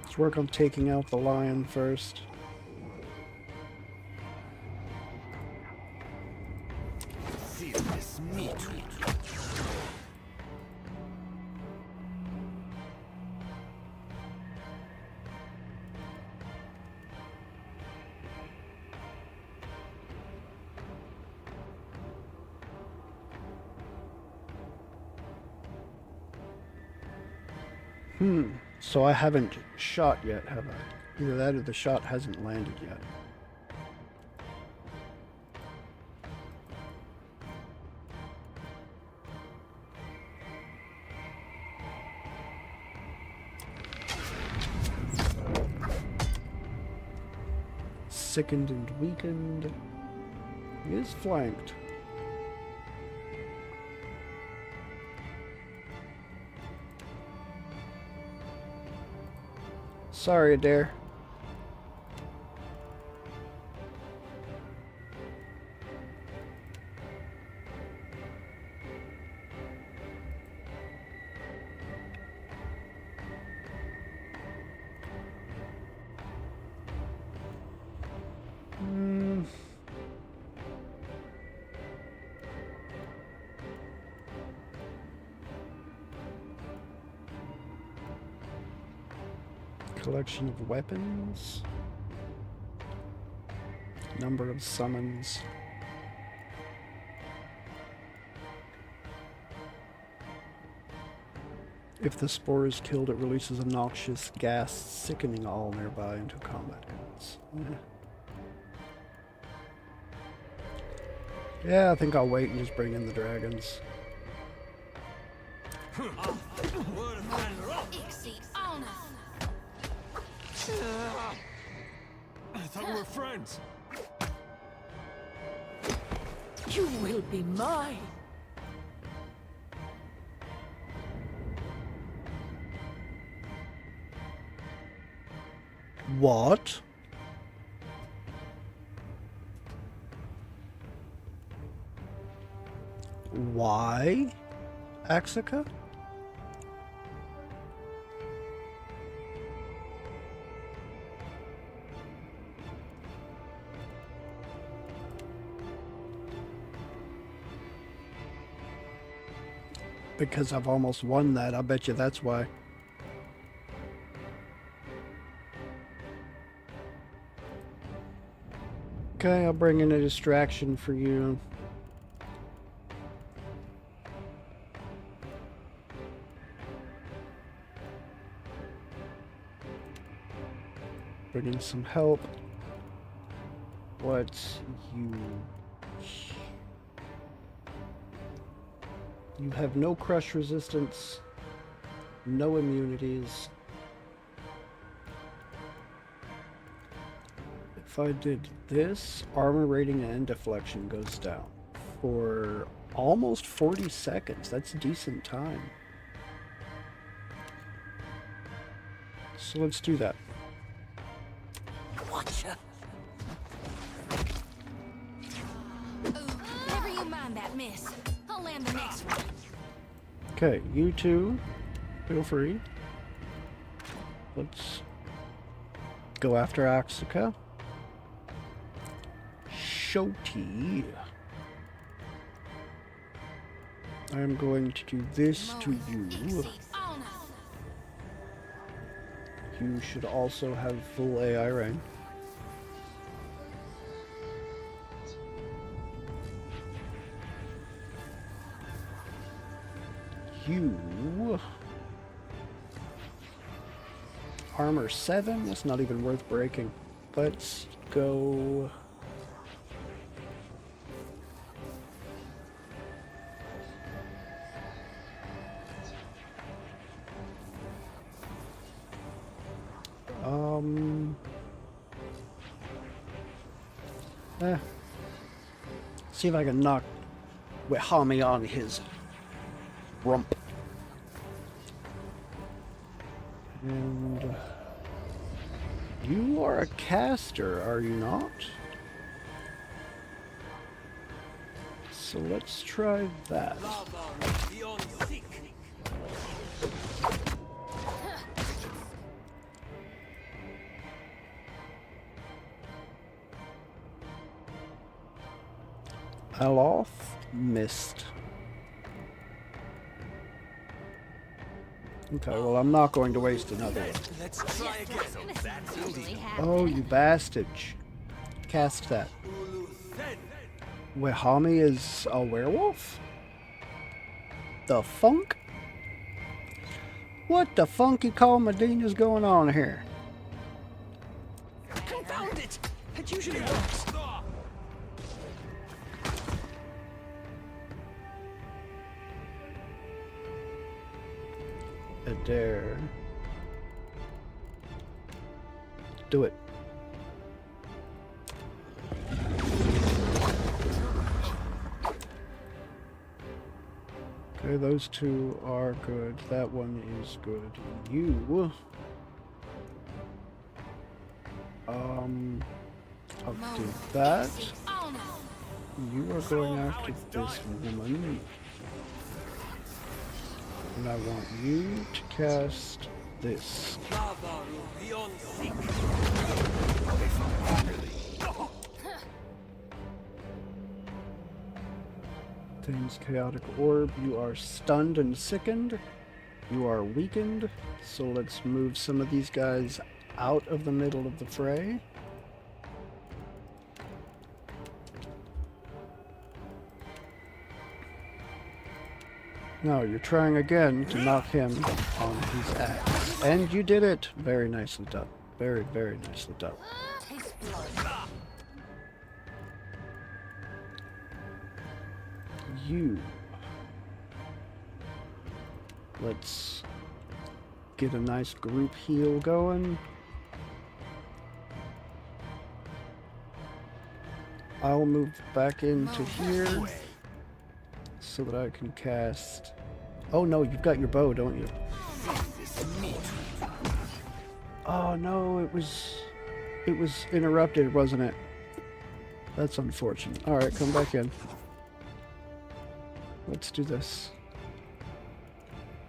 Let's work on taking out the lion first. See this meat. So I haven't shot yet, have I? Either that or the shot hasn't landed yet. Sickened and weakened. He is flanked. Sorry, Adair. Collection of weapons. Number of summons. If the spore is killed, it releases a noxious gas, sickening all nearby until combat ends. Yeah, I think I'll wait and just bring in the dragons. I thought we were friends. You will be mine. What? Why, Axica? Because I've almost won that, I bet you that's why. Okay, I'll bring in a distraction for you. Bring in some help. What you have no crush resistance, no immunities. If I did this, armor rating and deflection goes down for almost 40 seconds. That's a decent time. So let's do that. Watcha. Never you mind that miss. I'll land the next one. Okay, you two, feel free. Let's go after Axica. Shoti. I'm going to do this to you. You should also have full AI rank. You armor 7. That's not even worth breaking. Let's go See if I can knock Wehami on his rump. And you are a caster, are you not? So let's try that. Aloth missed. Okay, well, I'm not going to waste another one. Let's try again. Oh, you bastard. Cast that. Wehami is a werewolf? The funk? What the funky call Medina's going on here? Confound it! It usually works. Adair. Do it. Okay, those two are good. That one is good. You... I'll do that. You are going after this woman. And I want you to cast this. Things chaotic orb. You are stunned and sickened. You are weakened. So let's move some of these guys out of the middle of the fray. No, you're trying again to knock him on his axe. And you did it! Very nicely done. Very, very nicely done. You. Let's get a nice group heal going. I'll move back into here so that I can cast... Oh no, you've got your bow, don't you? Oh no, it was interrupted, wasn't it? That's unfortunate. Alright, come back in. Let's do this.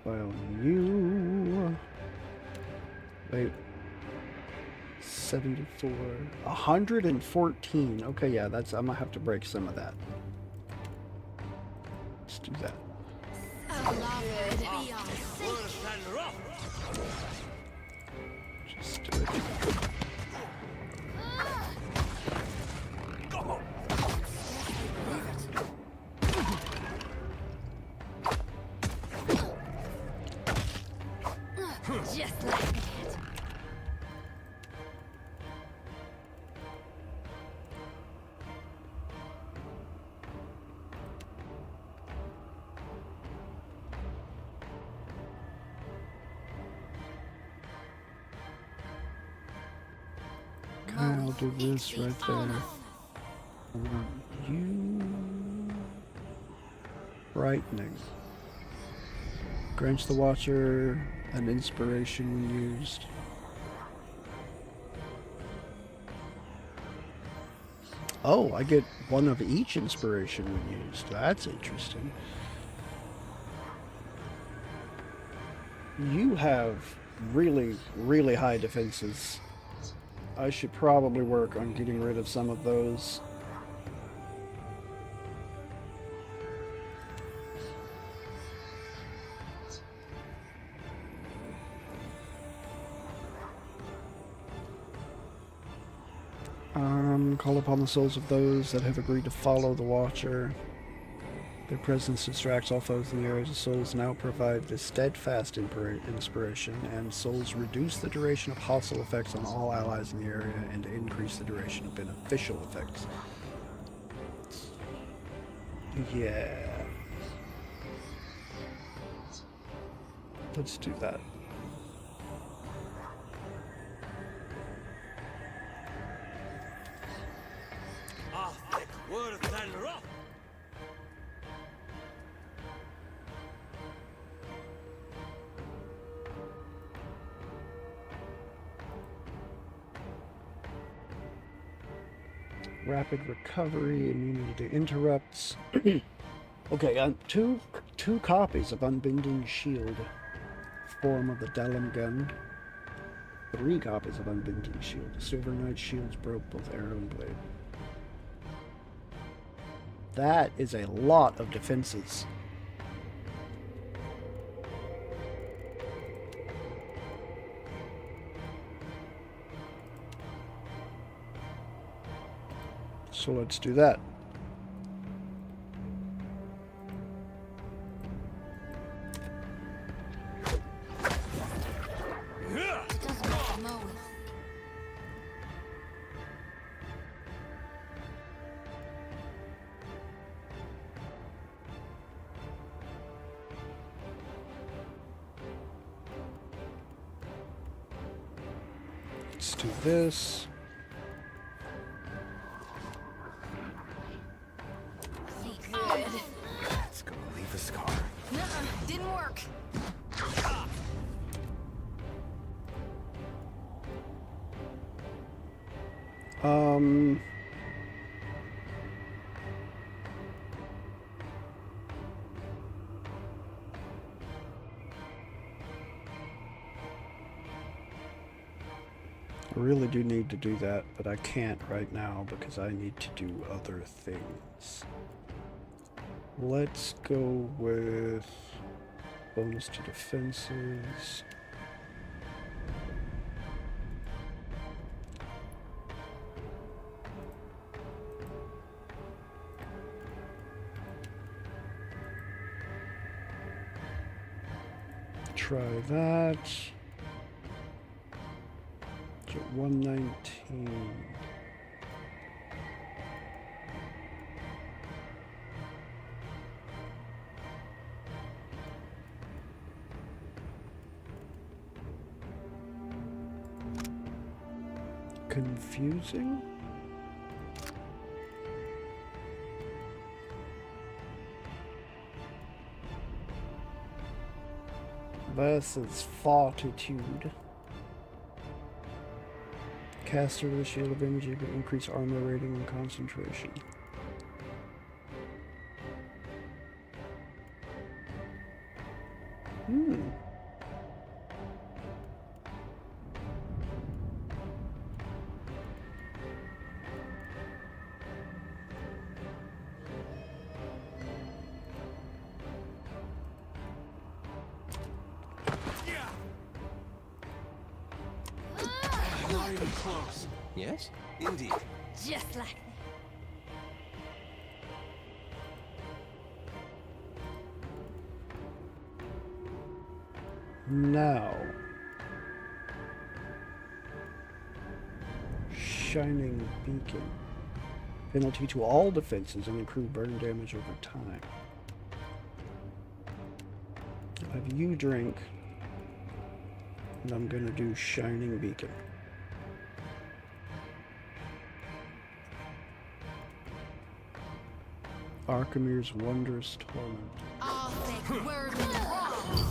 Well, you... Wait. 74. 114. Okay, yeah, that's... I'm gonna have to break some of that. Let's do that. Just do it. Just like that. Okay, I'll do this right there. I want you... Brightening. Grants the Watcher an inspiration when used. Oh, I get one of each inspiration when used. That's interesting. You have really, really high defenses. I should probably work on getting rid of some of those. Call upon the souls of those that have agreed to follow the Watcher. Their presence distracts all foes in the area. The souls now provide the steadfast inspiration, and souls reduce the duration of hostile effects on all allies in the area and increase the duration of beneficial effects. Yeah. Let's do that. Rapid recovery, immunity to interrupts. Okay, two copies of Unbending Shield, form of the Dalam gun. 3 copies of Unbending Shield. Silver Knight shields broke both arrow and blade. That is a lot of defenses. So let's do that. Let's do this. Let's go leave a scar. Nuh-uh, didn't work. I really do need to do that, but I can't right now because I need to do other things. Let's go with bonus to defenses. Try that. So 119. Confusing? Versus Fortitude. Caster with a shield of energy but increase armor rating and concentration. Not even close. Yes? Indeed. Just like Now, Shining Beacon. Penalty to all defenses and accrue burn damage over time. I'll have you drink, and I'm gonna do Shining Beacon. Archimir's Wondrous Torment. all thick word in the wrong.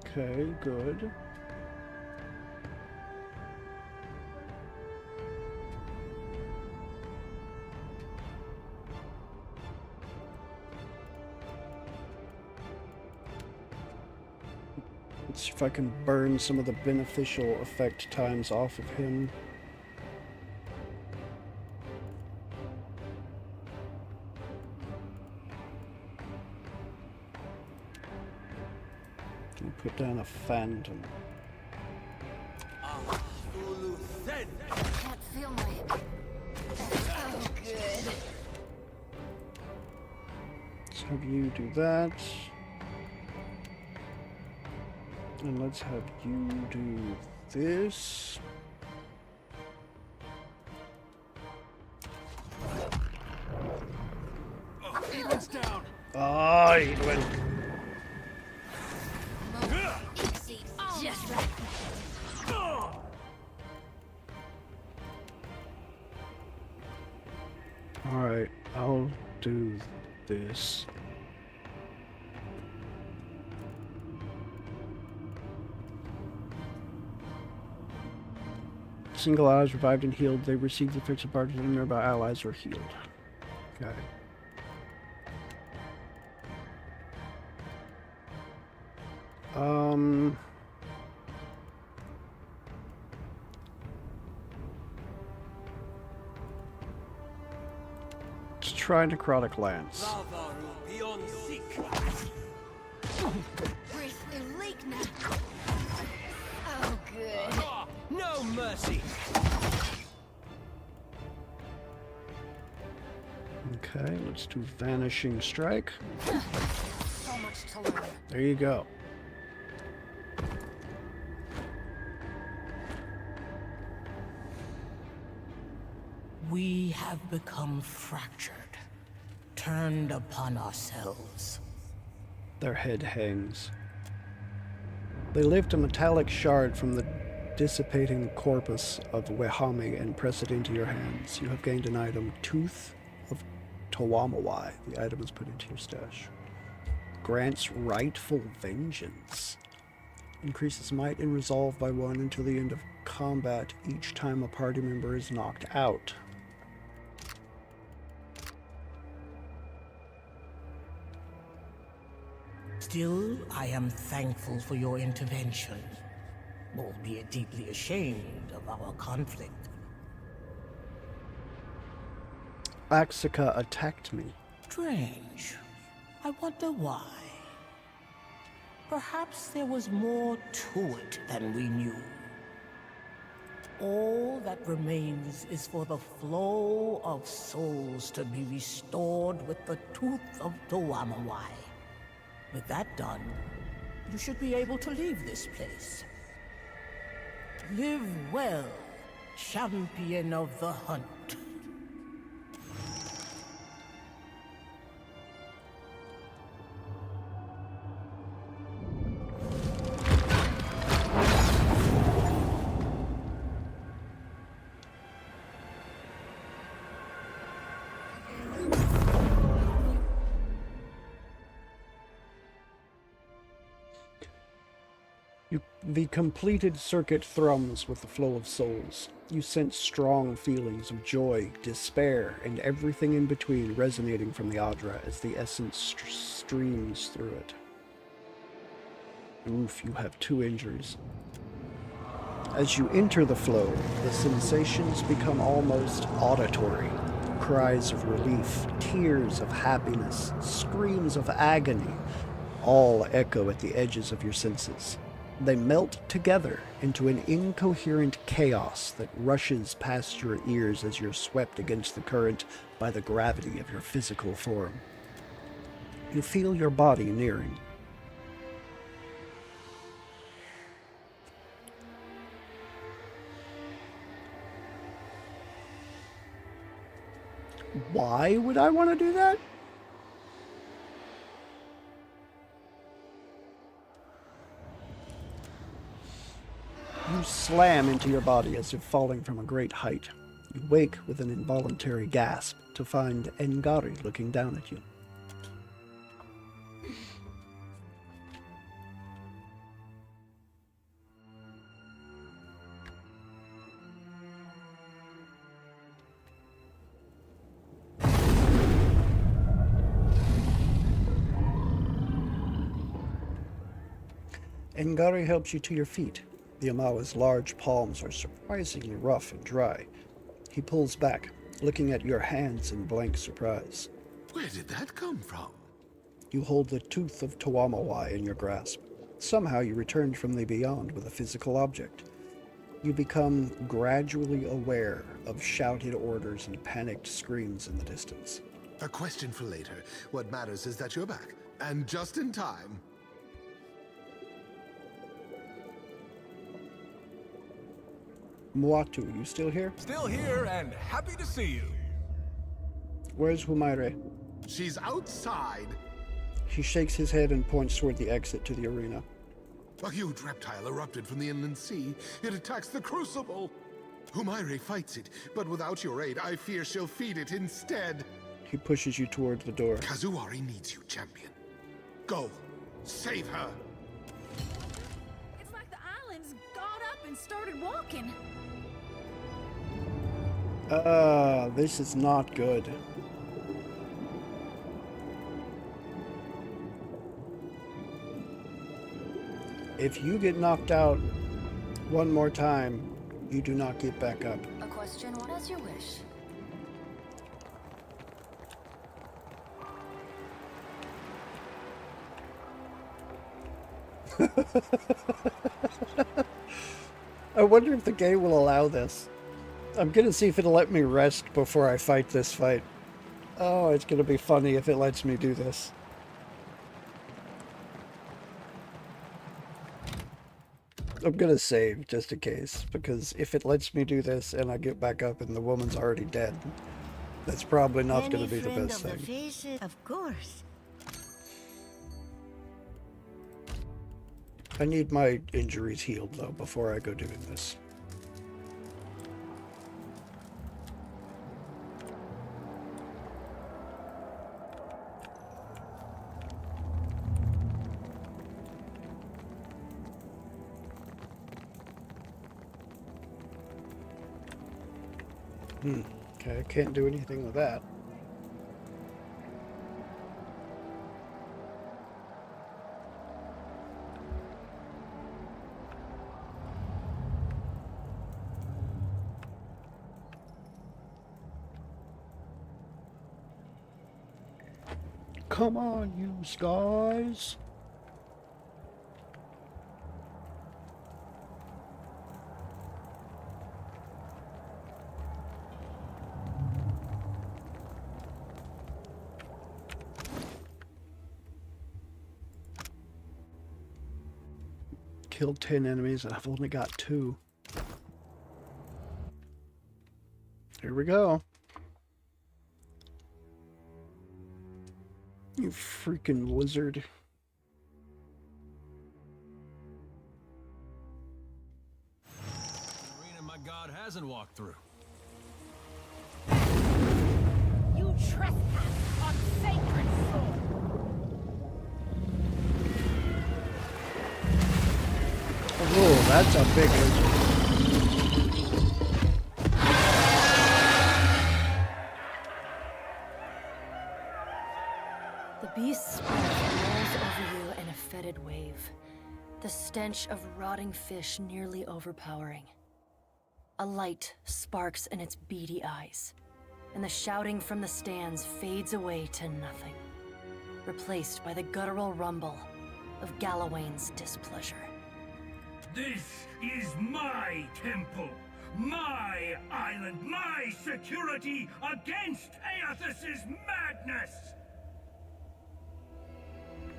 Okay, good. Let's see if I can burn some of the beneficial effect times off of him. And put down a phantom. Can't feel my... Oh, good. Let's have you do that. And let's have you do this. Edwin's down. Ah, Edwin. do this. Single allies revived and healed. They receive the effects of parties and nearby allies are healed. Okay. Let's try Necrotic Lance. Where's the lake now? Oh, good. No mercy. Okay, let's do Vanishing Strike. So much to learn. There you go. We have become fractured, turned upon ourselves. Their head hangs. They lift a metallic shard from the dissipating corpus of Wehame and press it into your hands. You have gained an item, Tooth of Tawamawai. The item is put into your stash. Grants rightful vengeance. Increases might and resolve by 1 until the end of combat each time a party member is knocked out. Still, I am thankful for your intervention, albeit deeply ashamed of our conflict. Axica attacked me. Strange. I wonder why. Perhaps there was more to it than we knew. All that remains is for the flow of souls to be restored with the Tooth of Tawamawai. With that done, you should be able to leave this place. Live well, champion of the hunt. The completed circuit thrums with the flow of souls. You sense strong feelings of joy, despair, and everything in between resonating from the Adra as the essence streams through it. Oof, you have 2 injuries. As you enter the flow, the sensations become almost auditory. Cries of relief, tears of happiness, screams of agony, all echo at the edges of your senses. They melt together into an incoherent chaos that rushes past your ears as you're swept against the current by the gravity of your physical form. You feel your body nearing. Why would I want to do that? You slam into your body as if falling from a great height. You wake with an involuntary gasp to find Ngari looking down at you. Ngari helps you to your feet. The Amawa's large palms are surprisingly rough and dry. He pulls back, looking at your hands in blank surprise. Where did that come from? You hold the Tooth of Tawamawai in your grasp. Somehow you returned from the beyond with a physical object. You become gradually aware of shouted orders and panicked screams in the distance. A question for later. What matters is that you're back, and just in time. Muatu, you still here? Still here and happy to see you. Where's Humaire? She's outside. He shakes his head and points toward the exit to the arena. A huge reptile erupted from the inland sea. It attacks the crucible. Humaire fights it, but without your aid, I fear she'll feed it instead. He pushes you towards the door. Kazuari needs you, champion. Go. Save her. It's like the island's got up and started walking. This is not good. If you get knocked out one more time, you do not get back up. A question, as you wish. I wonder if the game will allow this. I'm gonna see if it'll let me rest before I fight this fight. Oh, it's gonna be funny if it lets me do this. I'm gonna save just in case, because if it lets me do this and I get back up and the woman's already dead, that's probably not gonna be the best thing. Faces, of course. I need my injuries healed though before I go doing this. Okay, I can't do anything with that. Come on, you guys. Killed 10 enemies and I've only got 2. Here we go. You freaking lizard. An arena my god hasn't walked through. You trespass on sacred soil. Oh, that's a big lizard. The beast's breath rolls over you in a fetid wave. The stench of rotting fish nearly overpowering. A light sparks in its beady eyes, and the shouting from the stands fades away to nothing, replaced by the guttural rumble of Galawain's displeasure. This is my temple, my island, my security against Aethys's madness!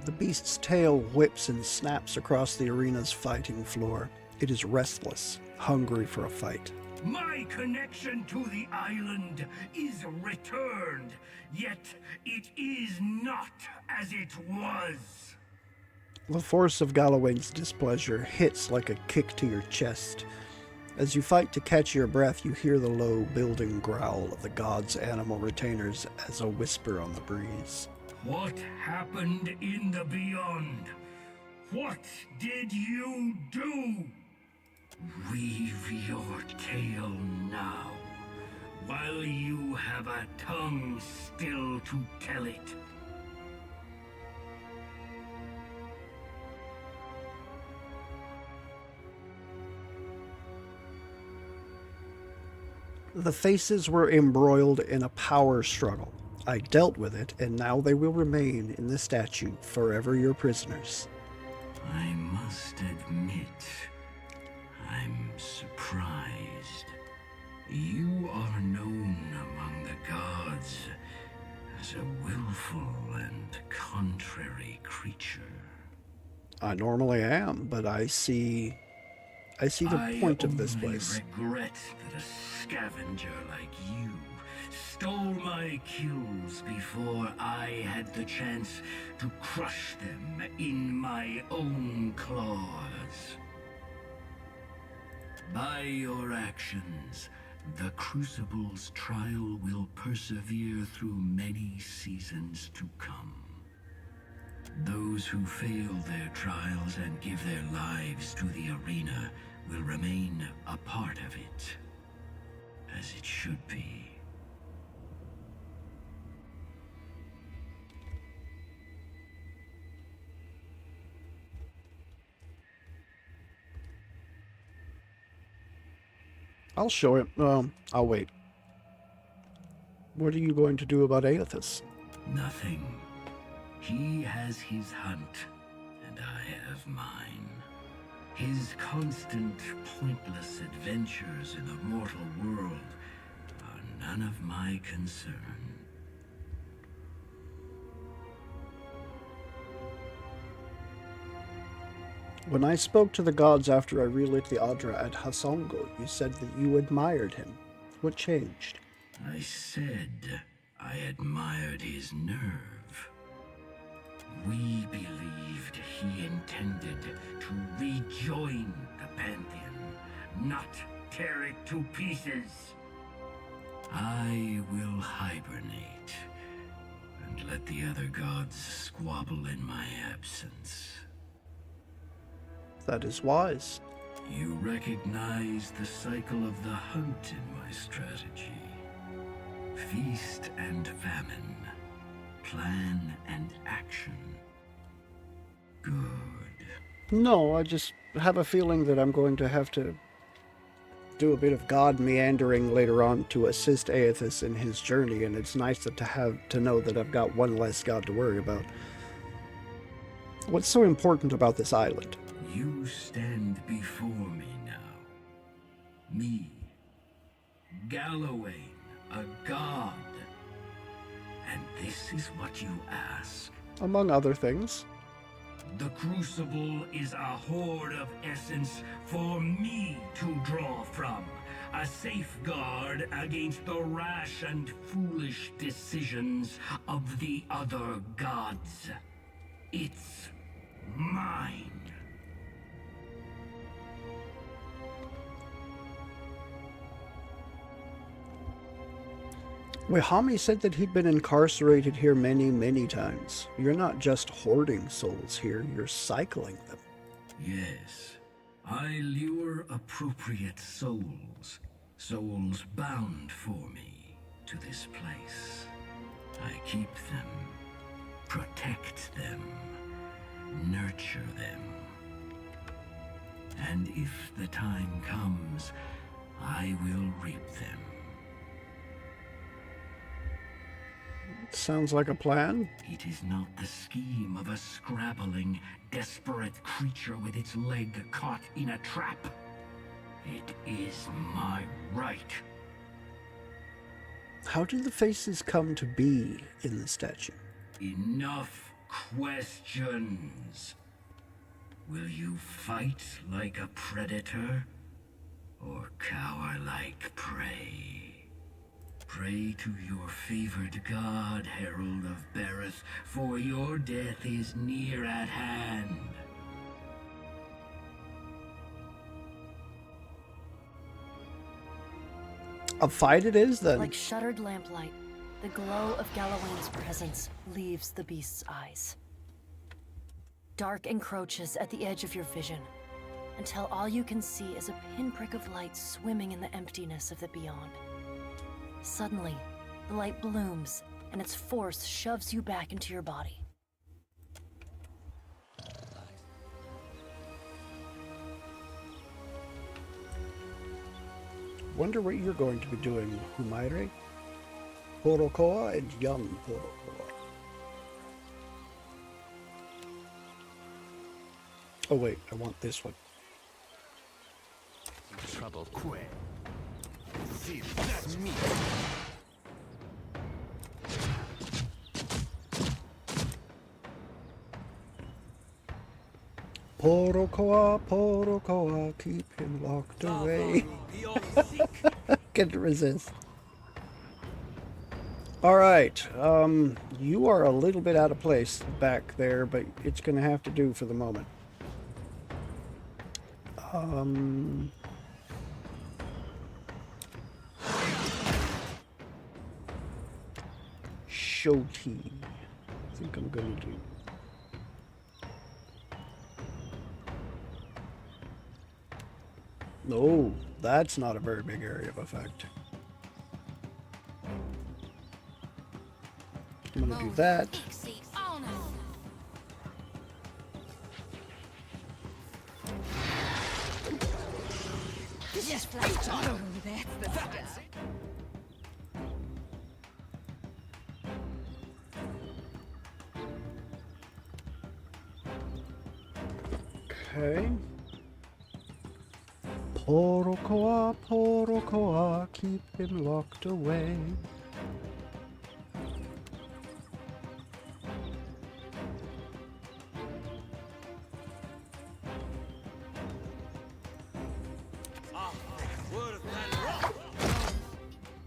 The beast's tail whips and snaps across the arena's fighting floor. It is restless, hungry for a fight. My connection to the island is returned, yet it is not as it was. The force of Galawain's displeasure hits like a kick to your chest. As you fight to catch your breath, you hear the low, building growl of the god's animal retainers as a whisper on the breeze. What happened in the beyond? What did you do? Weave your tale now, while you have a tongue still to tell it. The faces were embroiled in a power struggle. I dealt with it, and now they will remain in the statue, forever your prisoners. I must admit, I'm surprised. You are known among the gods as a willful and contrary creature. I normally am, but I see the point of this place. I regret that a scavenger like you stole my kills before I had the chance to crush them in my own claws. By your actions, The Crucible's trial will persevere through many seasons to come. Those who fail their trials and give their lives to the arena will remain a part of it, as it should be. I'll show him. I'll wait. What are you going to do about Aethys? Nothing. He has his hunt, and I have mine. His constant, pointless adventures in the mortal world are none of my concern. When I spoke to the gods after I relit the Adra at Hasongo, you said that you admired him. What changed? I said I admired his nerve. We believed he intended to rejoin the Pantheon, not tear it to pieces. I will hibernate and let the other gods squabble in my absence. That is wise. You recognize the cycle of the hunt in my strategy. Feast and famine. Plan and action. Good. No, I just have a feeling that I'm going to have to do a bit of god meandering later on to assist Aethys in his journey, and it's nice to know that I've got one less god to worry about. What's so important about this island? You stand before me now. Me, Galloway, a god. And this is what you ask? Among other things. The Crucible is a hoard of essence for me to draw from. A safeguard against the rash and foolish decisions of the other gods. It's mine. Wehami said that he'd been incarcerated here many, many times. You're not just hoarding souls here, you're cycling them. Yes. I lure appropriate souls. Souls bound for me to this place. I keep them, protect them, nurture them. And if the time comes, I will reap them. Sounds like a plan. It is not the scheme of a scrabbling, desperate creature with its leg caught in a trap. It is my right. How did the faces come to be in the statue? Enough questions. Will you fight like a predator, or cower like prey? Pray to your favored god, Herald of Bareth, for your death is near at hand. A fight it is, then. Like shuttered lamplight, the glow of Galawain's presence leaves the beast's eyes. Dark encroaches at the edge of your vision, until all you can see is a pinprick of light swimming in the emptiness of the beyond. Suddenly, the light blooms, and its force shoves you back into your body. Wonder what you're going to be doing, Humaire, Porokoa, and young Porokoa. Oh wait, I want this one. Trouble quit. See, that's me. Porokoa, keep him locked away. Can't resist. Alright, you are a little bit out of place back there, but it's gonna have to do for the moment. Shoti. I think I'm gonna do. No, that's not a very big area of effect. I'm gonna do that. Just futile. That's the stuff. Okay. Porokoa, keep him locked away.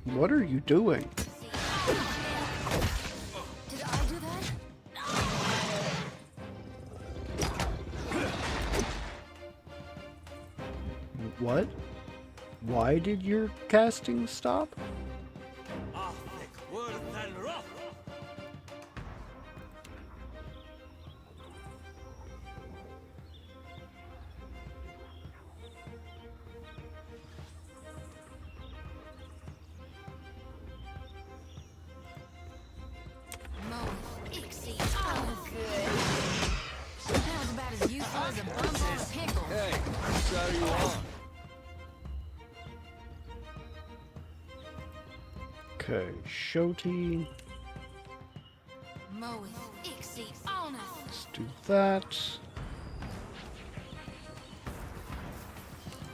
What are you doing? Did I do that? What? Why did your casting stop? Okay, Shoti. Let's do that.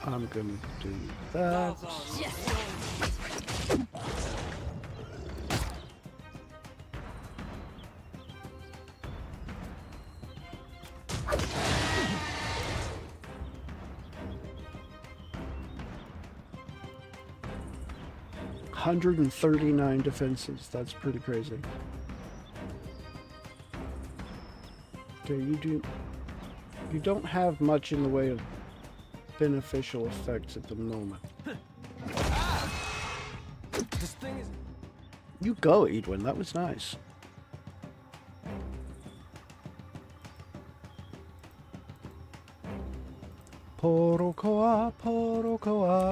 I'm gonna do that. $139 defenses. That's pretty crazy. Okay, you don't have much in the way of beneficial effects at the moment. This thing is... You go, Edwin. That was nice. Porokoa,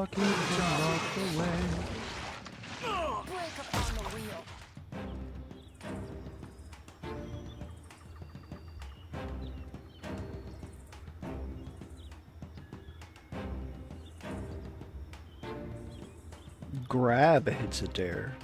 keep him locked away. Break up on the wheel. Grab hits a dare.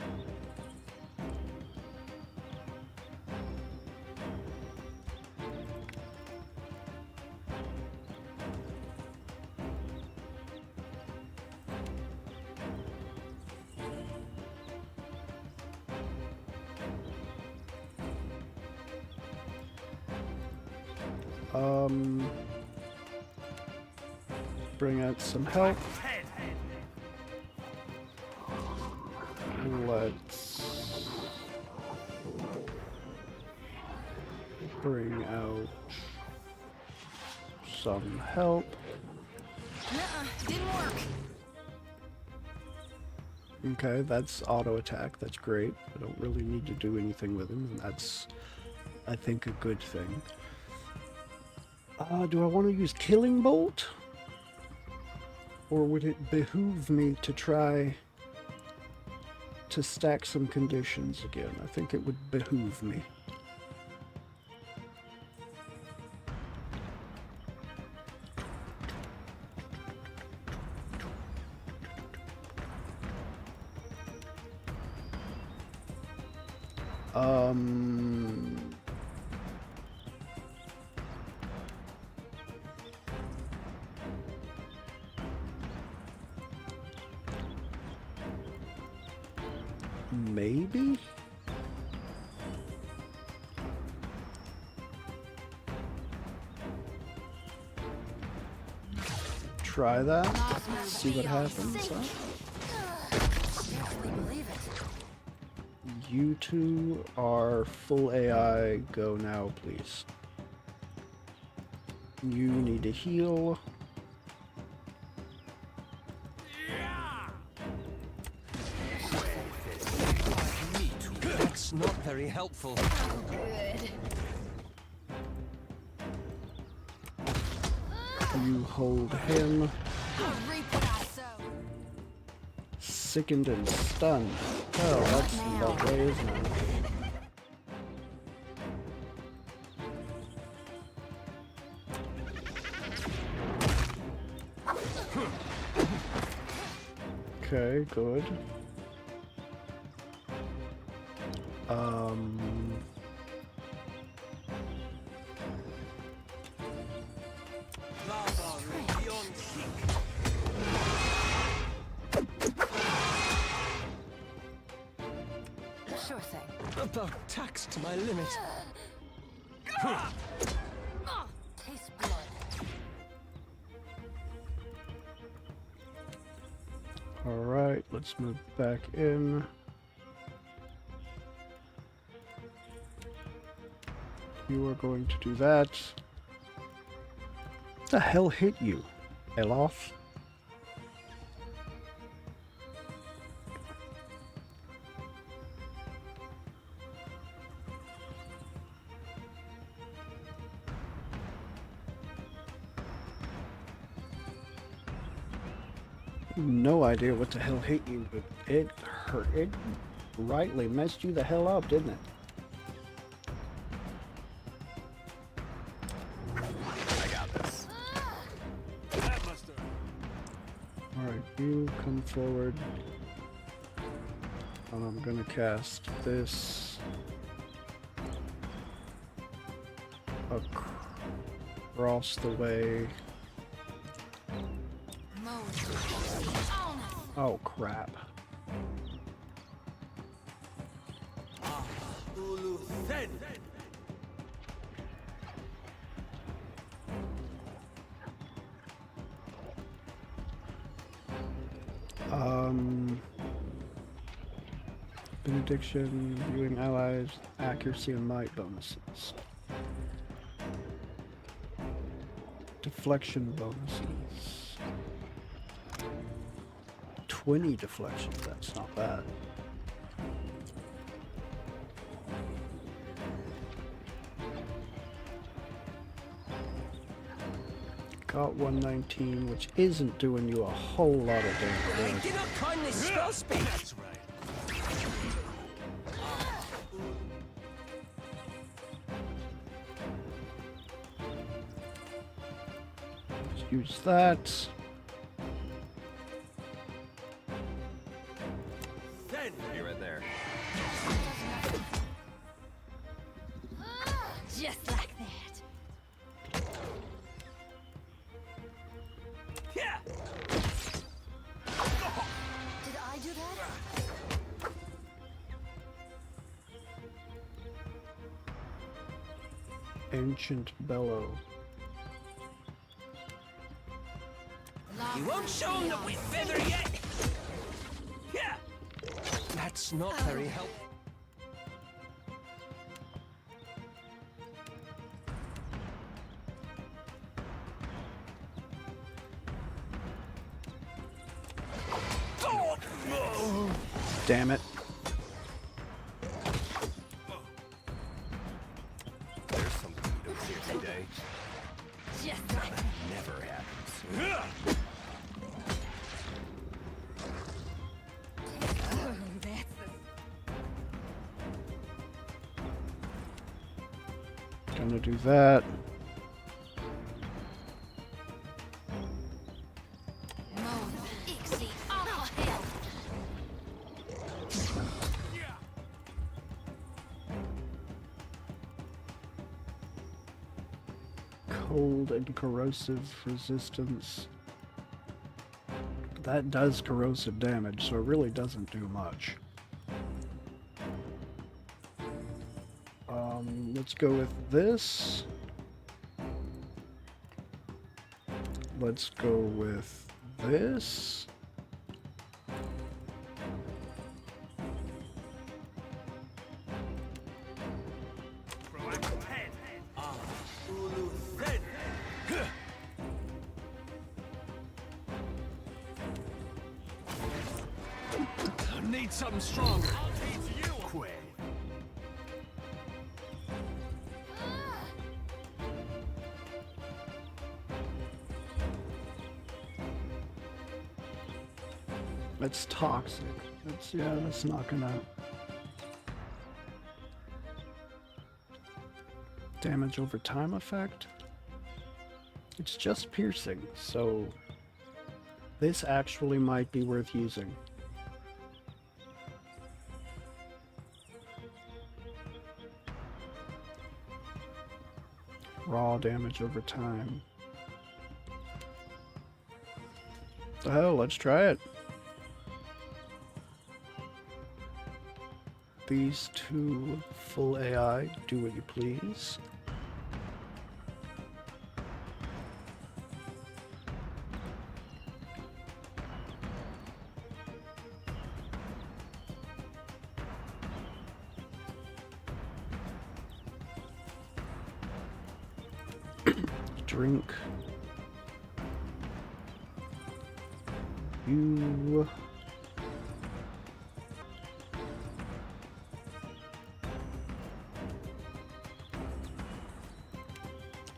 Bring out some help. Let's bring out some help. Didn't work. Okay, that's auto attack. That's great. I don't really need to do anything with him, and that's, I think, a good thing. Do I want to use Killing Bolt? Or would it behoove me to try to stack some conditions again? I think it would behoove me. Maybe? Try that. See what happens. You two are full AI. Go now, please. You need to heal. That's not very helpful. Good. You hold him. I'll reap what I sow. Sickened and stunned. Oh, that's lovely, isn't it? Okay, good. Sure thing. About taxed to my limit. Taste blood. Alright, let's move back in. You are going to do that. What the hell hit you, Elof? No idea what the hell hit you, but it hurt. It rightly messed you the hell up, didn't it? I got this. Alright, you come forward. And I'm gonna cast this across the way. Oh crap. Benediction, viewing allies, accuracy and might bonuses. Deflection bonuses. 20 deflections, that's not bad. Got 119, which isn't doing you a whole lot of damage. Do not kindly spell speak. That's right. Let's use that. Be right there. Just like that. Yeah. Did I do that? Ancient Bellow. You won't show them that we feather yet. Yeah. That's not very helpful. Damn it. There's something you don't see every day. Just like that. Never happens. Oh, that's the... Gonna do that. Cold and corrosive resistance. That does corrosive damage, so it really doesn't do much. Let's go with this. Let's go with this. Need something stronger. I'll teach you. Quay. That's toxic. That's not gonna damage over time effect. It's just piercing, so this actually might be worth using. Raw damage over time. The hell, let's try it. These two full AI, do what you please. Drink. You.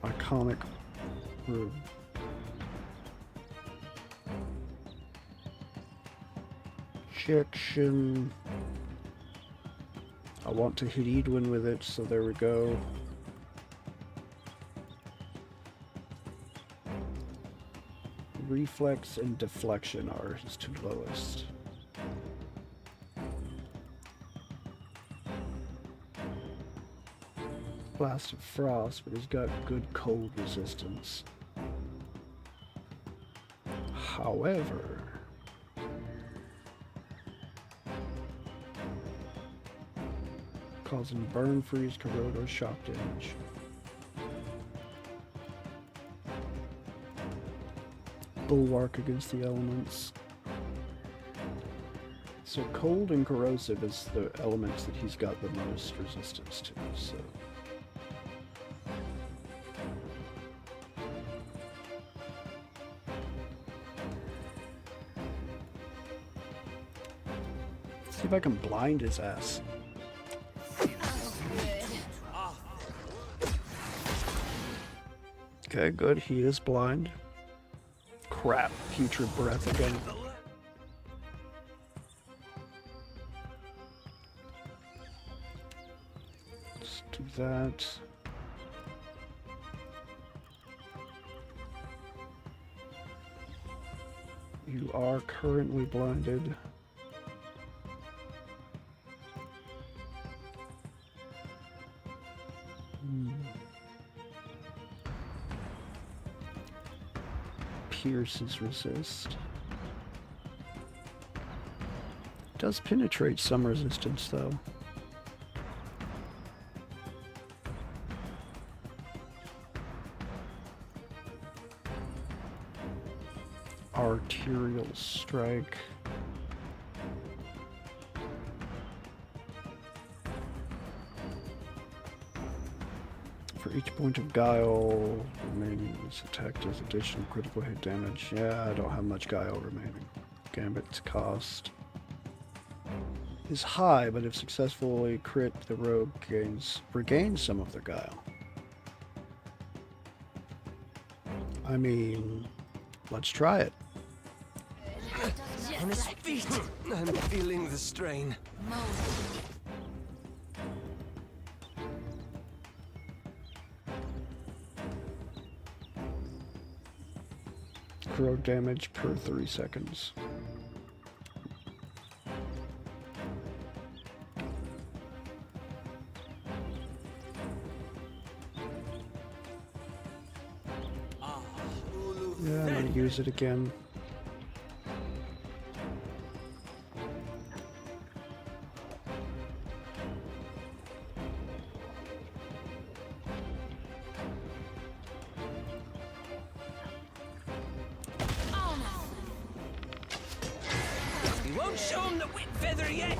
Iconic room. Injection. I want to hit Edwin with it, so there we go. Reflex and deflection are his two lowest. Blast of Frost, but he's got good cold resistance. However, causing burn, freeze, corrode, or shock damage. Bulwark against the elements. So cold and corrosive is the elements that he's got the most resistance to, so. Let's see if I can blind his ass. Okay, good, he is blind. Crap, putrid breath again. Let's do that. You are currently blinded. Pierces resist. Does penetrate some resistance though. Arterial strike. For each point of guile remaining, this attack does additional critical hit damage. Yeah, I don't have much guile remaining. Gambit's cost is high, but if successfully crit, the rogue regains some of their guile. I mean, let's try it. On his feet! I'm feeling the strain. Corrode damage per 3 seconds. Yeah, I'm gonna use it again. You won't show him the wit feather yet!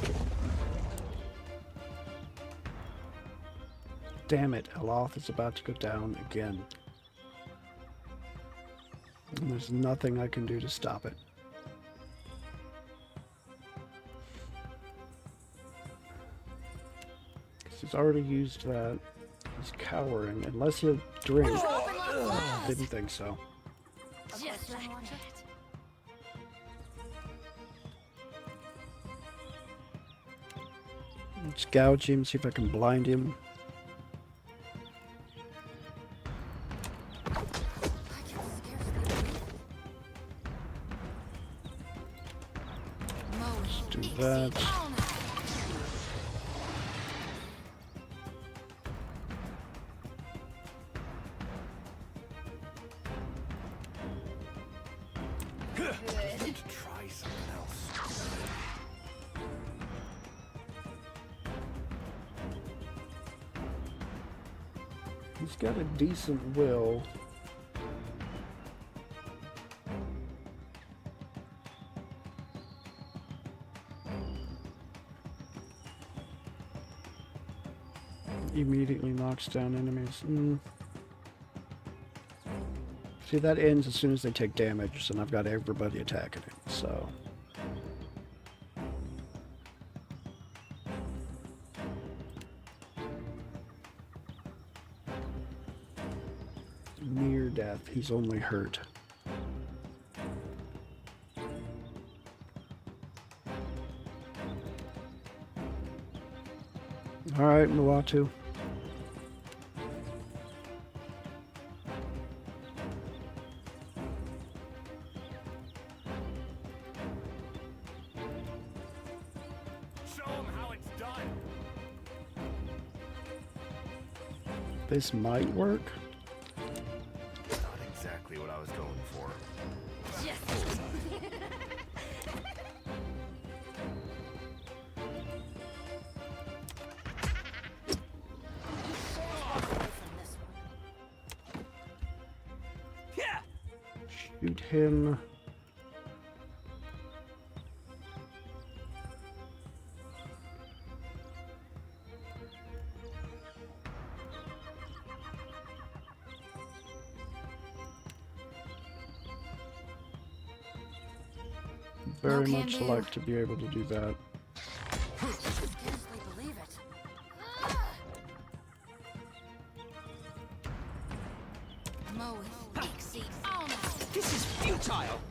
Damn it, Aloth is about to go down again. And there's nothing I can do to stop it. He's already used that. He's cowering, unless he'll drink. Didn't think so. Just like that. Let's gouge him, see if I can blind him. Let's do that. Try something else. He's got a decent will. Immediately knocks down enemies. See, that ends as soon as they take damage, and I've got everybody attacking it, so... Near death, he's only hurt. Alright, Muatu. This might work. Not exactly what I was going for. Shoot him. Very much like to be able to do that. This is futile.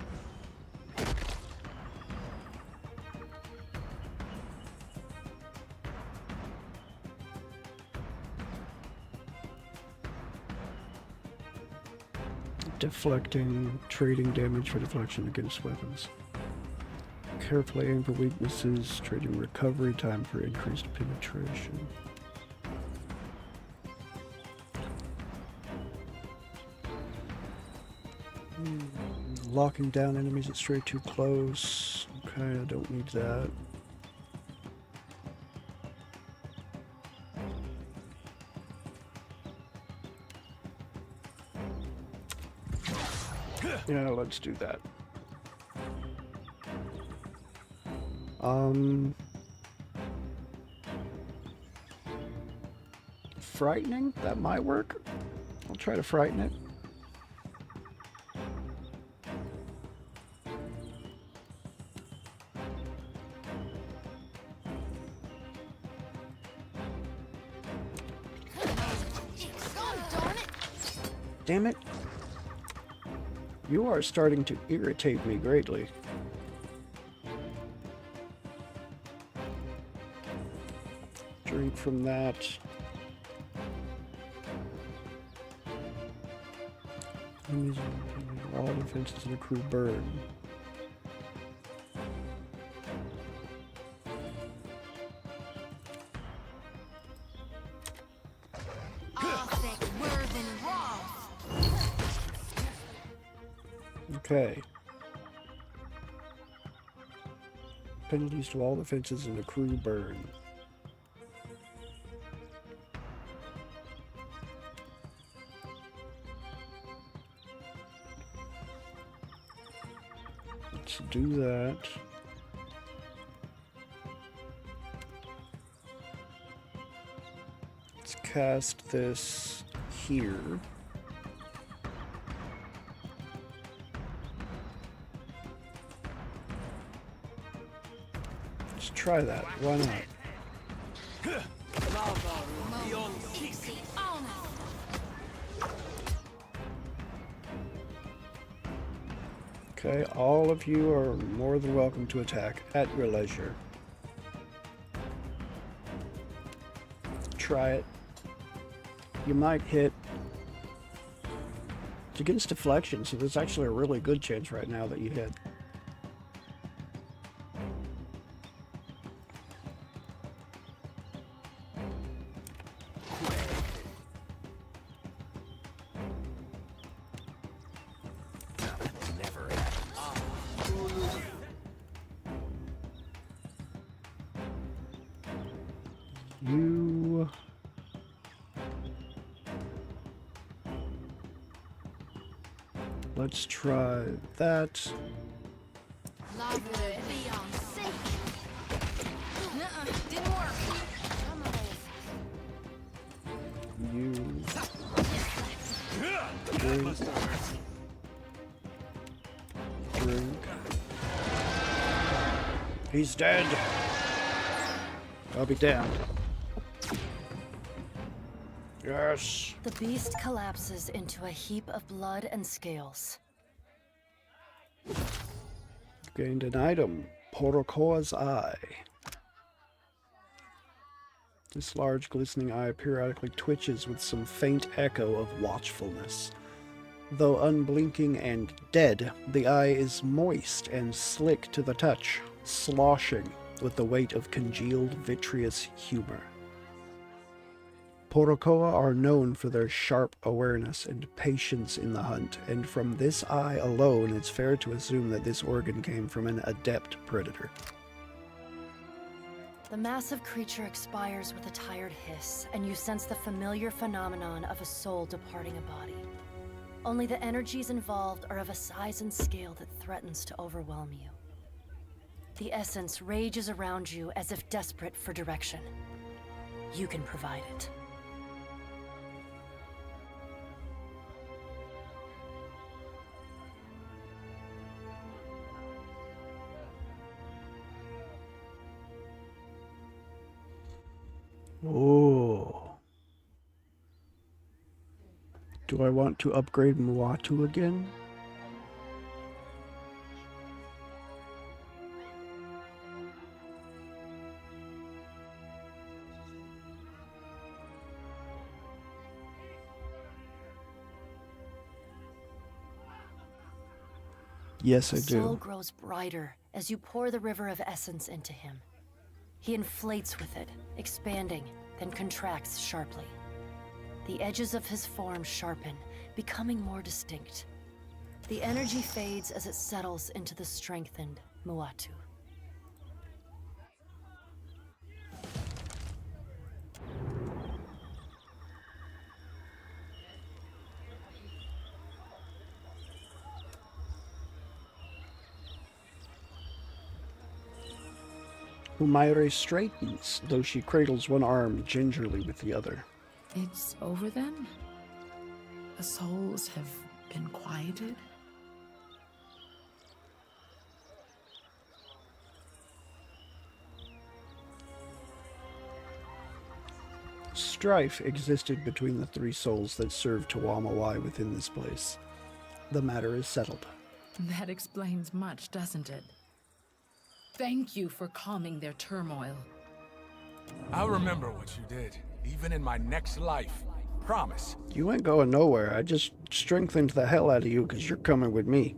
Deflecting, trading damage for deflection against weapons. Carefully aim for weaknesses, trading recovery time for increased penetration. Locking down enemies that stray too close. Okay, I don't need that. Yeah, let's do that. Frightening? That might work. I'll try to frighten it. Damn it. You are starting to irritate me greatly. Drink from that. All defenses and accrue burn. Okay. Penalties to all defenses and accrue burn. Let's do that. Let's cast this here. Let's try that. Why not? Okay, all of you are more than welcome to attack at your leisure. try it. You might hit. It's against deflection, so there's actually a really good chance right now that you hit. You... Let's try that. Didn't work. You... Drink. Drink. He's dead. I'll be damned. Yes. The beast collapses into a heap of blood and scales. Gained an item. Porokoa's Eye. This large glistening eye periodically twitches with some faint echo of watchfulness. Though unblinking and dead, the eye is moist and slick to the touch, sloshing with the weight of congealed vitreous humor. Porokoa are known for their sharp awareness and patience in the hunt, and from this eye alone it's fair to assume that this organ came from an adept predator. The massive creature expires with a tired hiss, and you sense the familiar phenomenon of a soul departing a body. Only the energies involved are of a size and scale that threatens to overwhelm you. The essence rages around you as if desperate for direction. You can provide it. Oh. Do I want to upgrade Muatu again? Yes, I The soul do. grows brighter as you pour the river of essence into him. He inflates with it, expanding, then contracts sharply. The edges of his form sharpen, becoming more distinct. The energy fades as it settles into the strengthened Muatu. Umaire straightens, though she cradles one arm gingerly with the other. It's over then? The souls have been quieted? Strife existed between the three souls that served Tawamawai within this place. The matter is settled. That explains much, doesn't it? Thank you for calming their turmoil. I'll remember what you did, even in my next life. Promise. You ain't going nowhere. I just strengthened the hell out of you because you're coming with me.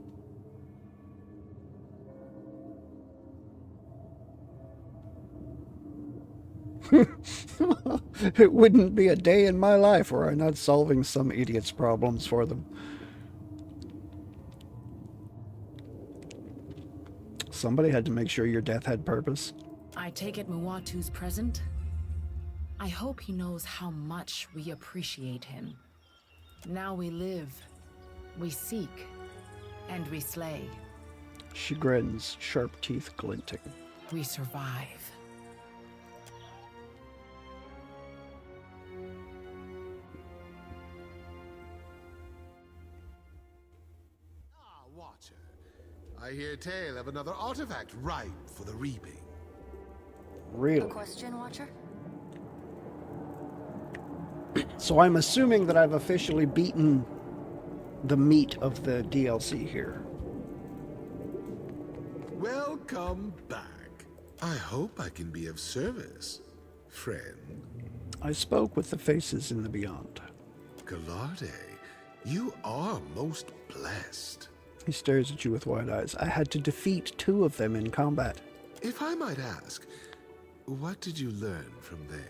It wouldn't be a day in my life were I not solving some idiot's problems for them. Somebody had to make sure your death had purpose. I take it Muatu's present? I hope he knows how much we appreciate him. Now we live, we seek, and we slay. She grins, sharp teeth glinting. We survive. Watcher. I hear tale of another artifact ripe for the reaping. Really? A question, Watcher? So I'm assuming that I've officially beaten the meat of the DLC here. Welcome back. I hope I can be of service, friend. I spoke with the faces in the beyond. Gallarde, you are most blessed. He stares at you with wide eyes. I had to defeat 2 of them in combat. If I might ask, what did you learn from them?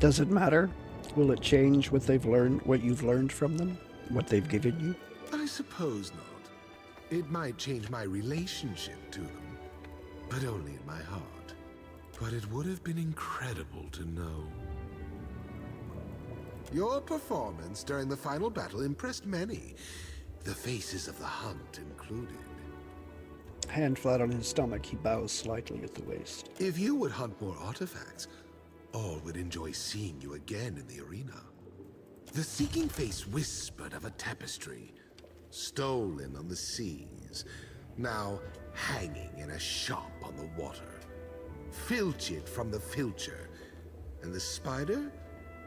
Does it matter? Will it change what they've learned, what you've learned from them? What they've given you? I suppose not. It might change my relationship to them, but only in my heart. But it would have been incredible to know. Your performance during the final battle impressed many, the faces of the hunt included. Hand flat on his stomach, he bows slightly at the waist. If you would hunt more artifacts, all would enjoy seeing you again in the arena. The seeking face whispered of a tapestry, stolen on the seas, now hanging in a shop on the water. Filched from the filcher, and the spider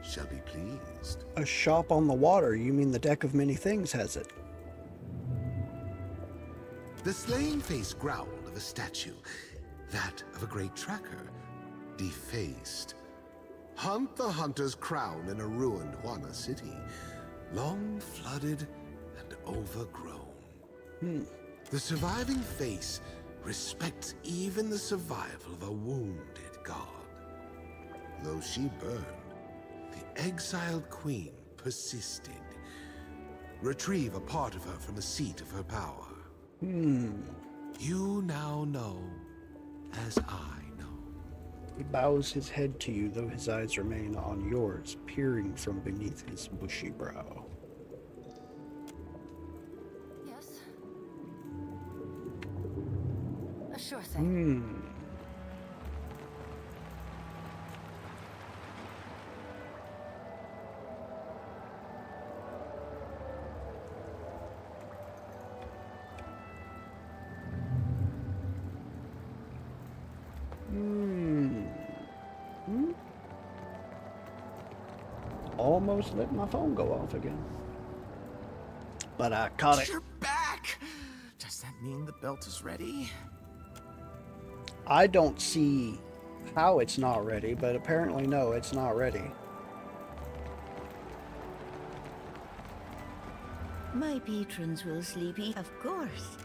shall be pleased. A shop on the water? You mean the deck of many things has it? The slaying face growled of a statue, that of a great tracker, defaced. Hunt the hunter's crown in a ruined Juana city, long flooded and overgrown. The surviving face respects even the survival of a wounded god. Though she burned, the exiled queen persisted. Retrieve a part of her from the seat of her power. You now know, as I. He bows his head to you, though his eyes remain on yours, peering from beneath his bushy brow. Yes? A sure thing. Almost let my phone go off again. But I caught it. You're back! Does that mean the belt is ready? I don't see how it's not ready, but apparently no, it's not ready. My patrons will sleepy, of course.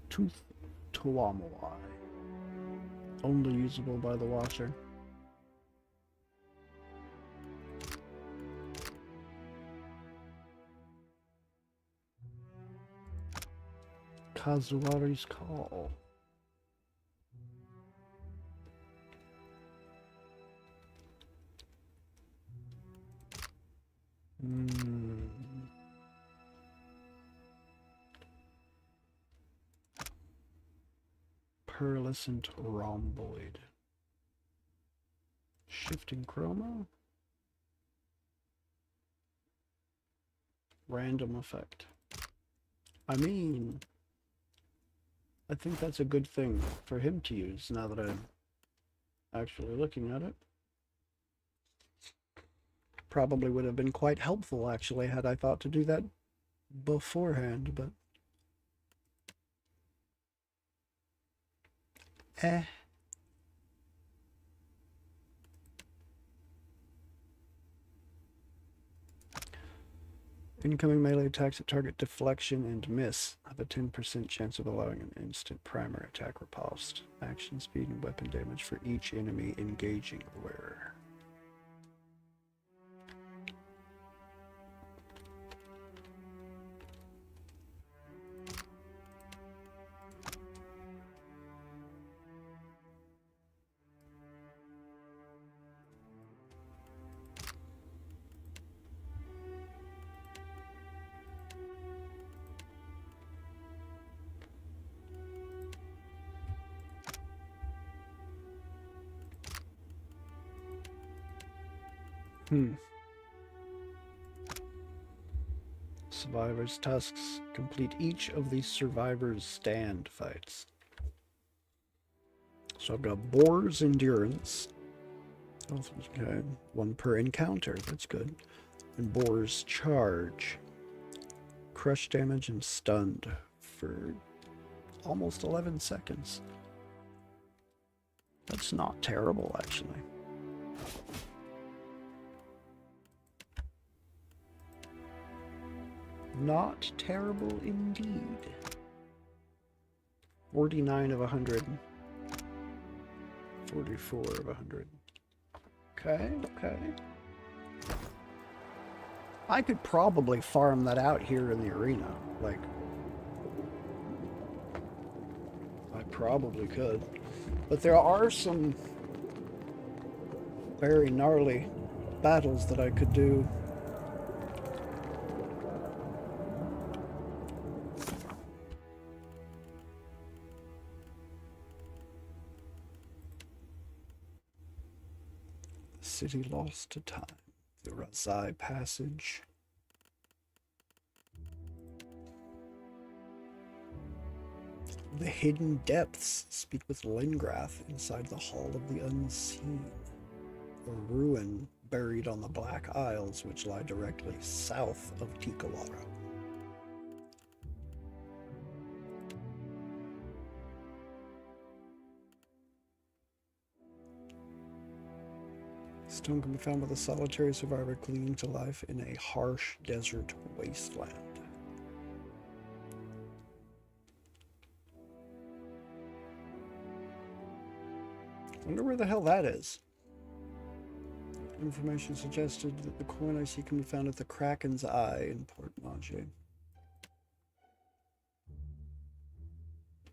Tooth Tuamawai. Only usable by the Watcher. Kazuari's Call. Pearlescent rhomboid. Shifting chroma. Random effect. I mean, I think that's a good thing for him to use now that I'm actually looking at it. Probably would have been quite helpful actually had I thought to do that beforehand, but Incoming melee attacks that target deflection and miss have a 10% chance of allowing an instant primer attack repulsed. Action speed and weapon damage for each enemy engaging the wearer. Survivor's Tusks. Complete each of these Survivor's Stand fights. So I've got Boar's Endurance. Okay, 1 per encounter. That's good. And Boar's Charge. Crush damage and stunned for almost 11 seconds. That's not terrible, actually. Not terrible indeed. 49 of 100. 44 of 100. Okay, okay. I could probably farm that out here in the arena. Like, I probably could. But there are some very gnarly battles that I could do. City lost to time. The Razai Passage. The Hidden Depths. Speak with Lingrath inside the Hall of the Unseen. A ruin buried on the Black Isles, which lie directly south of Tikawara. Stone can be found by the solitary survivor clinging to life in a harsh desert wasteland. Wonder where the hell that is. Information suggested that the coin I see can be found at the Kraken's Eye in Port Manger.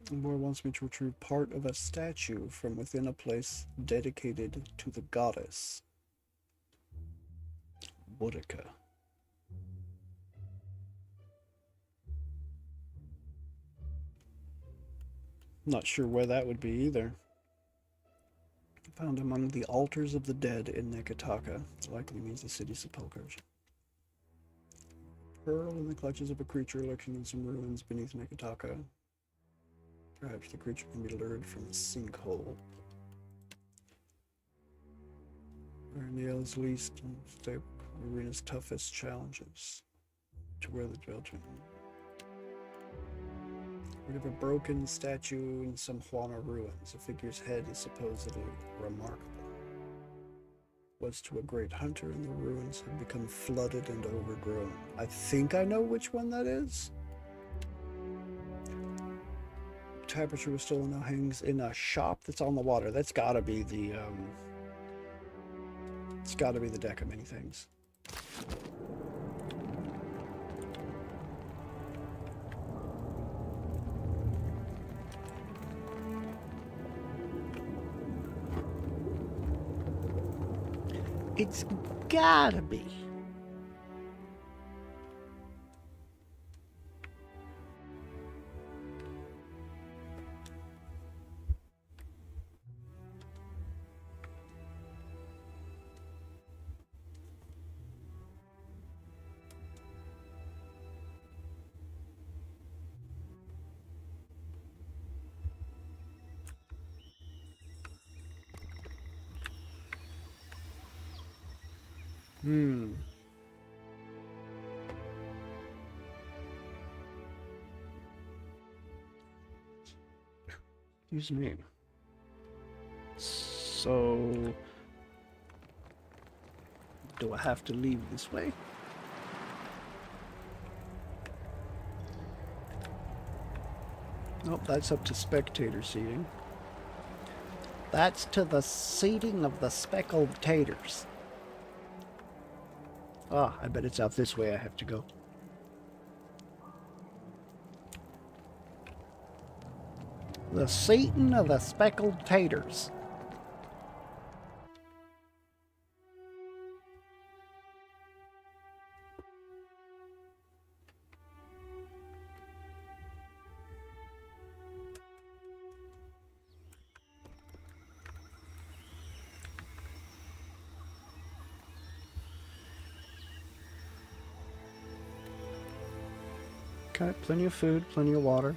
The boy wants me to retrieve part of a statue from within a place dedicated to the goddess. Boudica. Not sure where that would be either. Found among the altars of the dead in Nekataka. Likely means the city sepulchres. Pearl in the clutches of a creature lurking in some ruins beneath Nekataka. Perhaps the creature can be lured from a sinkhole. Neil's least stable, arena's toughest challenges. To where the judgment. Rid of a broken statue in some Huana ruins. A figure's head is supposedly remarkable. Was to a great hunter, and the ruins have become flooded and overgrown. I think I know which one that is. Tapestry was stolen, now hangs in a shop that's on the water. That's gotta be the it's gotta be the deck of many things. It's gotta be. Excuse me. So, do I have to leave this way? Nope, that's up to spectator seating. That's to the seating of the speckled taters. Ah, I bet it's out this way I have to go. The seating of the speckled taters. Okay, plenty of food, plenty of water.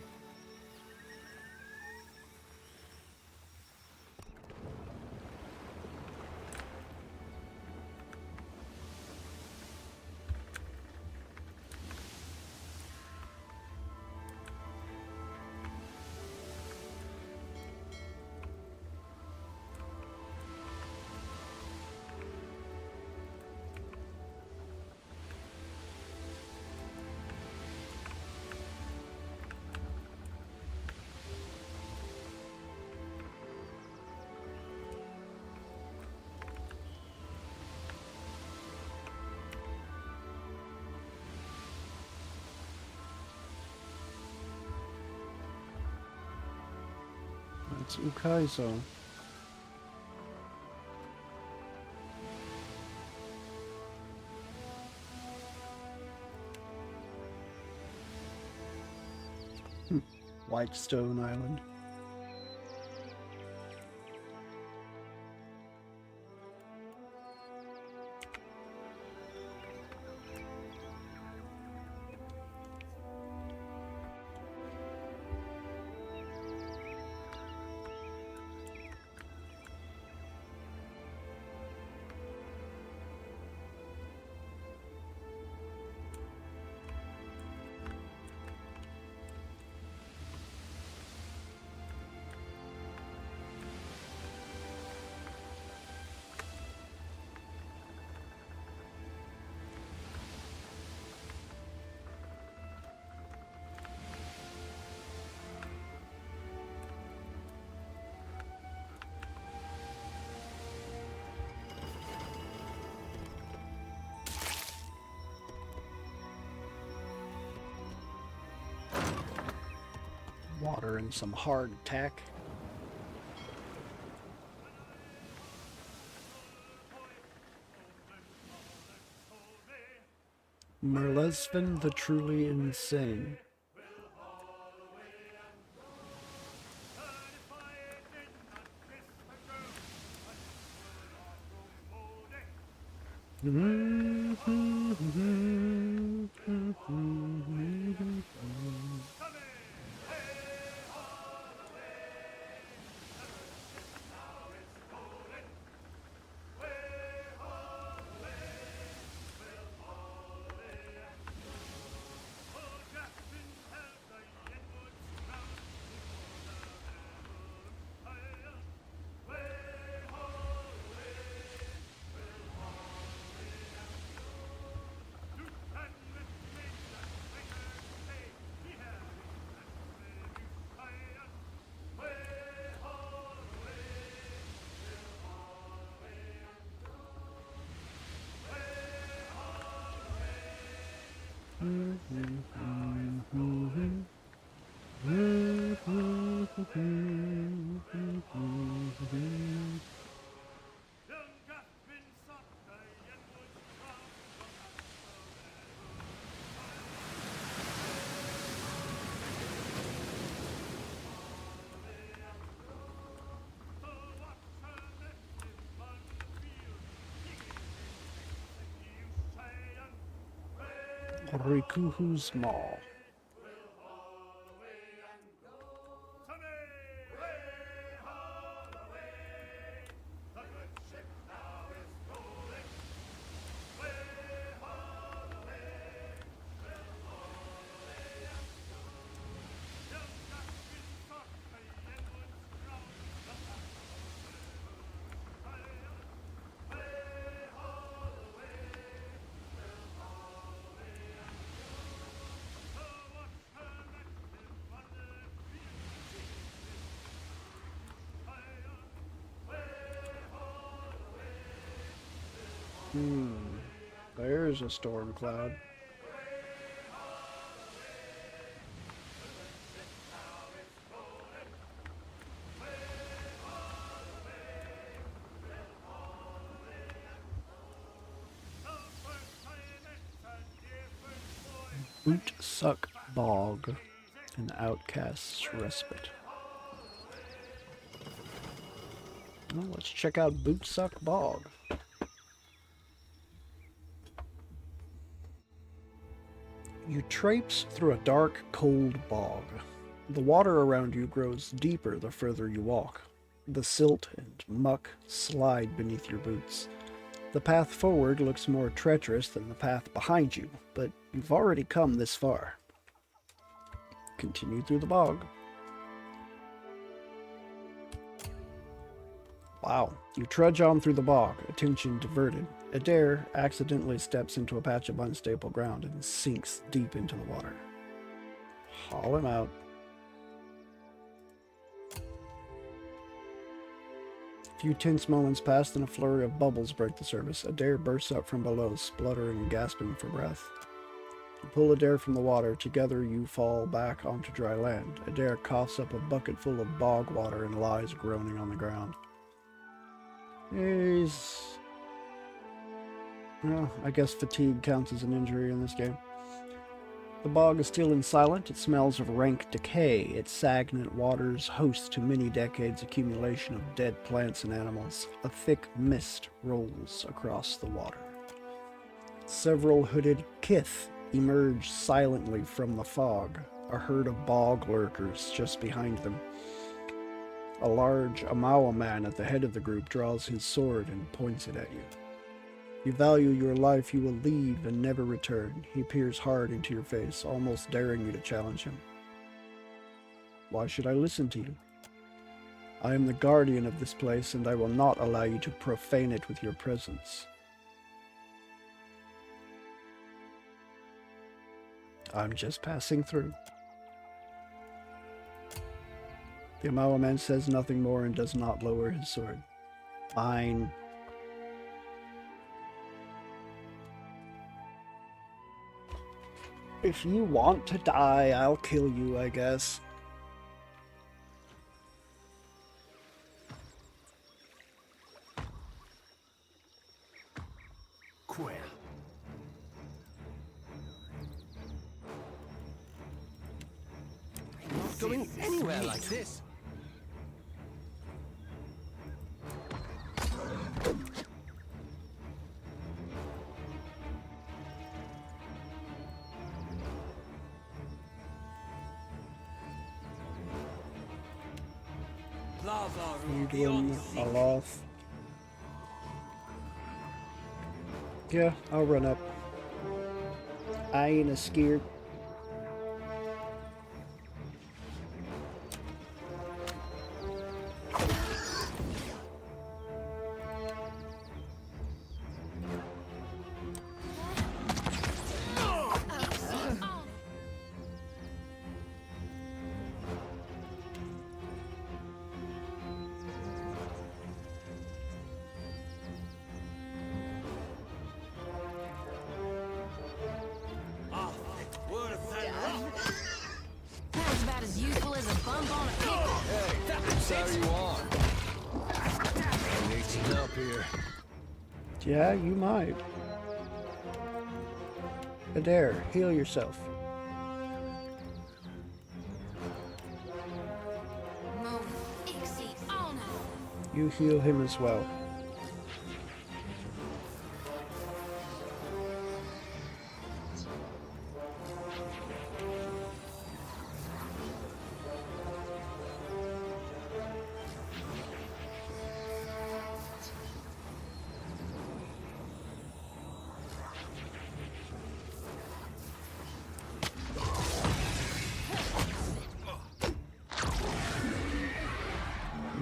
That's Ukaizo. Whitestone Island. Water and some hard tack. Merlesven the truly insane. Rikuhu's Mall. There's a storm cloud. Boot Suck Bog, an outcast's respite. Well, let's check out Boot Suck Bog. You traipse through a dark, cold bog. The water around you grows deeper the further you walk. The silt and muck slide beneath your boots. The path forward looks more treacherous than the path behind you, but you've already come this far. Continue through the bog. Wow. You trudge on through the bog, attention diverted. Adair accidentally steps into a patch of unstable ground and sinks deep into the water. Haul him out. A few tense moments pass, and a flurry of bubbles break the surface. Adair bursts up from below, spluttering and gasping for breath. You pull Adair from the water. Together you fall back onto dry land. Adair coughs up a bucket full of bog water and lies groaning on the ground. Well, I guess fatigue counts as an injury in this game. The bog is still and silent. It smells of rank decay. Its stagnant waters host to many decades' accumulation of dead plants and animals. A thick mist rolls across the water. Several hooded kith emerge silently from the fog, a herd of bog lurkers just behind them. A large Amawa man at the head of the group draws his sword and points it at you. You value your life, you will leave and never return. He peers hard into your face, almost daring you to challenge him. Why should I listen to you? I am the guardian of this place, and I will not allow you to profane it with your presence. I'm just passing through. The Amawa man says nothing more and does not lower his sword. Fine. If you want to die, I'll kill you, I guess. Quell. Not going anywhere like this. Edwin Aloth. Yeah, I'll run up. I ain't a scared. Sounds about as useful as a bump on a pickle. Sorry you are. I need some help here. Yeah, you might. Adair, heal yourself. You heal him as well.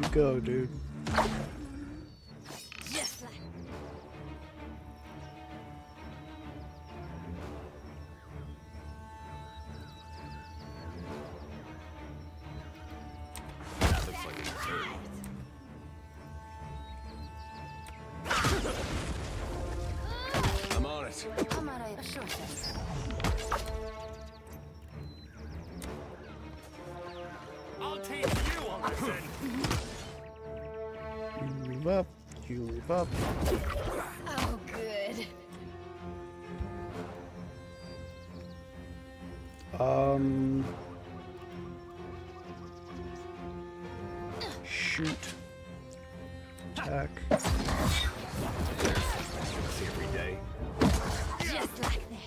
You go, dude. That looks like a turtle. it. How might I assure you? I'll teach you a lesson. You move up. You move up. Oh, good. Shoot. Attack. Every day. Just like that.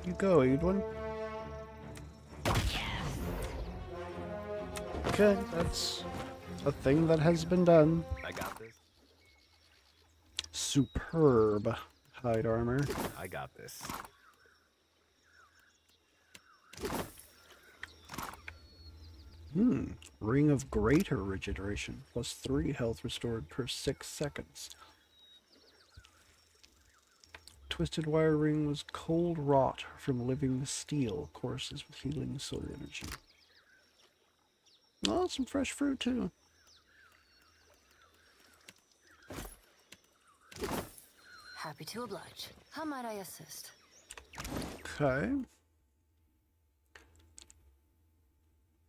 You go, Edwin. Okay, that's a thing that has been done. I got this. Superb hide armor. I got this. Ring of Greater Regeneration. +3 health restored per 6 seconds. Twisted Wire Ring was cold wrought from living steel. Courses with healing solar energy. Oh, some fresh fruit too. Happy to oblige. How might I assist? Okay.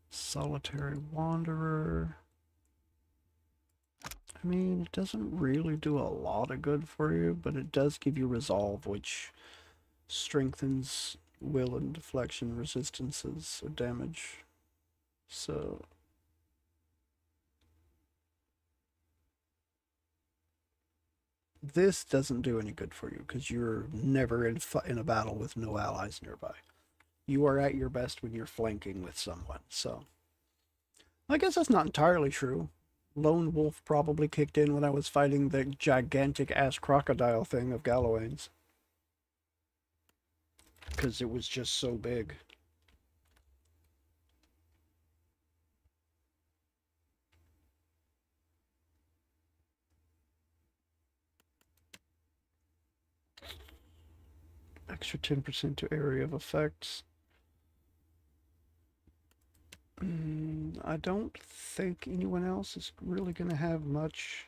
Solitary Wanderer. I mean, it doesn't really do a lot of good for you, but it does give you Resolve, which strengthens will and deflection resistances of damage. So this doesn't do any good for you because you're never in a battle with no allies nearby. You are at your best when you're flanking with someone, so I guess that's not entirely true. Lone Wolf probably kicked in when I was fighting the gigantic-ass crocodile thing of Galloway's. Because it was just so big. Extra 10% to area of effects. I don't think anyone else is really going to have much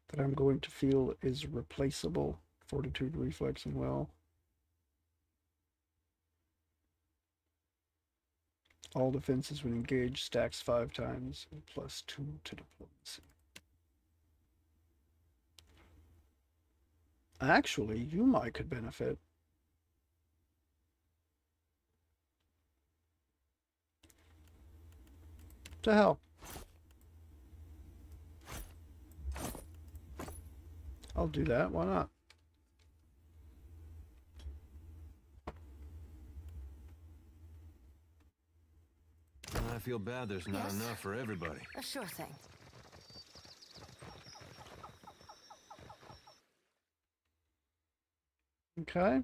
that I'm going to feel is replaceable. Fortitude, Reflex, and Will. All defenses when engaged stacks 5 times, and +2 to diplomacy. Actually, you might could benefit. To hell. I'll do that, why not? I feel bad there's not enough for everybody. A sure thing. Okay.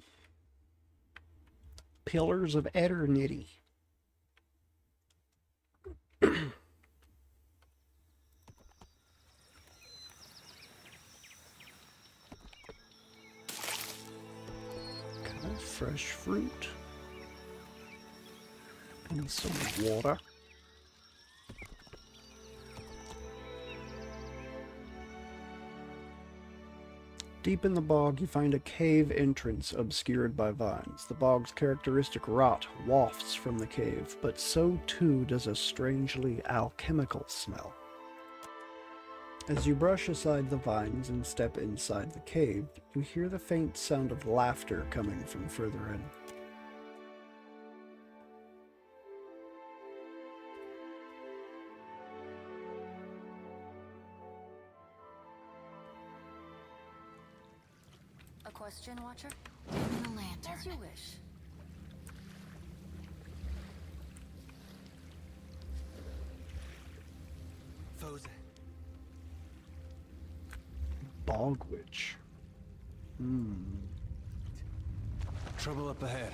Pillars of Eternity. Fresh fruit. And some water. Deep in the bog, you find a cave entrance obscured by vines. The bog's characteristic rot wafts from the cave, but so too does a strangely alchemical smell. As you brush aside the vines and step inside the cave, you hear the faint sound of laughter coming from further in. A question, Watcher? In the lantern. As you wish. Foes. Bog Witch. Trouble up ahead.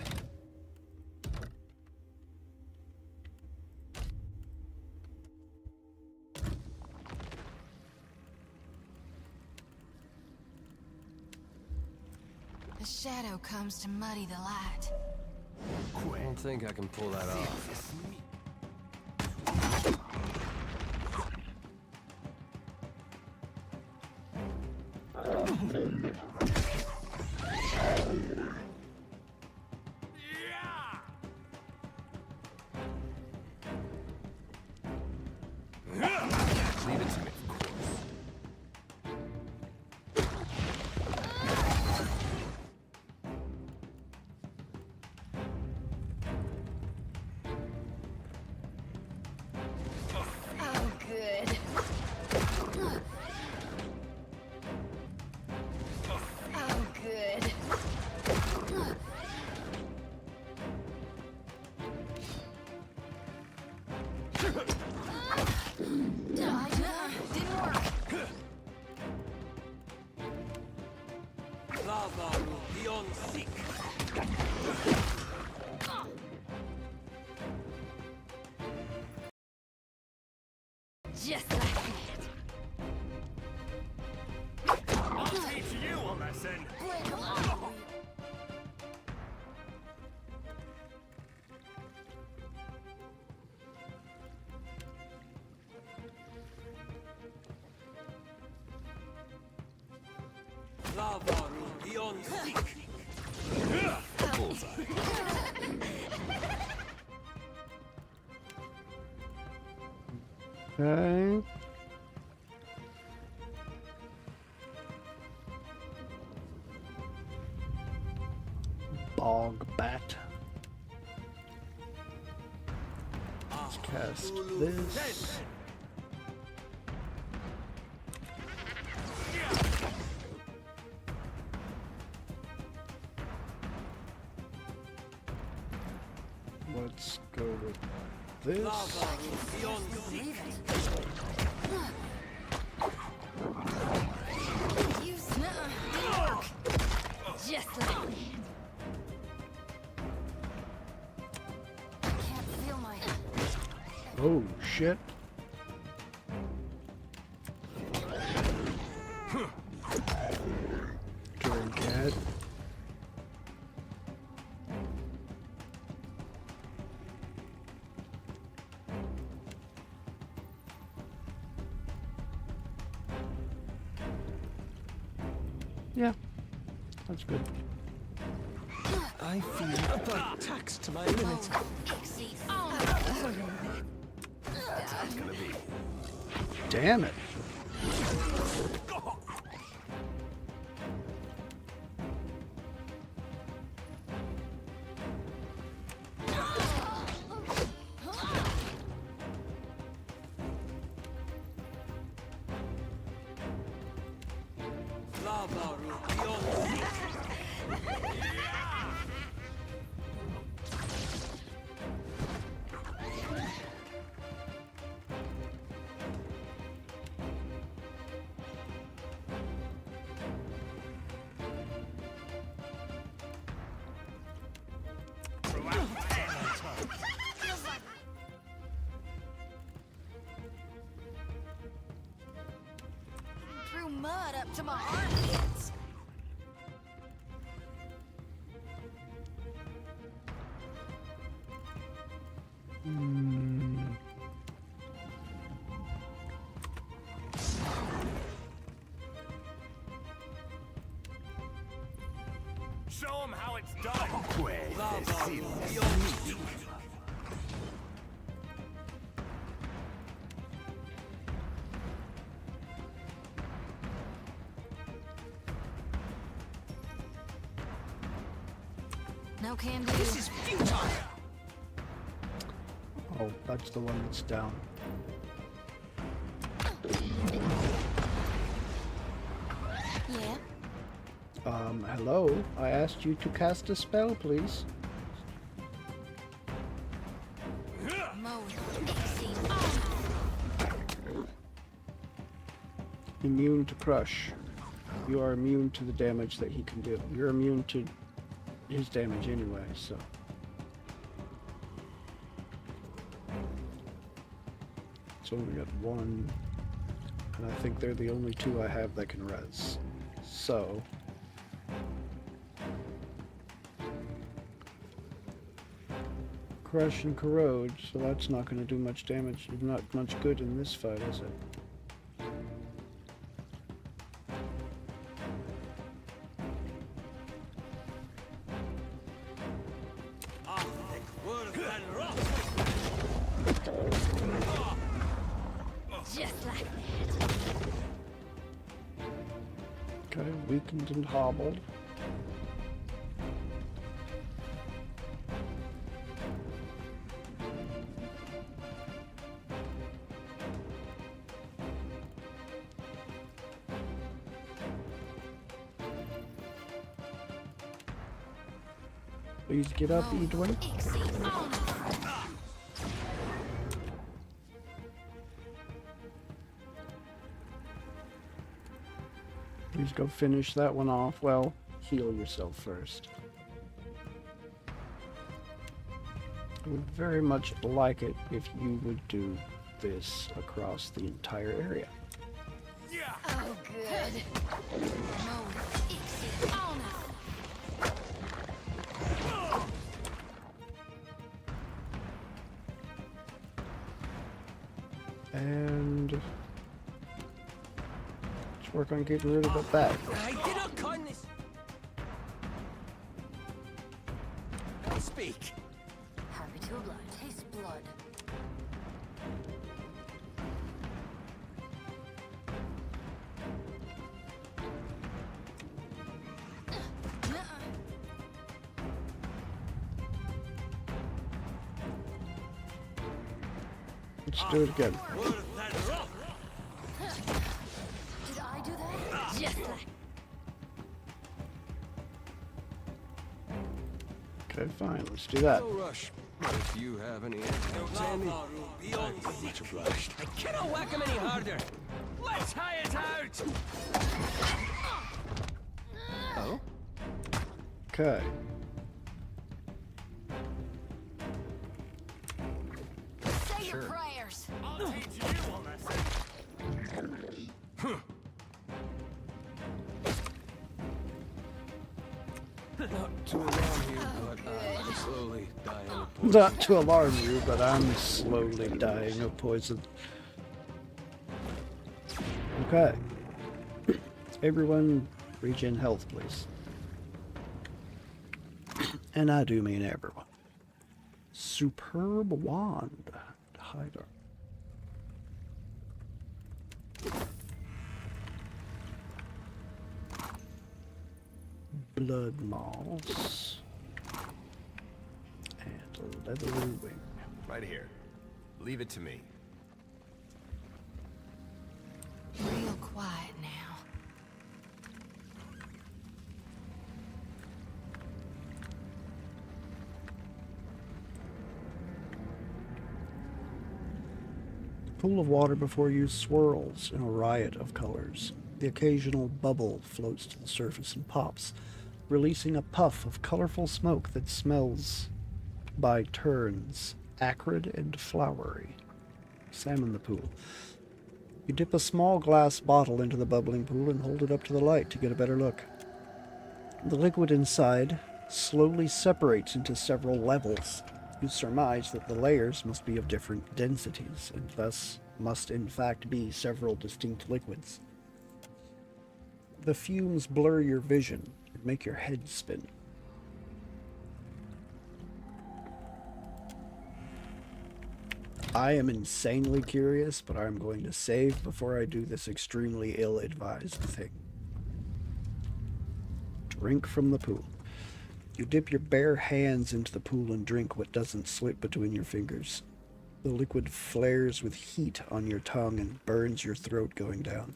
The shadow comes to muddy the light. I don't think I can pull that off. Leave it to me, of course. Oh, good. Oh, good. Didn't work. Lava beyond seek. Just like that. I'll teach you a lesson. Lava beyond seek. Bullseye. Okay. Bog bat. Let's cast this. Let's go with this. Didn't work. Just like that. Can't feel my... Oh shit. Drink it. Yeah, that's good. I feel about taxed to my limit. That's how it's gonna be. Damn it. Lava beyond seek. Threw mud up to my armpits. Show them how it's done. Lava beyond seek. No can do. This is futile. Oh, that's the one that's down. Yeah. Hello? I asked you to cast a spell, please. Immune to crush. You are immune to the damage that he can do. You're immune to his damage anyway, so. It's only got one, and I think they're the only two I have that can res. So. Crush and corrode, so that's not going to do much damage, not much good in this fight, is it? Just like that. Okay, weakened and hobbled. Please get up, Edwin. Please go finish that one off. Well, heal yourself first. I would very much like it if you would do this across the entire area. Oh, good. And let's work on getting rid of the back. I did not kindness. Speak. Happy to oblige. Taste blood. Let's do it again. Did I do that? Just like. Okay, fine. Let's do that. No rush. But if you have any antidotes handy, I'd be much obliged. I cannot whack him any harder. Let's high it out. Oh? Okay. Say your prayers. I'll teach you a lesson. Not to alarm you, but I'm slowly dying of poison. Not to alarm you, but I'm slowly dying of poison. Okay. Everyone, regen health, please. And I do mean everyone. Superb wand. Hider. Blood moss. And a leathery wing. Right here. Leave it to me. Real quiet now. The pool of water before you swirls in a riot of colors. The occasional bubble floats to the surface and pops, releasing a puff of colorful smoke that smells, by turns, acrid and flowery. Examine the pool. You dip a small glass bottle into the bubbling pool and hold it up to the light to get a better look. The liquid inside slowly separates into several levels. You surmise that the layers must be of different densities, and thus must in fact be several distinct liquids. The fumes blur your vision and make your head spin. I am insanely curious, but I'm going to save before I do this extremely ill-advised thing. Drink from the pool. You dip your bare hands into the pool and drink what doesn't slip between your fingers. The liquid flares with heat on your tongue and burns your throat going down.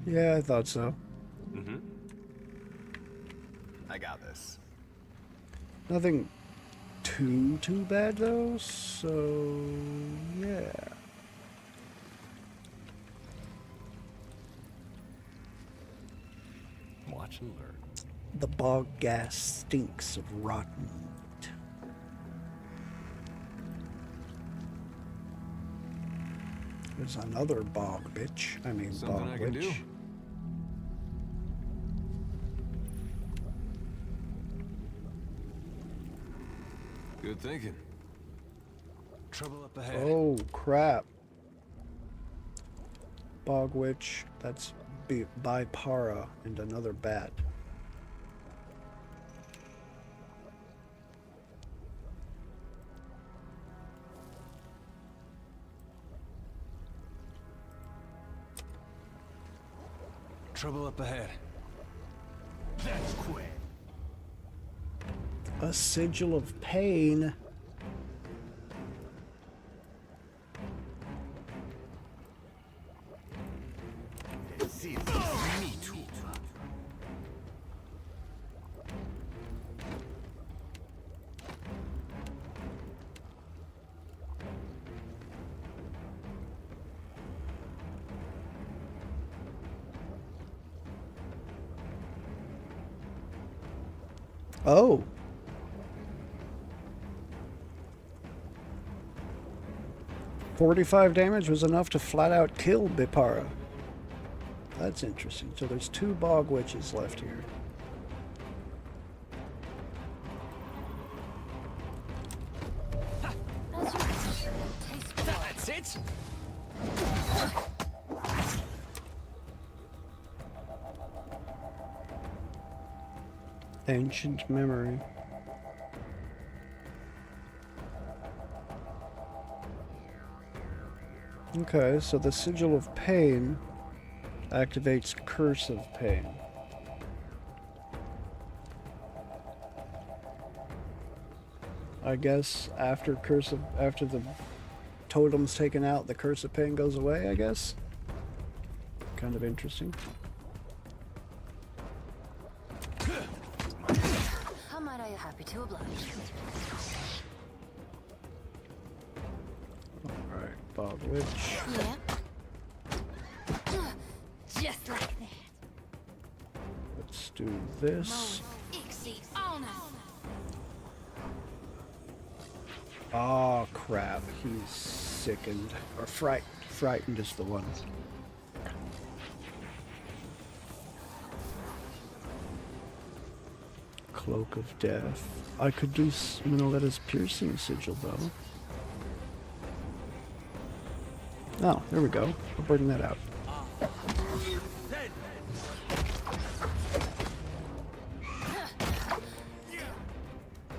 Yeah, I thought so. Mm-hmm. I got this. Nothing too bad though, so yeah. Watch and learn. The bog gas stinks of rotten meat. There's another bog bitch. I mean Something bog I can witch. do. Good thinking. Trouble up ahead. Oh crap. Bog witch, that's Bipara and another bat. Trouble up ahead. That's quick. A sigil of pain. Let's see if this is me too. Oh. "45 damage was enough to flat out kill Bipara." That's interesting. So there's 2 bog witches left here. That's it. Ancient memory. Okay, so the Sigil of Pain activates Curse of Pain. I guess after the totem's taken out, the Curse of Pain goes away, I guess. Kind of interesting. How might I be happy to oblige? Alright, Bog Witch. Yeah. Just like that. Let's do this. Oh crap, he's sickened. Or frightened. Frightened is the one. Cloak of Death. I could do Minnaletta's Piercing Sigil though. Oh, there we go. I'll bring that out.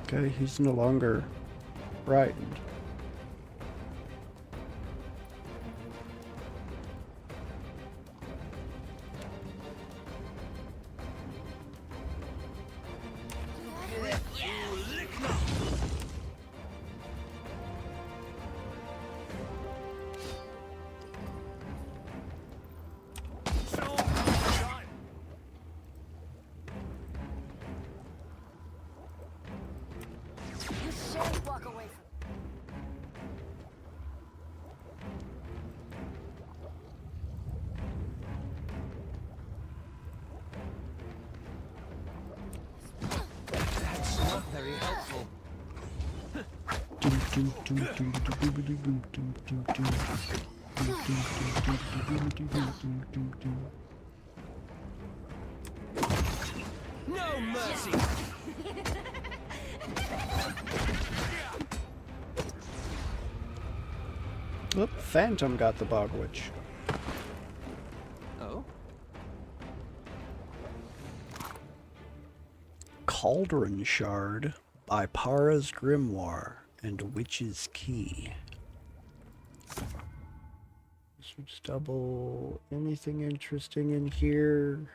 Okay, he's no longer frightened. No mercy. Oop, Phantom got the Bog Witch. Oh? Cauldron Shard by Para's Grimoire and Witch's Key. Switch double. Anything interesting in here?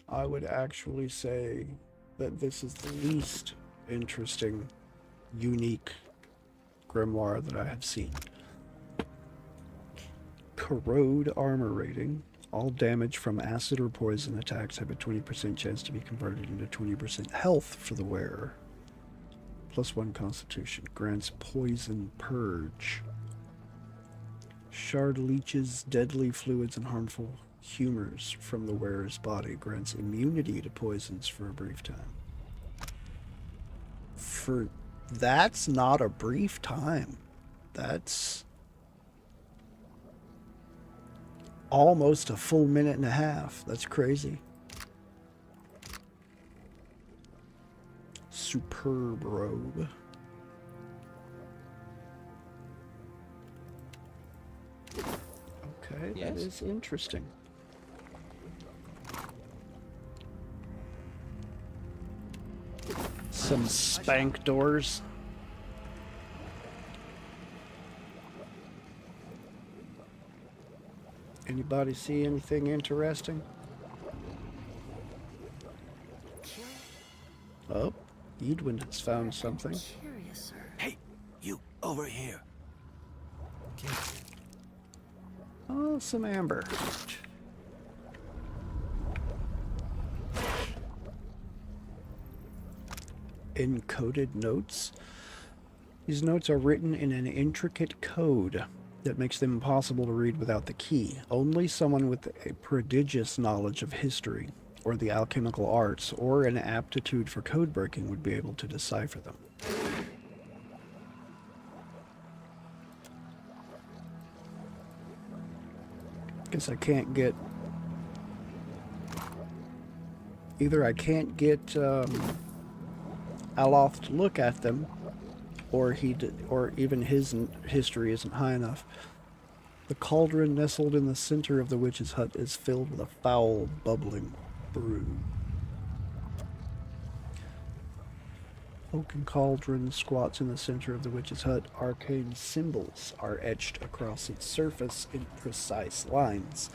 I would actually say that this is the least interesting, unique grimoire that I have seen. Corrode armor rating. All damage from acid or poison attacks have a 20% chance to be converted into 20% health for the wearer. +1 constitution. Grants poison purge. Shard leeches deadly fluids and harmful humors from the wearer's body. Grants immunity to poisons for a brief time. That's not a brief time. That's almost a full minute and a half. That's crazy. Superb robe. Okay, that is interesting. Some spank doors. Anybody see anything interesting? Oh, Edwin has found something. Hey, you over here. Oh, some amber. Encoded notes. These notes are written in an intricate code that makes them impossible to read without the key. Only someone with a prodigious knowledge of history, or the alchemical arts, or an aptitude for code breaking would be able to decipher them. Guess I can't get... Either I can't get Aloth to look at them, or even his history isn't high enough. The cauldron nestled in the center of the witch's hut is filled with a foul, bubbling brew. Oaken cauldron squats in the center of the witch's hut. Arcane symbols are etched across its surface in precise lines.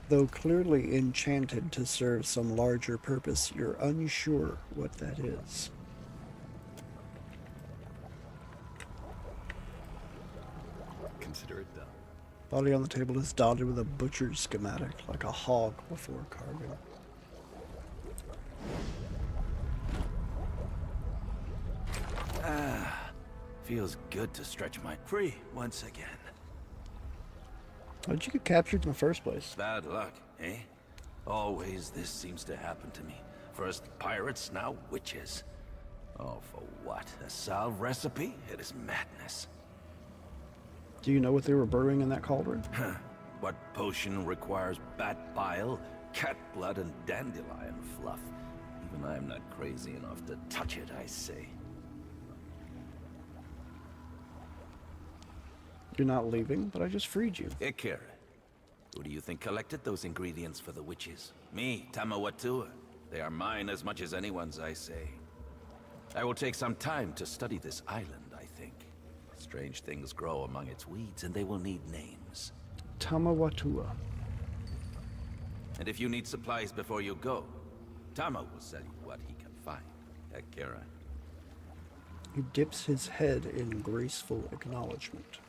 Though clearly enchanted to serve some larger purpose, you're unsure what that is. Consider it done. Body on the table is dotted with a butcher's schematic, like a hog before carving. Feels good to stretch my free once again. How'd you get captured in the first place? Bad luck, eh? Always this seems to happen to me. First pirates, now witches. Oh, for what? A salve recipe? It is madness. Do you know what they were brewing in that cauldron? What potion requires bat bile, cat blood, and dandelion fluff? Even I'm not crazy enough to touch it, I say. You're not leaving, but I just freed you. Ikira. Who do you think collected those ingredients for the witches? Me, Tamawatua. They are mine as much as anyone's, I say. I will take some time to study this island, I think. Strange things grow among its weeds, and they will need names. Tamawatua. And if you need supplies before you go, Tama will sell you what he can find. Ikira. He dips his head in graceful acknowledgement.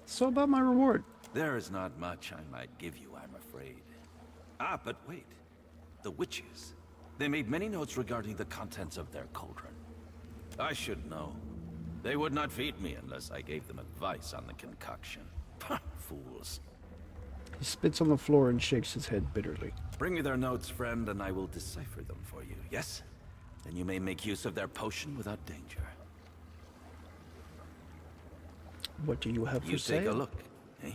So about my reward. There is not much I might give you, I'm afraid. Ah, but wait. The witches. They made many notes regarding the contents of their cauldron. I should know. They would not feed me unless I gave them advice on the concoction. Fools. He spits on the floor and shakes his head bitterly. Bring me their notes, friend, and I will decipher them for you, yes? Then you may make use of their potion without danger. What do you have for sale? You take a look, eh?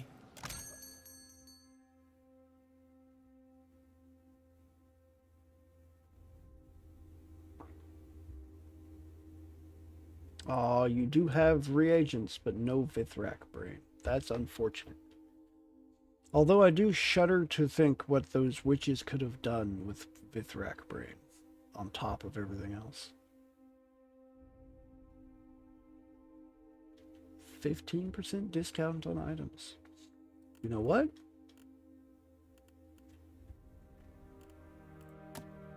Aw, you do have reagents, but no Vithrak brain. That's unfortunate. Although I do shudder to think what those witches could have done with Vithrak brain, on top of everything else. 15% discount on items. You know what?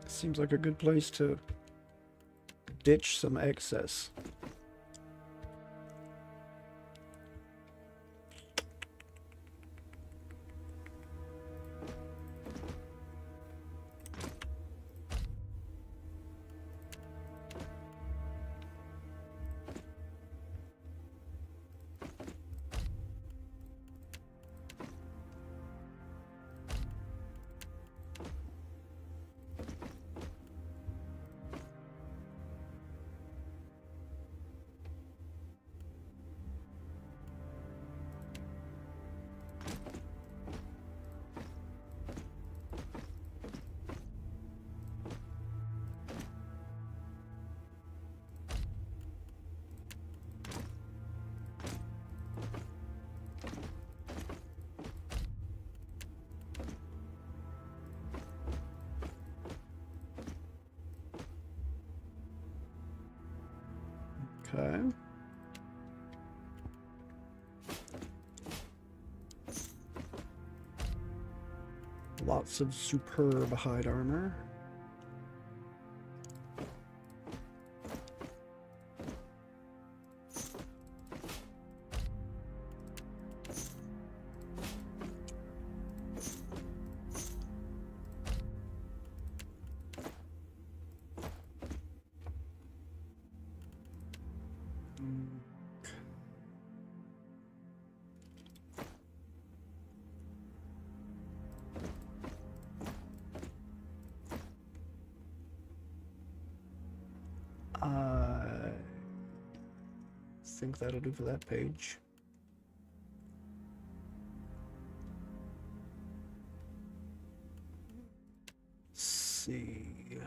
Seems like a good place to ditch some excess. Okay. Lots of superb hide armor. I think that'll do for that page. Let's see.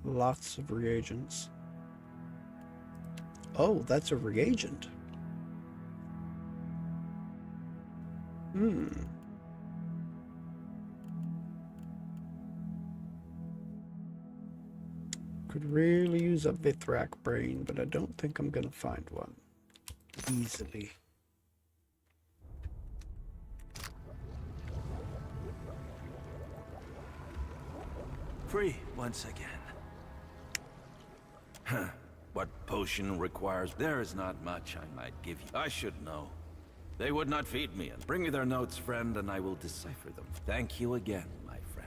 Lots of reagents. Oh, that's a reagent. Could really use a Vithrak brain, but I don't think I'm gonna find one easily. Free once again. Huh. What potion requires? There is not much I might give you. I should know. They would not feed me. And bring me their notes, friend, and I will decipher them. Thank you again, my friend.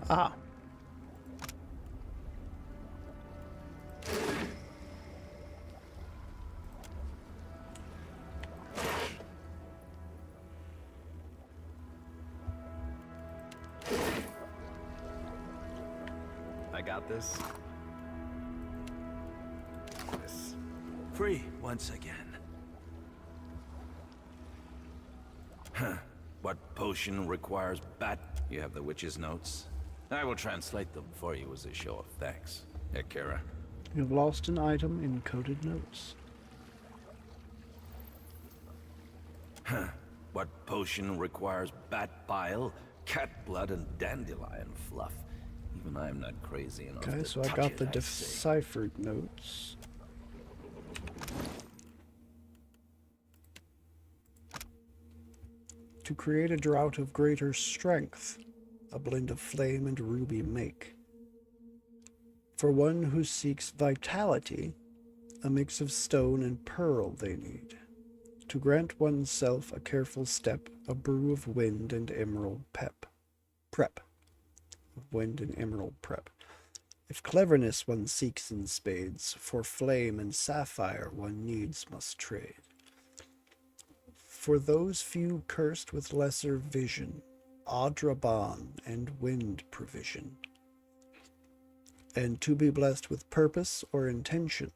Ah. I got this. This. Free once again. Huh. What potion requires bat? You have the witch's notes? I will translate them for you as a show of thanks. Akira. You've lost an item in coded notes. Huh. What potion requires bat bile, cat blood, and dandelion fluff? Even I'm not crazy enough Okay, to so I touch got it, the I say. deciphered notes. To create a drought of greater strength, a blend of flame and ruby make. For one who seeks vitality, a mix of stone and pearl they need. To grant oneself a careful step, a brew of wind and emerald prep. Wind and emerald prep. If cleverness one seeks in spades, for flame and sapphire one needs must trade. For those few cursed with lesser vision, Adraban and wind provision. And to be blessed with purpose or intention,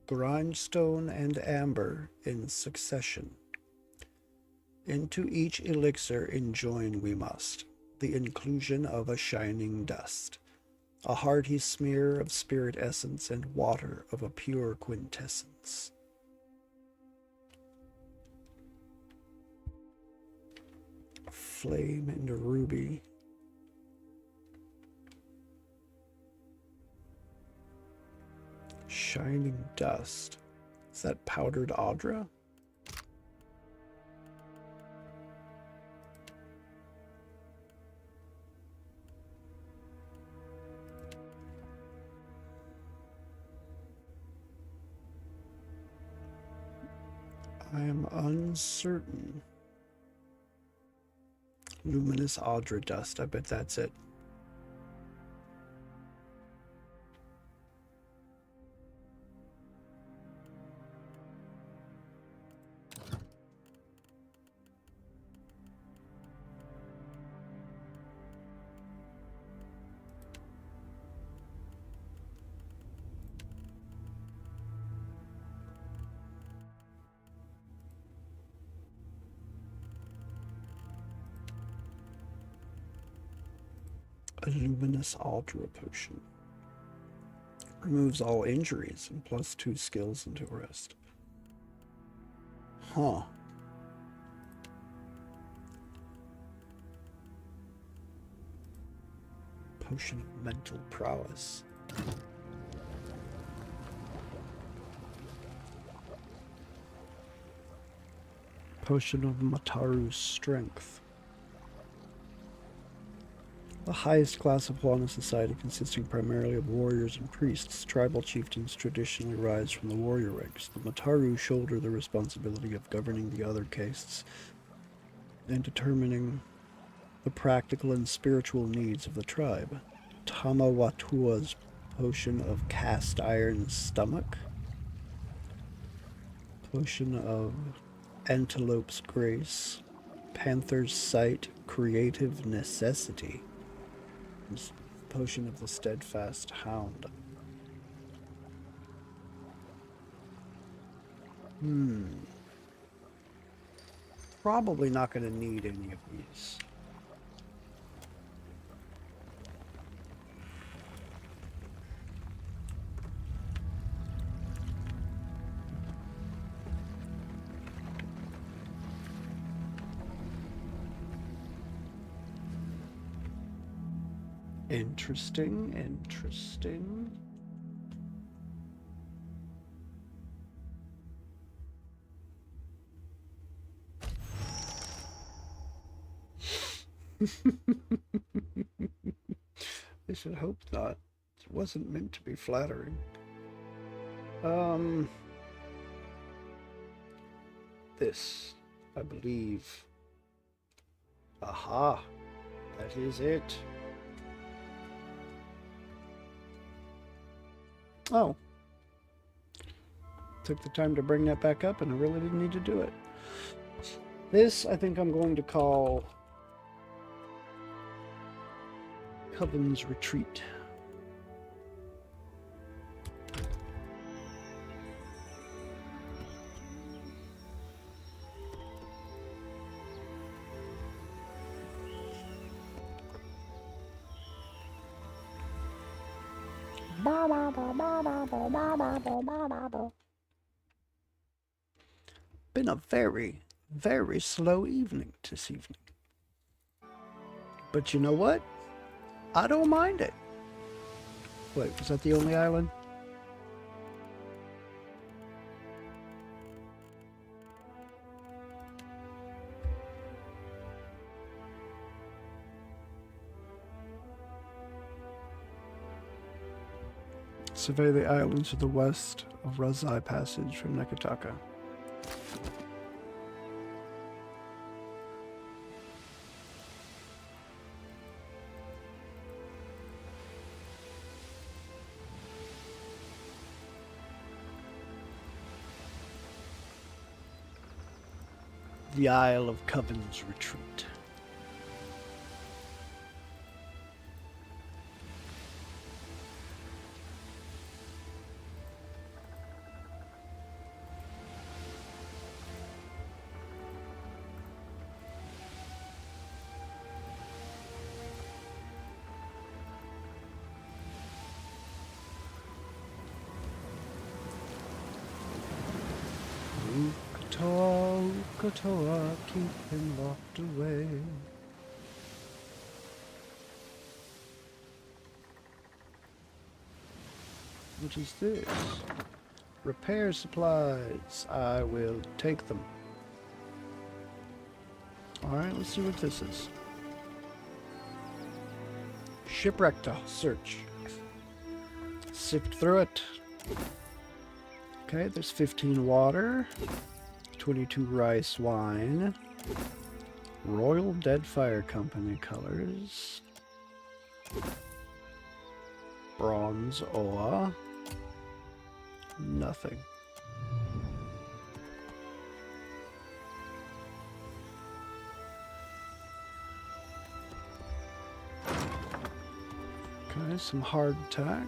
grindstone and amber in succession. Into each elixir enjoin we must the inclusion of a shining dust, a hearty smear of spirit essence and water of a pure quintessence. Flame and ruby. Shining dust. Is that powdered Audra? I am uncertain. Luminous Audra dust. I bet that's it. A luminous Aldra potion. Removes all injuries and +2 skills until rest. Huh. Potion of mental prowess. Potion of Mataru's strength. The highest class of Huana society, consisting primarily of warriors and priests, tribal chieftains traditionally rise from the warrior ranks. The Mataru shoulder the responsibility of governing the other castes and determining the practical and spiritual needs of the tribe. Tamawatua's potion of cast iron stomach. Potion of antelope's grace. Panther's sight, creative necessity. Potion of the steadfast hound. Probably not going to need any of these. Interesting, interesting. I should hope not. It wasn't meant to be flattering. This, I believe. Aha! That is it. Oh. Took the time to bring that back up and I really didn't need to do it. This, I think I'm going to call Coven's Retreat. Been a very, very slow evening this evening. But you know what? I don't mind it. Wait, was that the only island? Survey the islands to the west of Razai Passage from Nekataka. The Isle of Coven's Retreat. Ukatoa, keep him locked away. What is this? Repair supplies. I will take them. Alright, let's see what this is. Shipwreck to search. Sift through it. Okay, there's 15 water. 22 rice wine. Royal Deadfire Company colors. Bronze ore. Nothing. Okay, some hardtack.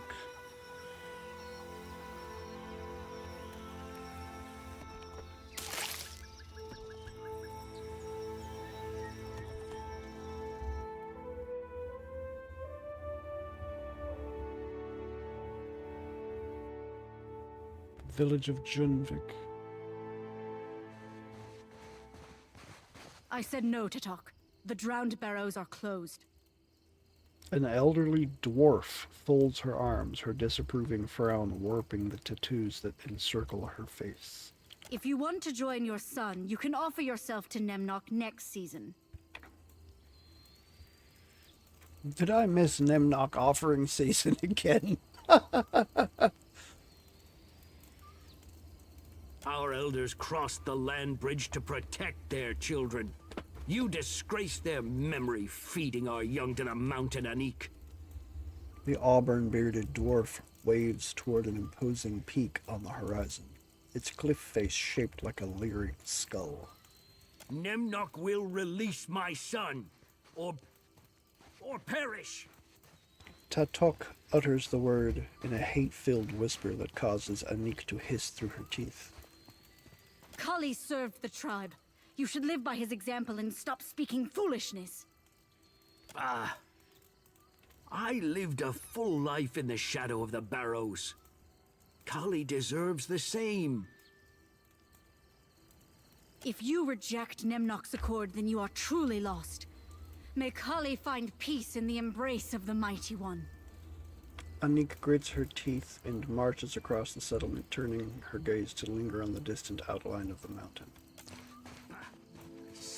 village of Junvik. I said no to talk. The drowned barrows are closed. An elderly dwarf folds her arms, her disapproving frown warping the tattoos that encircle her face. If you want to join your son, you can offer yourself to Nemnock next season. Did I miss Nemnock offering season again? Our elders crossed the land bridge to protect their children. You disgrace their memory, feeding our young to the mountain Anik. The auburn-bearded dwarf waves toward an imposing peak on the horizon, its cliff face shaped like a leering skull. Nemnock will release my son, or perish. Tatok utters the word in a hate-filled whisper that causes Anik to hiss through her teeth. Kali served the tribe. You should live by his example and stop speaking foolishness. I lived a full life in the shadow of the barrows. Kali deserves the same. If you reject Nemnock's accord, then you are truly lost. May Kali find peace in the embrace of the Mighty One. Anik grits her teeth and marches across the settlement, turning her gaze to linger on the distant outline of the mountain.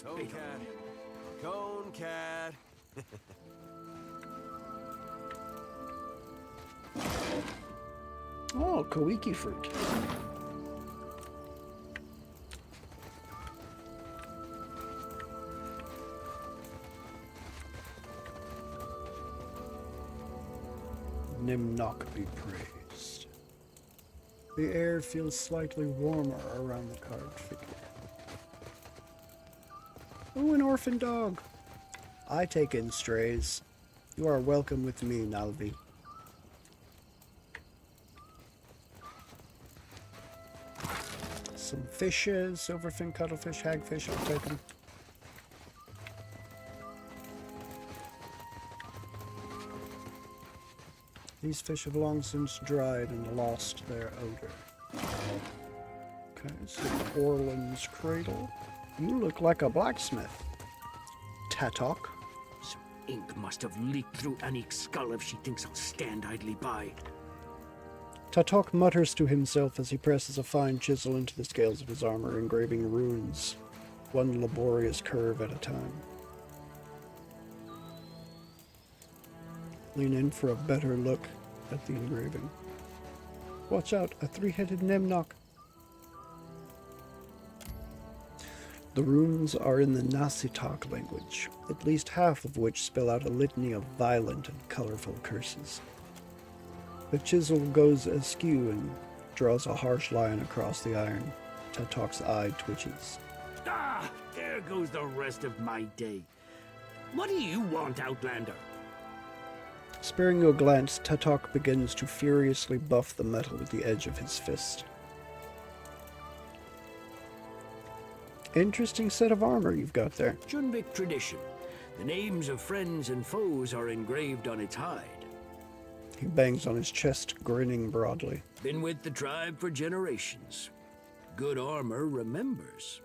Cone cat. Cone cat. Oh, Koiki fruit. Nemnock be praised. The air feels slightly warmer around the carved figure. Ooh, an orphan dog. I take in strays. You are welcome with me, Nalvi. Some fishes, silverfin, cuttlefish, hagfish, I'll take them. These fish have long since dried and lost their odor. Okay, so Orland's cradle. You look like a blacksmith. Tatok. Some ink must have leaked through Anik's skull if she thinks I'll stand idly by. Tatok mutters to himself as he presses a fine chisel into the scales of his armor, engraving runes, one laborious curve at a time. Lean in for a better look at the engraving. Watch out, a three-headed Nemnock. The runes are in the Nasitak language, at least half of which spell out a litany of violent and colorful curses. The chisel goes askew and draws a harsh line across the iron. Tatok's eye twitches. Ah, there goes the rest of my day. What do you want, Outlander? Sparing you a glance, Tatok begins to furiously buff the metal with the edge of his fist. Interesting set of armor you've got there. Junvik tradition. The names of friends and foes are engraved on its hide. He bangs on his chest, grinning broadly. Been with the tribe for generations. Good armor remembers.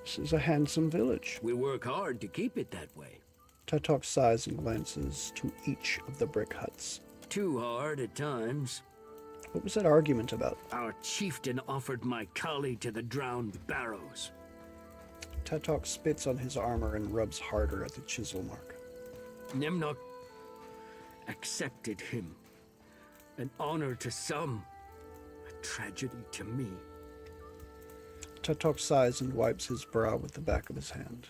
This is a handsome village. We work hard to keep it that way. Tatok sighs and glances to each of the brick huts. Too hard at times. What was that argument about? Our chieftain offered my Kali to the drowned barrows. Tatok spits on his armor and rubs harder at the chisel mark. Nemnock accepted him. An honor to some, a tragedy to me. Tatok sighs and wipes his brow with the back of his hand.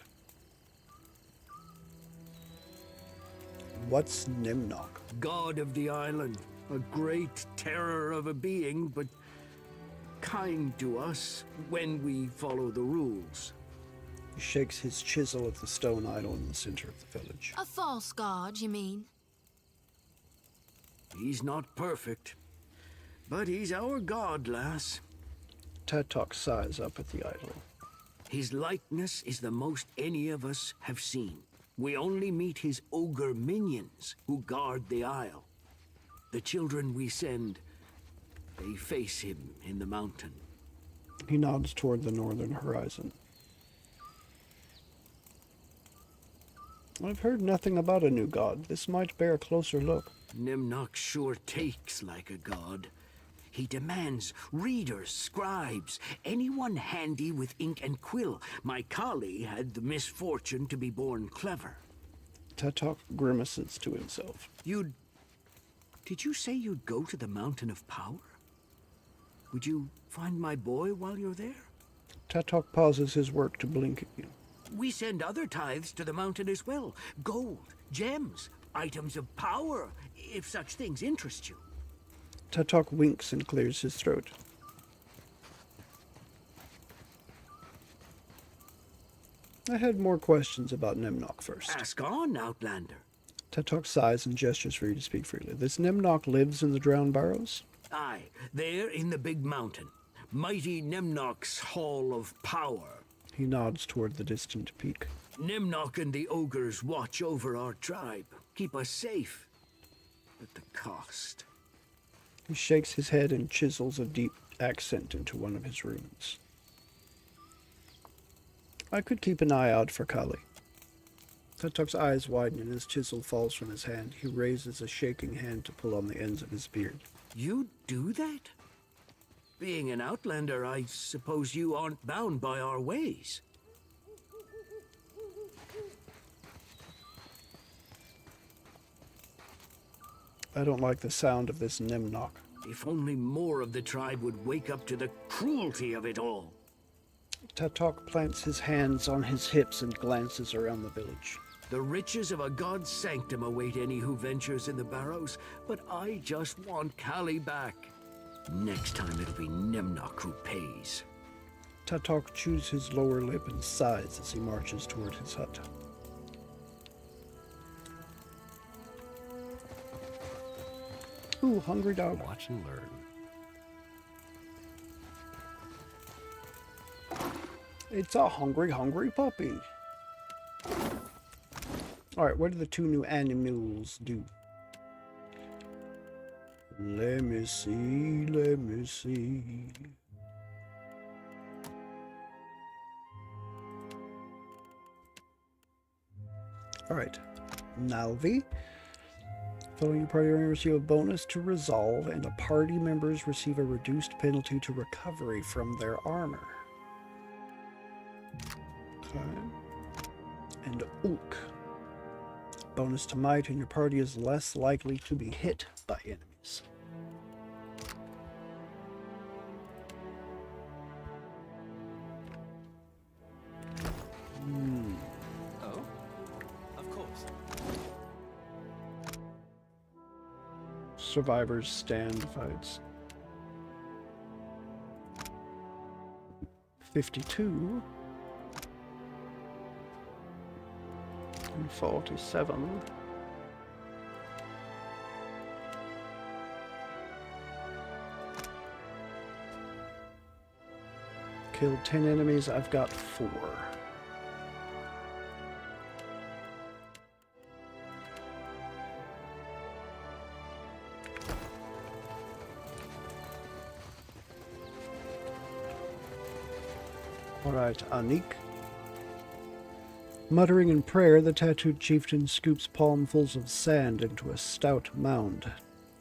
What's Nemnock? God of the island, a great terror of a being, but kind to us when we follow the rules. He shakes his chisel at the stone idol in the center of the village. A false god, you mean? He's not perfect, but he's our god, lass. Tatok sighs up at the idol. His likeness is the most any of us have seen. We only meet his ogre minions who guard the isle. The children we send They face him in the mountain. He nods toward the northern horizon. I've heard nothing about a new god. This might bear a closer look. Nimnok sure takes like a god. He demands readers, scribes, anyone handy with ink and quill. My Kali had the misfortune to be born clever. Tatok grimaces to himself. Did you say you'd go to the Mountain of Power? Would you find my boy while you're there? Tatok pauses his work to blink at you. We send other tithes to the mountain as well. Gold, gems, items of power, if such things interest you. Tatok winks and clears his throat. I had more questions about Nimnok first. Ask on, Outlander. Tatok sighs and gestures for you to speak freely. This Nimnok lives in the Drowned Barrows? Aye, there in the big mountain. Mighty Nimnok's Hall of Power. He nods toward the distant peak. Nimnok and the ogres watch over our tribe, keep us safe. At the cost. He shakes his head and chisels a deep accent into one of his runes. I could keep an eye out for Kali. Tatok's eyes widen and his chisel falls from his hand. He raises a shaking hand to pull on the ends of his beard. You do that? Being an outlander, I suppose you aren't bound by our ways. I don't like the sound of this Nimnok. If only more of the tribe would wake up to the cruelty of it all. Tatok plants his hands on his hips and glances around the village. The riches of a god's sanctum await any who ventures in the barrows, but I just want Kali back. Next time it'll be Nimnok who pays. Tatok chews his lower lip and sighs as he marches toward his hut. Ooh, hungry dog. Watch and learn. It's a hungry, hungry puppy. Alright, what do the two new animals do? Let me see, let me see. Alright, Nalvi. Following your party members receive a bonus to resolve, and party members receive a reduced penalty to recovery from their armor. Okay. And Ook. Bonus to might, and your party is less likely to be hit by enemies. Oh? Of course. Survivors stand fights. 52 and 47. Killed 10 enemies, I've got 4. Alright, Anik. Muttering in prayer, the tattooed chieftain scoops palmfuls of sand into a stout mound.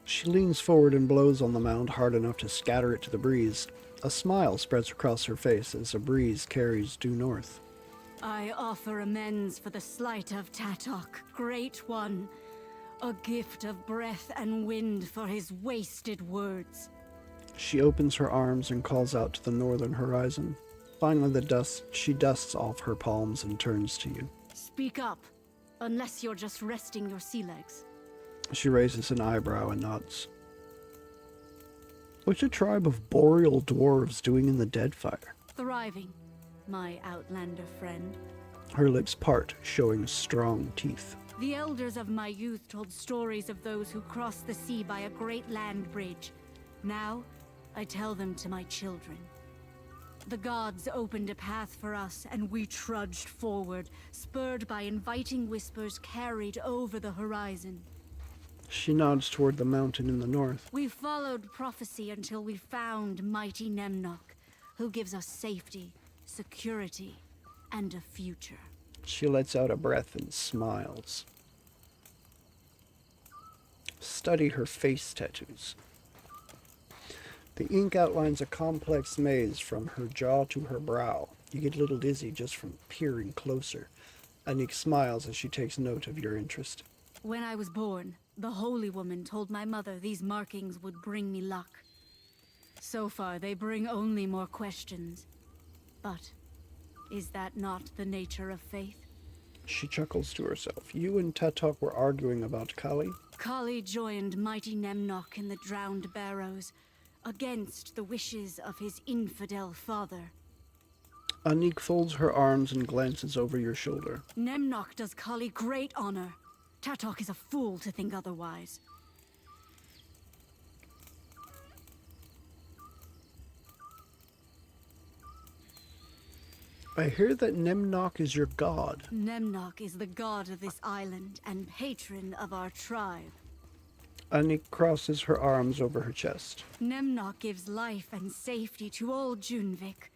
She leans forward and blows on the mound hard enough to scatter it to the breeze. A smile spreads across her face as a breeze carries due north. I offer amends for the slight of Tatok, Great One. A gift of breath and wind for his wasted words. She opens her arms and calls out to the northern horizon. Finally, she dusts off her palms and turns to you. Speak up, unless you're just resting your sea legs. She raises an eyebrow and nods. What's a tribe of boreal dwarves doing in the Deadfire? Thriving, my outlander friend. Her lips part, showing strong teeth. The elders of my youth told stories of those who crossed the sea by a great land bridge. Now, I tell them to my children. The gods opened a path for us, and we trudged forward, spurred by inviting whispers carried over the horizon. She nods toward the mountain in the north. We followed prophecy until we found mighty Nemnok, who gives us safety, security, and a future. She lets out a breath and smiles. Study her face tattoos. The ink outlines a complex maze from her jaw to her brow. You get a little dizzy just from peering closer. Anik smiles as she takes note of your interest. When I was born, the Holy Woman told my mother these markings would bring me luck. So far, they bring only more questions. But is that not the nature of faith? She chuckles to herself. You and Tatok were arguing about Kali? Kali joined mighty Nemnok in the Drowned Barrows, against the wishes of his infidel father. Anik folds her arms and glances over your shoulder. Nemnok does Kali great honor. Tatok is a fool to think otherwise. I hear that Nemnok is your god. Nemnok is the god of this island and patron of our tribe. Anik crosses her arms over her chest. Nemnok gives life and safety to all Junvik.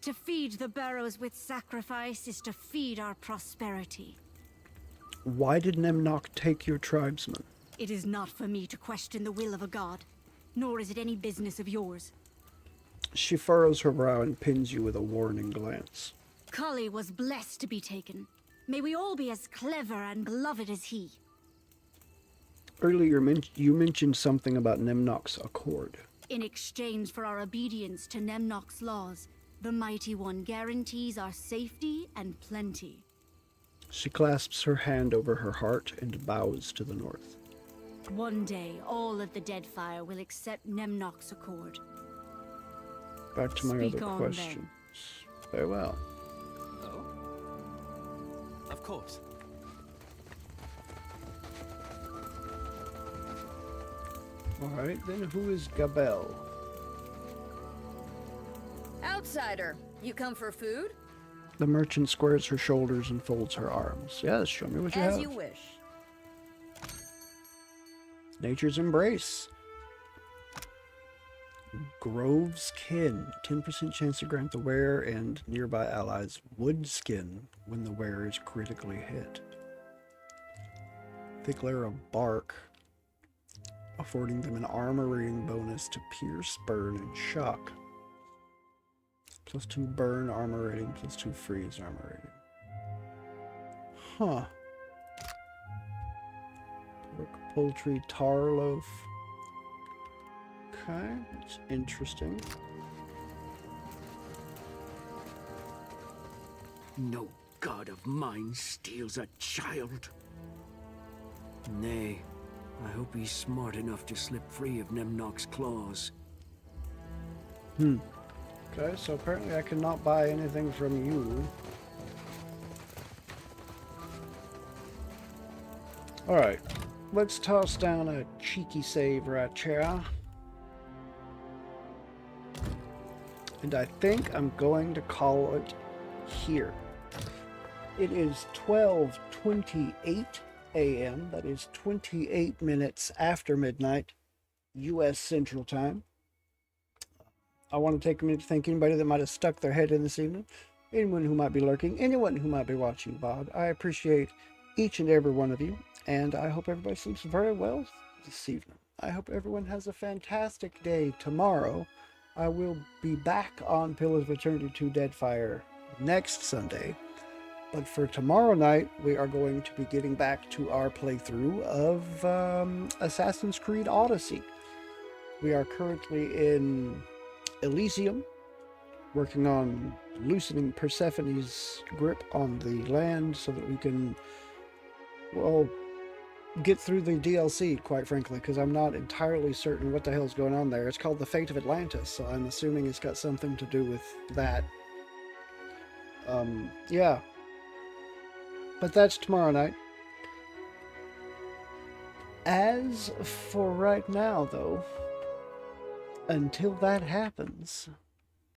To feed the barrows with sacrifice is to feed our prosperity. Why did Nemnok take your tribesmen? It is not for me to question the will of a god, nor is it any business of yours. She furrows her brow and pins you with a warning glance. Kali was blessed to be taken. May we all be as clever and beloved as he. Earlier you mentioned something about Nemnok's accord. In exchange for our obedience to Nemnok's laws, the Mighty One guarantees our safety and plenty. She clasps her hand over her heart and bows to the north. One day, all of the Deadfire will accept Nemnok's accord. Back to my Speak other on, questions. Very well. Oh? Of course. Alright, then who is Gabel? Outsider, you come for food? The merchant squares her shoulders and folds her arms. Yes, show me what you have. As you wish. Nature's Embrace. Grove's Kin. 10% chance to grant the wearer and nearby allies wood skin when the wearer is critically hit. Thick layer of bark, affording them an armoring bonus to pierce, burn, and shock. +2 burn armor rating, +2 freeze armor rating. Huh. Pork, poultry, tar loaf. Okay, that's interesting. No god of mine steals a child. Nay, I hope he's smart enough to slip free of Nemnok's claws. Okay, so apparently I cannot buy anything from you. Alright, let's toss down a cheeky save right here. And I think I'm going to call it here. It is 12:28 a.m. That is 28 minutes after midnight, U.S. Central Time. I want to take a minute to thank anybody that might have stuck their head in this evening, anyone who might be lurking, anyone who might be watching VOD. I appreciate each and every one of you, and I hope everybody sleeps very well this evening. I hope everyone has a fantastic day tomorrow. I will be back on Pillars of Eternity 2 Deadfire next Sunday, but for tomorrow night, we are going to be getting back to our playthrough of Assassin's Creed Odyssey. We are currently in Elysium, working on loosening Persephone's grip on the land so that we can, well, get through the DLC, quite frankly, because I'm not entirely certain what the hell's going on there. It's called The Fate of Atlantis, so I'm assuming it's got something to do with that. Yeah. But that's tomorrow night. As for right now, though, until that happens,